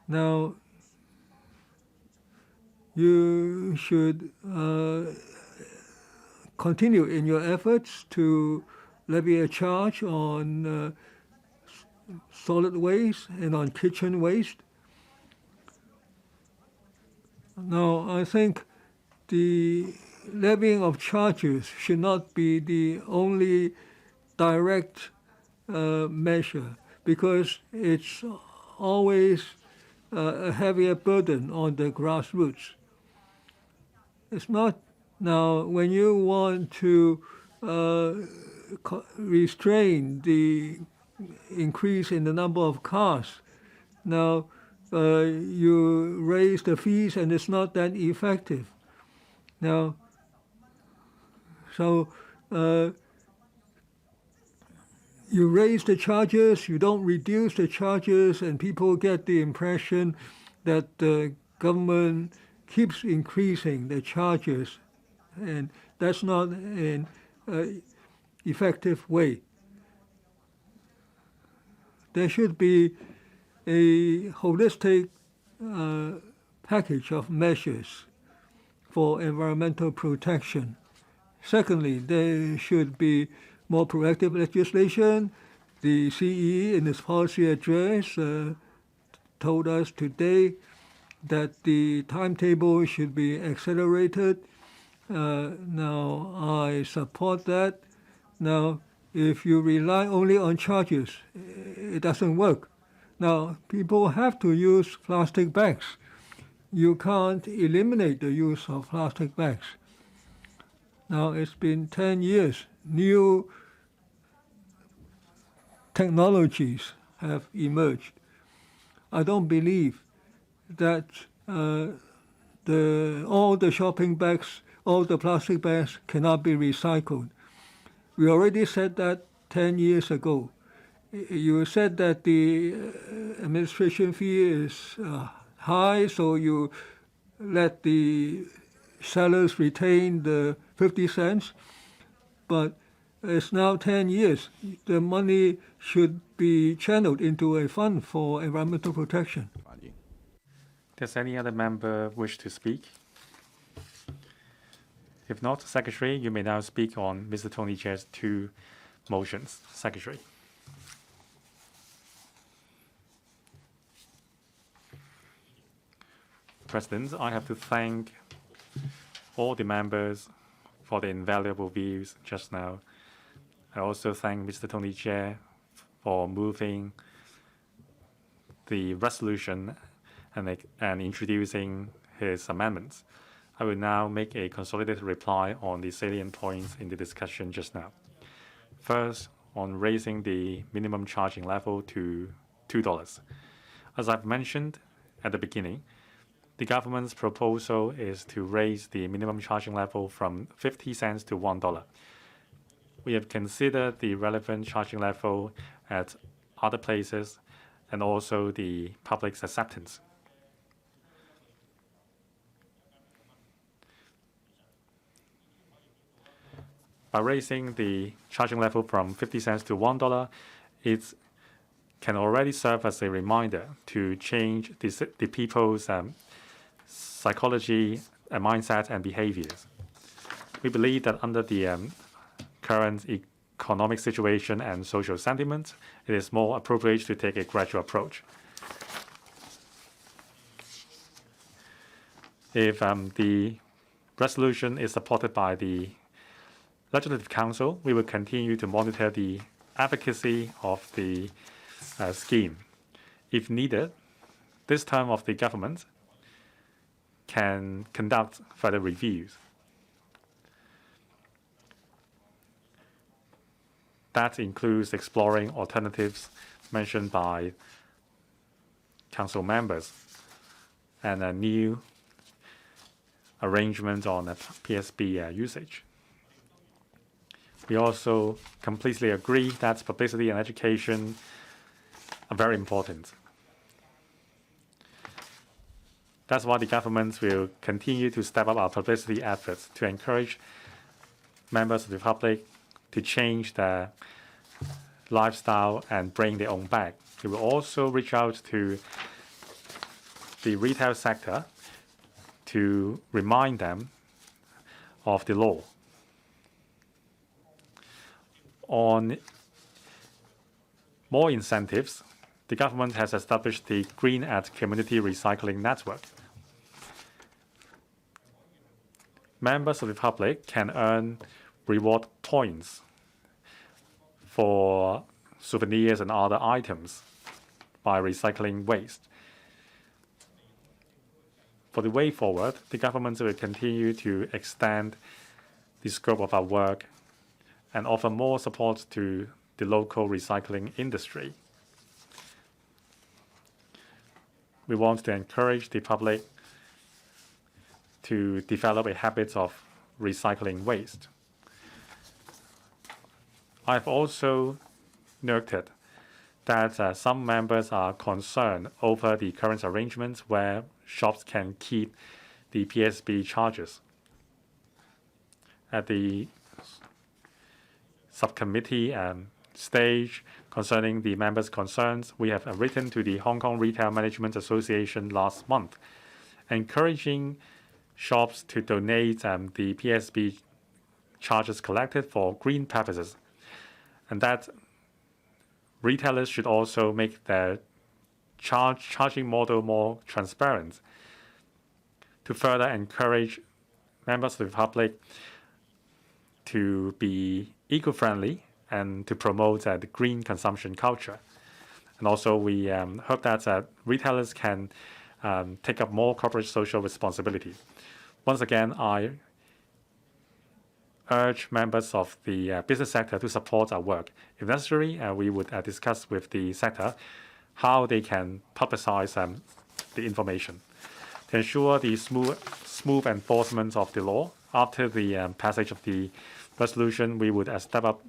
Now, you should continue in your efforts to levy a charge on solid waste and on kitchen waste. Now, I think the levying of charges should not be the only direct measure, because it's always a heavier burden on the grassroots. It's not now when you want to restrain the increase in the number of cars. Now you raise the fees and it's not that effective. Now, so you raise the charges, you don't reduce the charges, and people get the impression that the government keeps increasing the charges, and that's not an effective way. There should be a holistic package of measures for environmental protection. Secondly, there should be more proactive legislation. The CE in its policy address told us today that the timetable should be accelerated. Now, I support that. Now, if you rely only on charges, it doesn't work. Now, people have to use plastic bags. You can't eliminate the use of plastic bags. Now, it's been 10 years. New technologies have emerged. I don't believe that all the shopping bags, all the plastic bags cannot be recycled. We already said that 10 years ago. you said that the administration fee is high, so you let the sellers retain the 50 cents, but it's now 10 years. The money should be channeled into a fund for environmental protection. Does any other member wish to speak? If not, Secretary, you may now speak on Mr. Tony Chair's 2 motions. Secretary. President, I have to thank all the members for the invaluable views just now. I also thank Mr. Tony Chair for moving the resolution and introducing his amendments. I will now make a consolidated reply on the salient points in the discussion just now. First, on raising the minimum charging level to $2. As I've mentioned at the beginning, the government's proposal is to raise the minimum charging level from 50 cents to $1. We have considered the relevant charging level at other places and also the public's acceptance. By raising the charging level from 50 cents to $1, it can already serve as a reminder to change the people's psychology, mindset, and behaviors. We believe that under the current economic situation and social sentiment, it is more appropriate to take a gradual approach. If the resolution is supported by the Legislative Council, we will continue to monitor the efficacy of the scheme. If needed, this term of the government can conduct further reviews. That includes exploring alternatives mentioned by Council members and a new arrangement on PSB usage. We also completely agree that publicity and education are very important. That's why the government will continue to step up our publicity efforts to encourage members of the public to change their lifestyle and bring their own bag. We will also reach out to the retail sector to remind them of the law. On more incentives, the government has established the Green at Community Recycling Network. Members of the public can earn reward points for souvenirs and other items by recycling waste. For the way forward, the government will continue to extend the scope of our work and offer more support to the local recycling industry. We want to encourage the public to develop a habit of recycling waste. I've also noted that some members are concerned over the current arrangements where shops can keep the Psv charges. At the subcommittee stage concerning the members' concerns, we have written to the Hong Kong Retail Management Association last month, encouraging shops to donate the Psv charges collected for green purposes, and that retailers should also make their charging model more transparent to further encourage members of the public to be eco-friendly and to promote the green consumption culture. And also we hope that retailers can take up more corporate social responsibility. Once again, I urge members of the business sector to support our work. If necessary, we would discuss with the sector how they can publicize the information. To ensure the smooth enforcement of the law, after the passage of the resolution, we would step up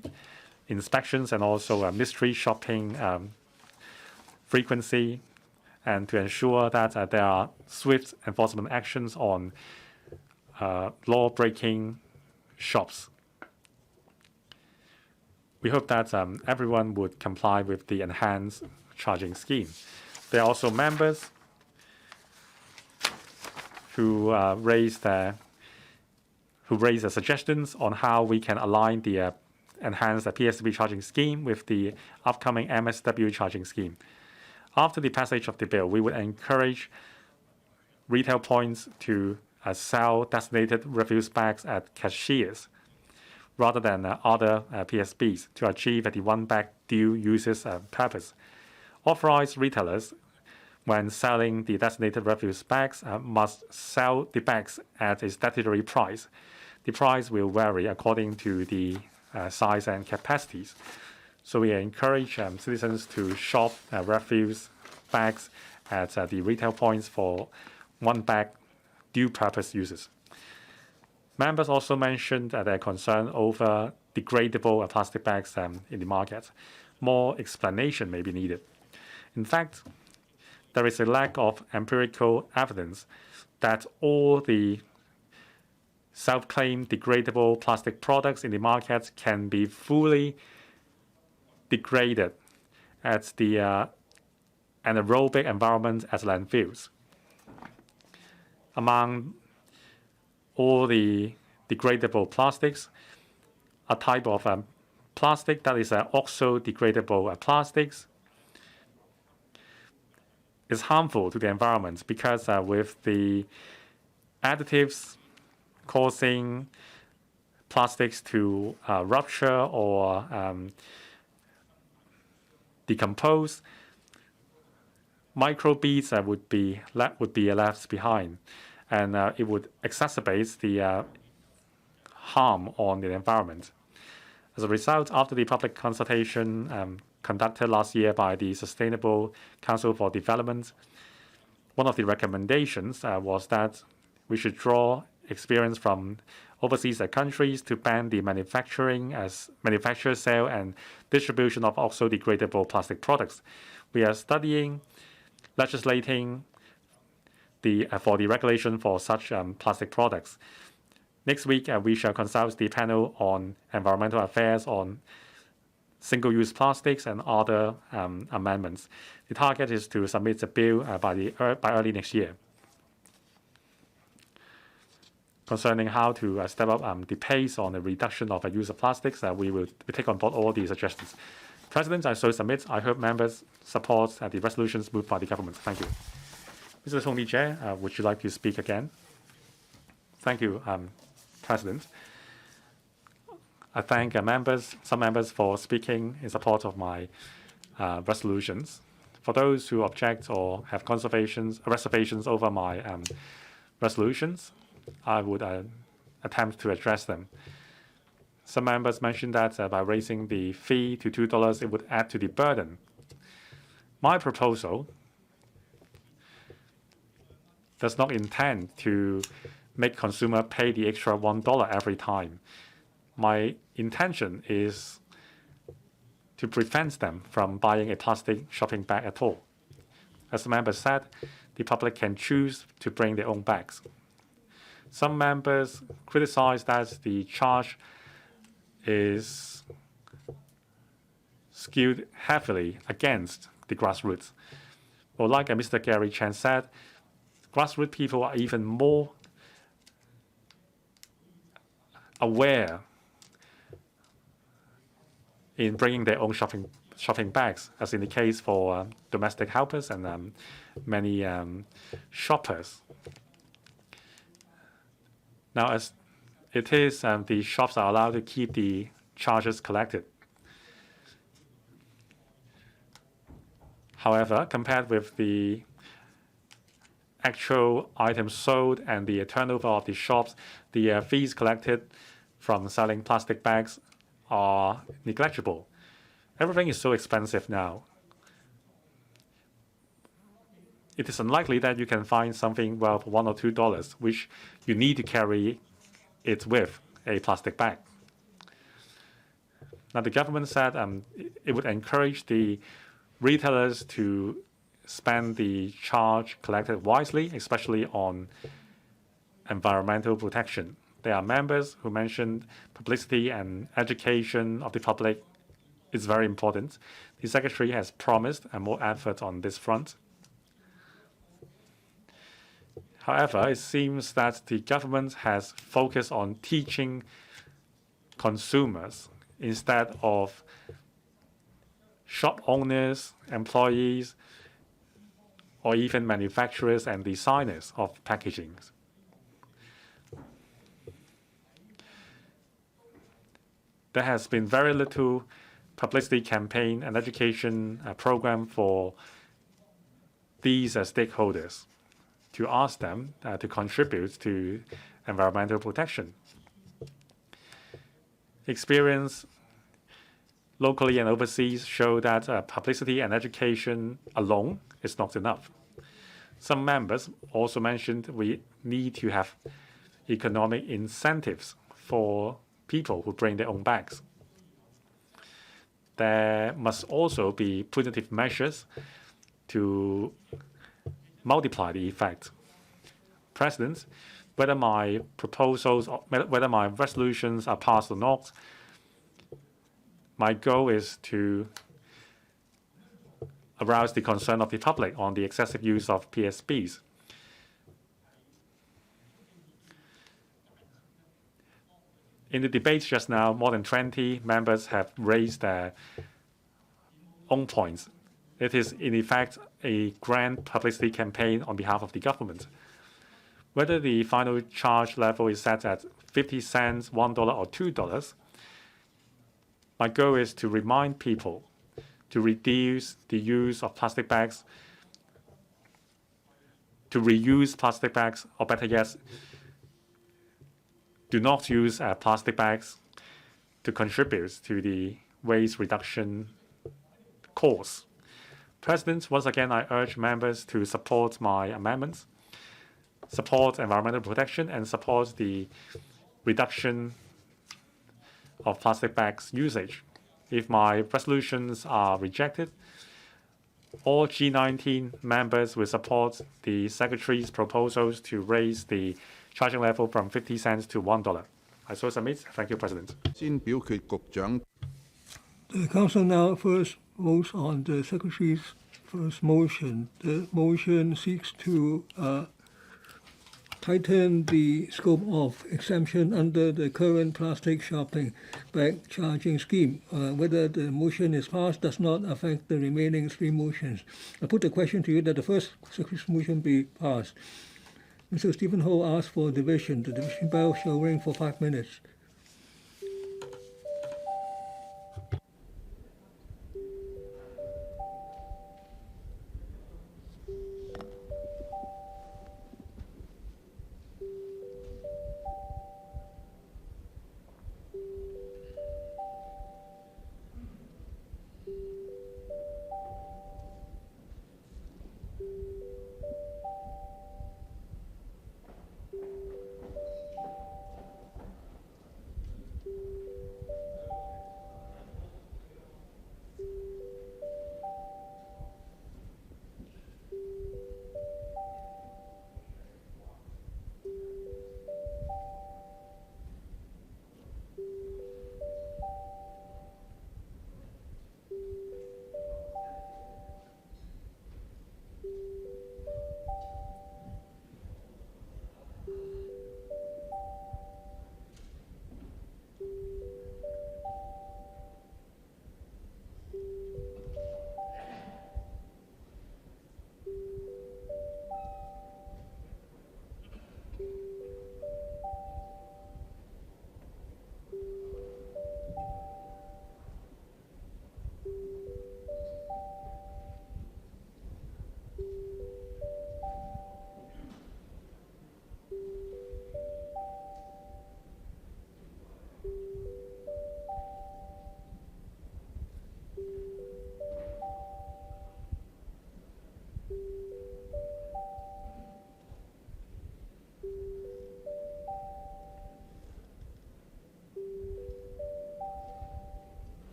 inspections and also mystery shopping frequency, and to ensure that there are swift enforcement actions on law-breaking shops. We hope that everyone would comply with the enhanced charging scheme. There are also members who raised suggestions on how we can align the enhanced Psv charging scheme with the upcoming MSW charging scheme. After the passage of the bill, we would encourage retail points to sell designated refuse bags at cashiers rather than other PSBs to achieve the one-bag deal uses purpose. Authorized retailers, when selling the designated refuse bags, must sell the bags at a statutory price. The price will vary according to the size and capacities. So we encourage citizens to shop refuse bags at the retail points for one-bag dual-purpose uses. Members also mentioned their concern over degradable plastic bags in the market. More explanation may be needed. In fact, there is a lack of empirical evidence that all the self-claimed degradable plastic products in the market can be fully degraded at the anaerobic environment as landfills. Among all the degradable plastics, a type of plastic that is oxo-degradable plastics is harmful to the environment because with the additives causing plastics to rupture or decompose, microbeads would be left behind, and it would exacerbate the harm on the environment. As a result, after the public consultation conducted last year by the Sustainable Council for Development, one of the recommendations was that we should draw experience from overseas countries to ban the manufacture, sale, and distribution of oxo-degradable plastic products. We are studying legislating for the regulation for such plastic products. Next week, we shall consult the panel on environmental affairs on single-use plastics and other amendments. The target is to submit the bill by early next year. Concerning how to step up the pace on the reduction of the use of plastics, we take on board all the suggestions. President, I so submit. I hope members support the resolutions moved by the government. Thank you. Mr. Tony Chair, would you like to speak again? Thank you, President. I thank some members for speaking in support of my resolutions. For those who object or have reservations over my resolutions, I would attempt to address them. Some members mentioned that by raising the fee to $2, it would add to the burden. My proposal does not intend to make consumer pay the extra $1 every time. My intention is to prevent them from buying a plastic shopping bag at all. As the member said, the public can choose to bring their own bags. Some members criticize that the charge is skewed heavily against the grassroots. Well, like Mr. Gary Chen said, grassroots people are even more aware in bringing their own shopping bags, as in the case for domestic helpers and many shoppers. Now, as it is, the shops are allowed to keep the charges collected. However, compared with the actual items sold and the turnover of the shops, the fees collected from selling plastic bags are negligible. Everything is so expensive now. It is unlikely that you can find something worth $1 or $2, which you need to carry it with a plastic bag. Now, the government said it would encourage the retailers to spend the charge collected wisely, especially on environmental protection. There are members who mentioned publicity and education of the public is very important. The Secretary has promised more effort on this front. However, it seems that the government has focused on teaching consumers instead of shop owners, employees, or even manufacturers and designers of packaging. There has been very little publicity campaign and education program for these stakeholders to ask them to contribute to environmental protection. Experience locally and overseas show that publicity and education alone is not enough. Some members also mentioned we need to have economic incentives for people who bring their own bags. There must also be punitive measures to multiply the effect. President, whether my proposals, whether my resolutions are passed or not, my goal is to arouse the concern of the public on the excessive use of Psps. In the debate just now, more than 20 members have raised their own points. It is, in effect, a grand publicity campaign on behalf of the government. Whether the final charge level is set at 50 cents, $1, or $2, my goal is to remind people to reduce the use of plastic bags, to reuse plastic bags, or better yet, do not use plastic bags to contribute to the waste reduction cause. President, once again, I urge members to support my amendments, support environmental protection, and support the reduction of plastic bags usage. If my resolutions are rejected, all G19 members will support the Secretary's proposals to raise the charging level from 50 cents to $1. I so submit. Thank you, President. 先表決局長。 The Council now first votes on the Secretary's first motion. The motion seeks to tighten the scope of exemption under the current plastic shopping bag charging scheme. Whether the motion is passed does not affect the remaining three motions. I put the question to you that the first Secretary's motion be passed. Mr. Stephen Ho asked for division. The division bell shall ring for 5 minutes.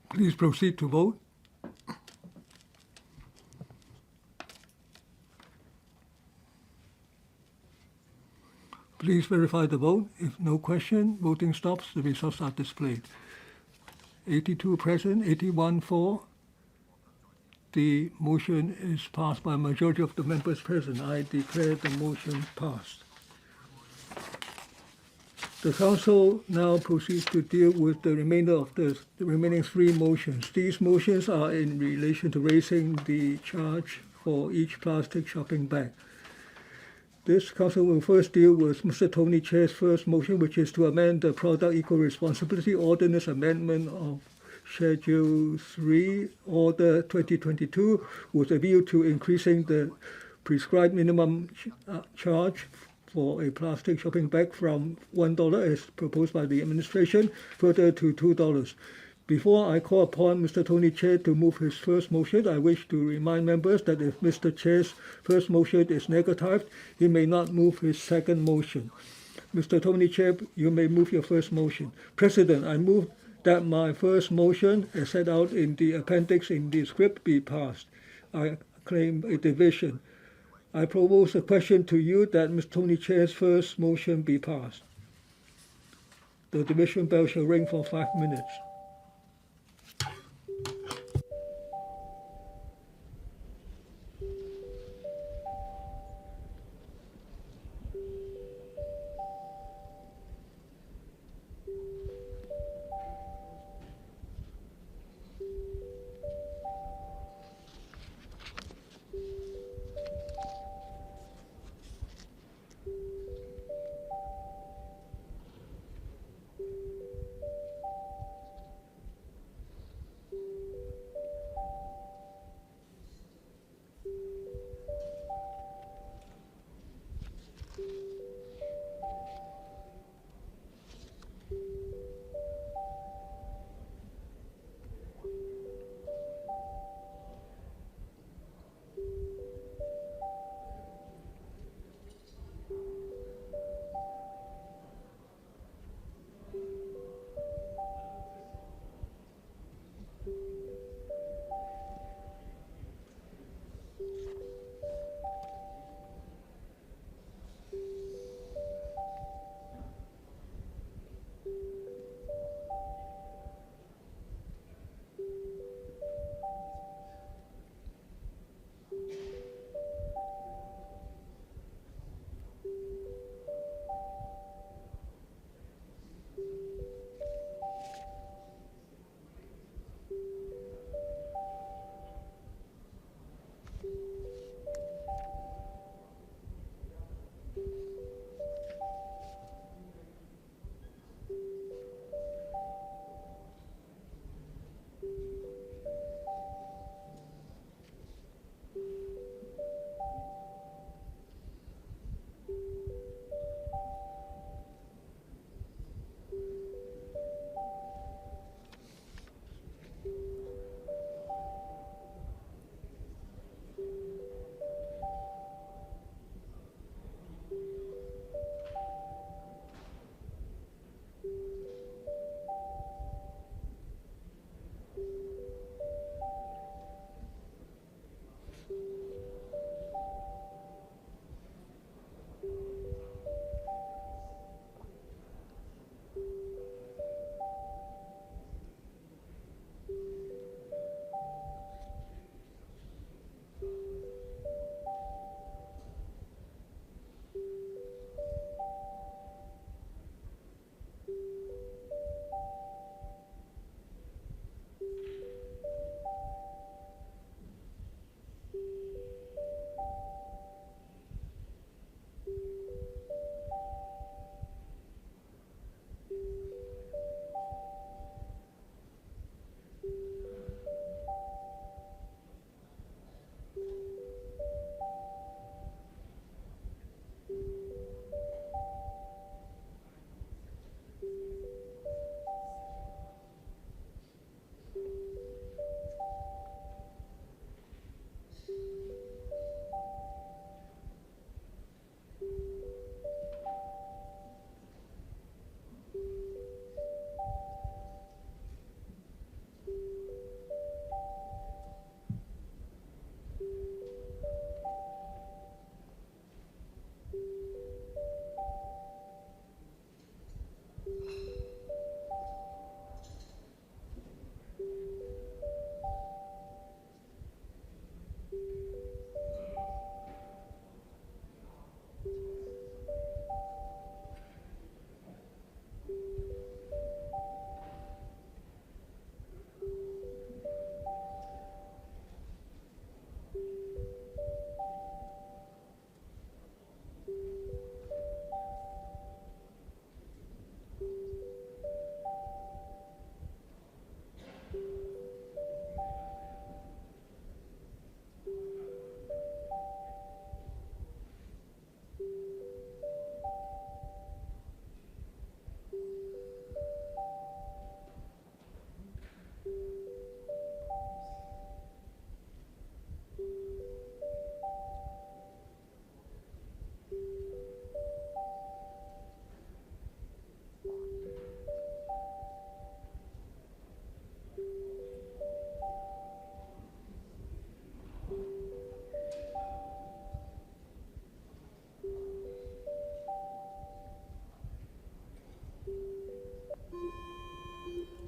Please proceed to vote. Please verify the vote. If no question, voting stops. The results are displayed. 82 present, 81 for. The motion is passed by a majority of the members present. I declare the motion passed. The Council now proceeds to deal with the remainder of the remaining three motions. These motions are in relation to raising the charge for each plastic shopping bag. This Council will first deal with Mr. Tony Chair's first motion, which is to amend the Product Eco-responsibility Ordinance Amendment of Schedule 3, Order 2022, with a view to increasing the prescribed minimum charge for a plastic shopping bag from $1 as proposed by the administration, further to $2. Before I call upon Mr. Tony Chair to move his first motion, I wish to remind members that if Mr. Chair's first motion is negatived, he may not move his second motion. Mr. Tony Chair, you may move your first motion. President, I move that my first motion, as set out in the appendix in the script, be passed. I claim a division. I propose a question to you that Mr. Tony Chair's first motion be passed. The division bell shall ring for 5 minutes.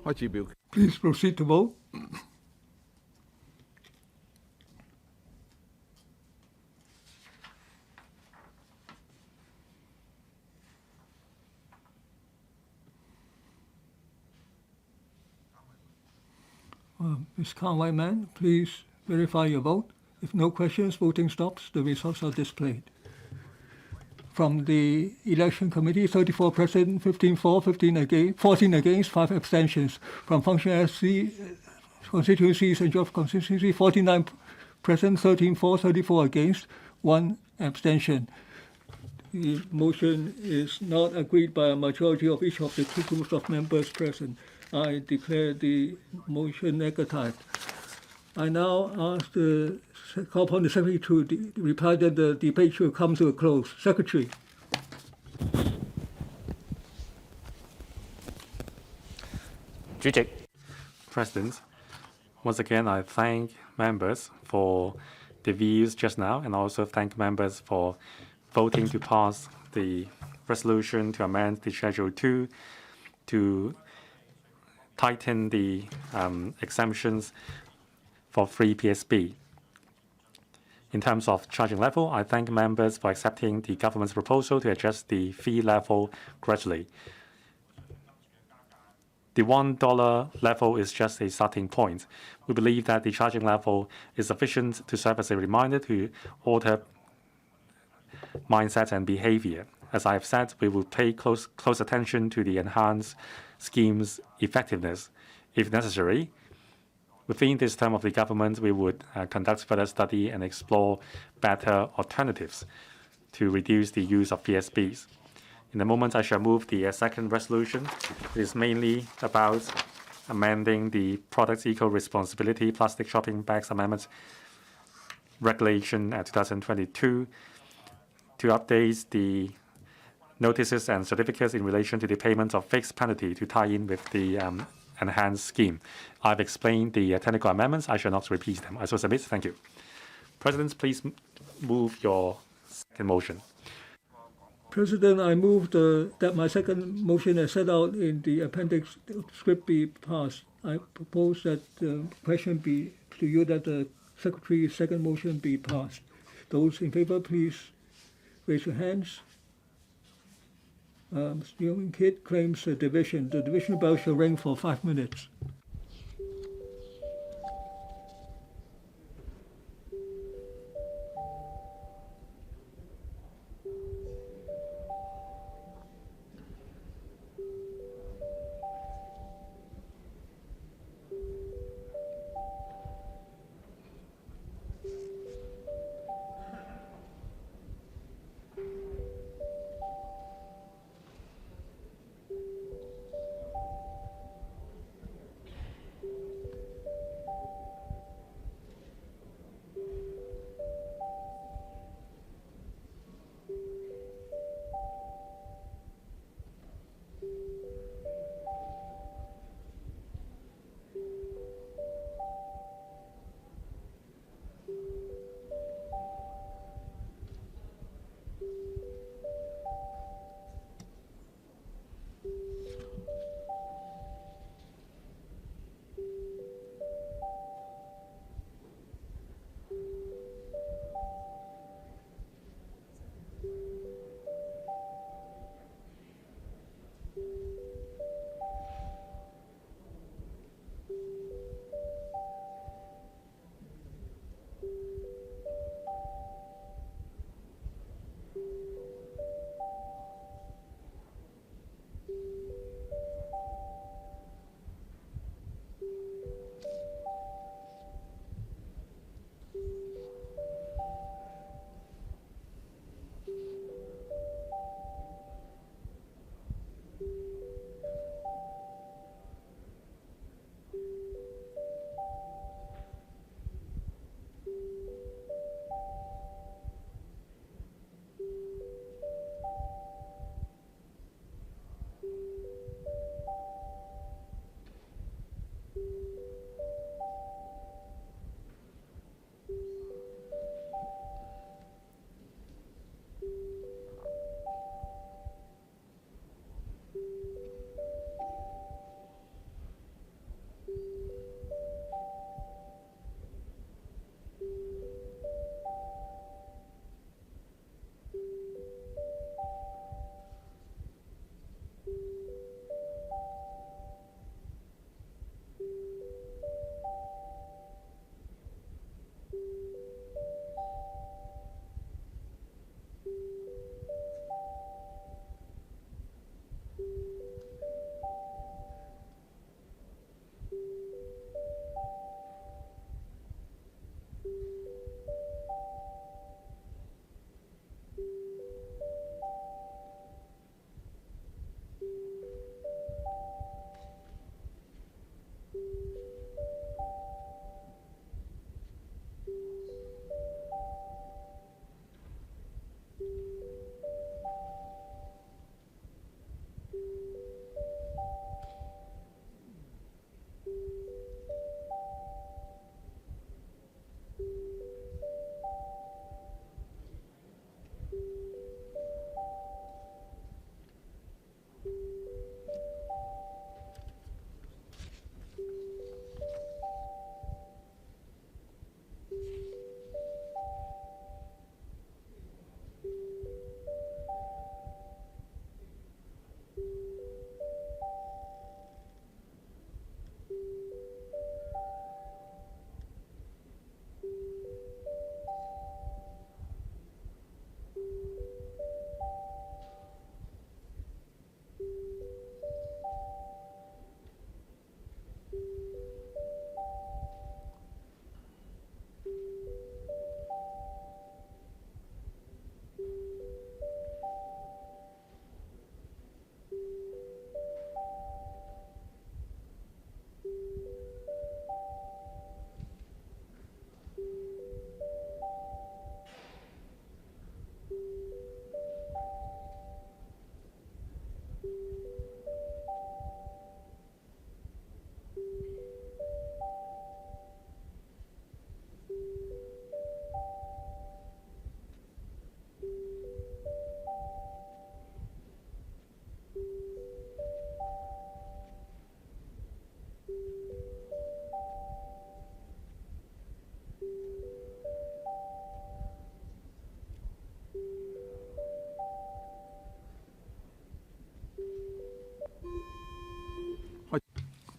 開始表決。 Please proceed to vote. Ms. Carl-Whiteman, please verify your vote. If no questions, voting stops. The results are displayed. From the Election Committee, 34 present, 15 for, 15 against, 14 against, 5 abstentions. From Function SC constituencies and Job constituency, 49 present, 13 for, 34 against, 1 abstention. The motion is not agreed by a majority of each of the 2 groups of members present. I declare the motion negative. I now ask call upon the Secretary to reply that the debate should come to a close. Secretary. President, once again, I thank members for the views just now, and also thank members for voting to pass the resolution to amend the Schedule 2 to tighten the exemptions for free PSB. In terms of charging level, I thank members for accepting the government's proposal to adjust the fee level gradually. The $1 level is just a starting point. We believe that the charging level is sufficient to serve as a reminder to alter mindset and behavior. As I have said, we will pay close attention to the enhanced scheme's effectiveness. If necessary, within this term of the government, we would conduct further study and explore better alternatives to reduce the use of PSBs. In a moment, I shall move the second resolution. It is mainly about amending the Product Eco-responsibility Plastic Shopping Bags Amendment Regulation 2022 to update the notices and certificates in relation to the payment of fixed penalty to tie in with the enhanced scheme. I've explained the technical amendments. I shall not repeat them. I so submit. Thank you. President, please move your second motion. President, I move that my second motion as set out in the appendix script be passed. I propose that the question be to you that the Secretary's second motion be passed. Those in favor, please raise your hands. Mr. Young Kid claims a division. The division bell shall ring for 5 minutes.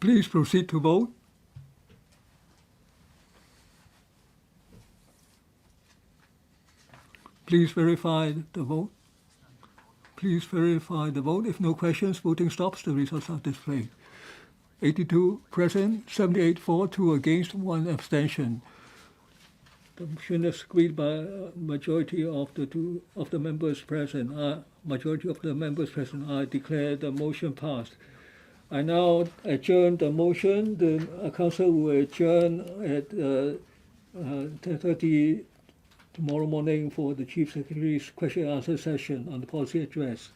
Please proceed to vote. Please verify the vote. Please verify the vote. If no questions, voting stops. The results are displayed. 82 present, 78 for, 2 against, 1 abstention. The motion is agreed by a majority of the members present. I declare the motion passed. I now adjourn the motion. The council will adjourn at 10:30 tomorrow morning for the Chief Secretary's question and answer session on the policy address.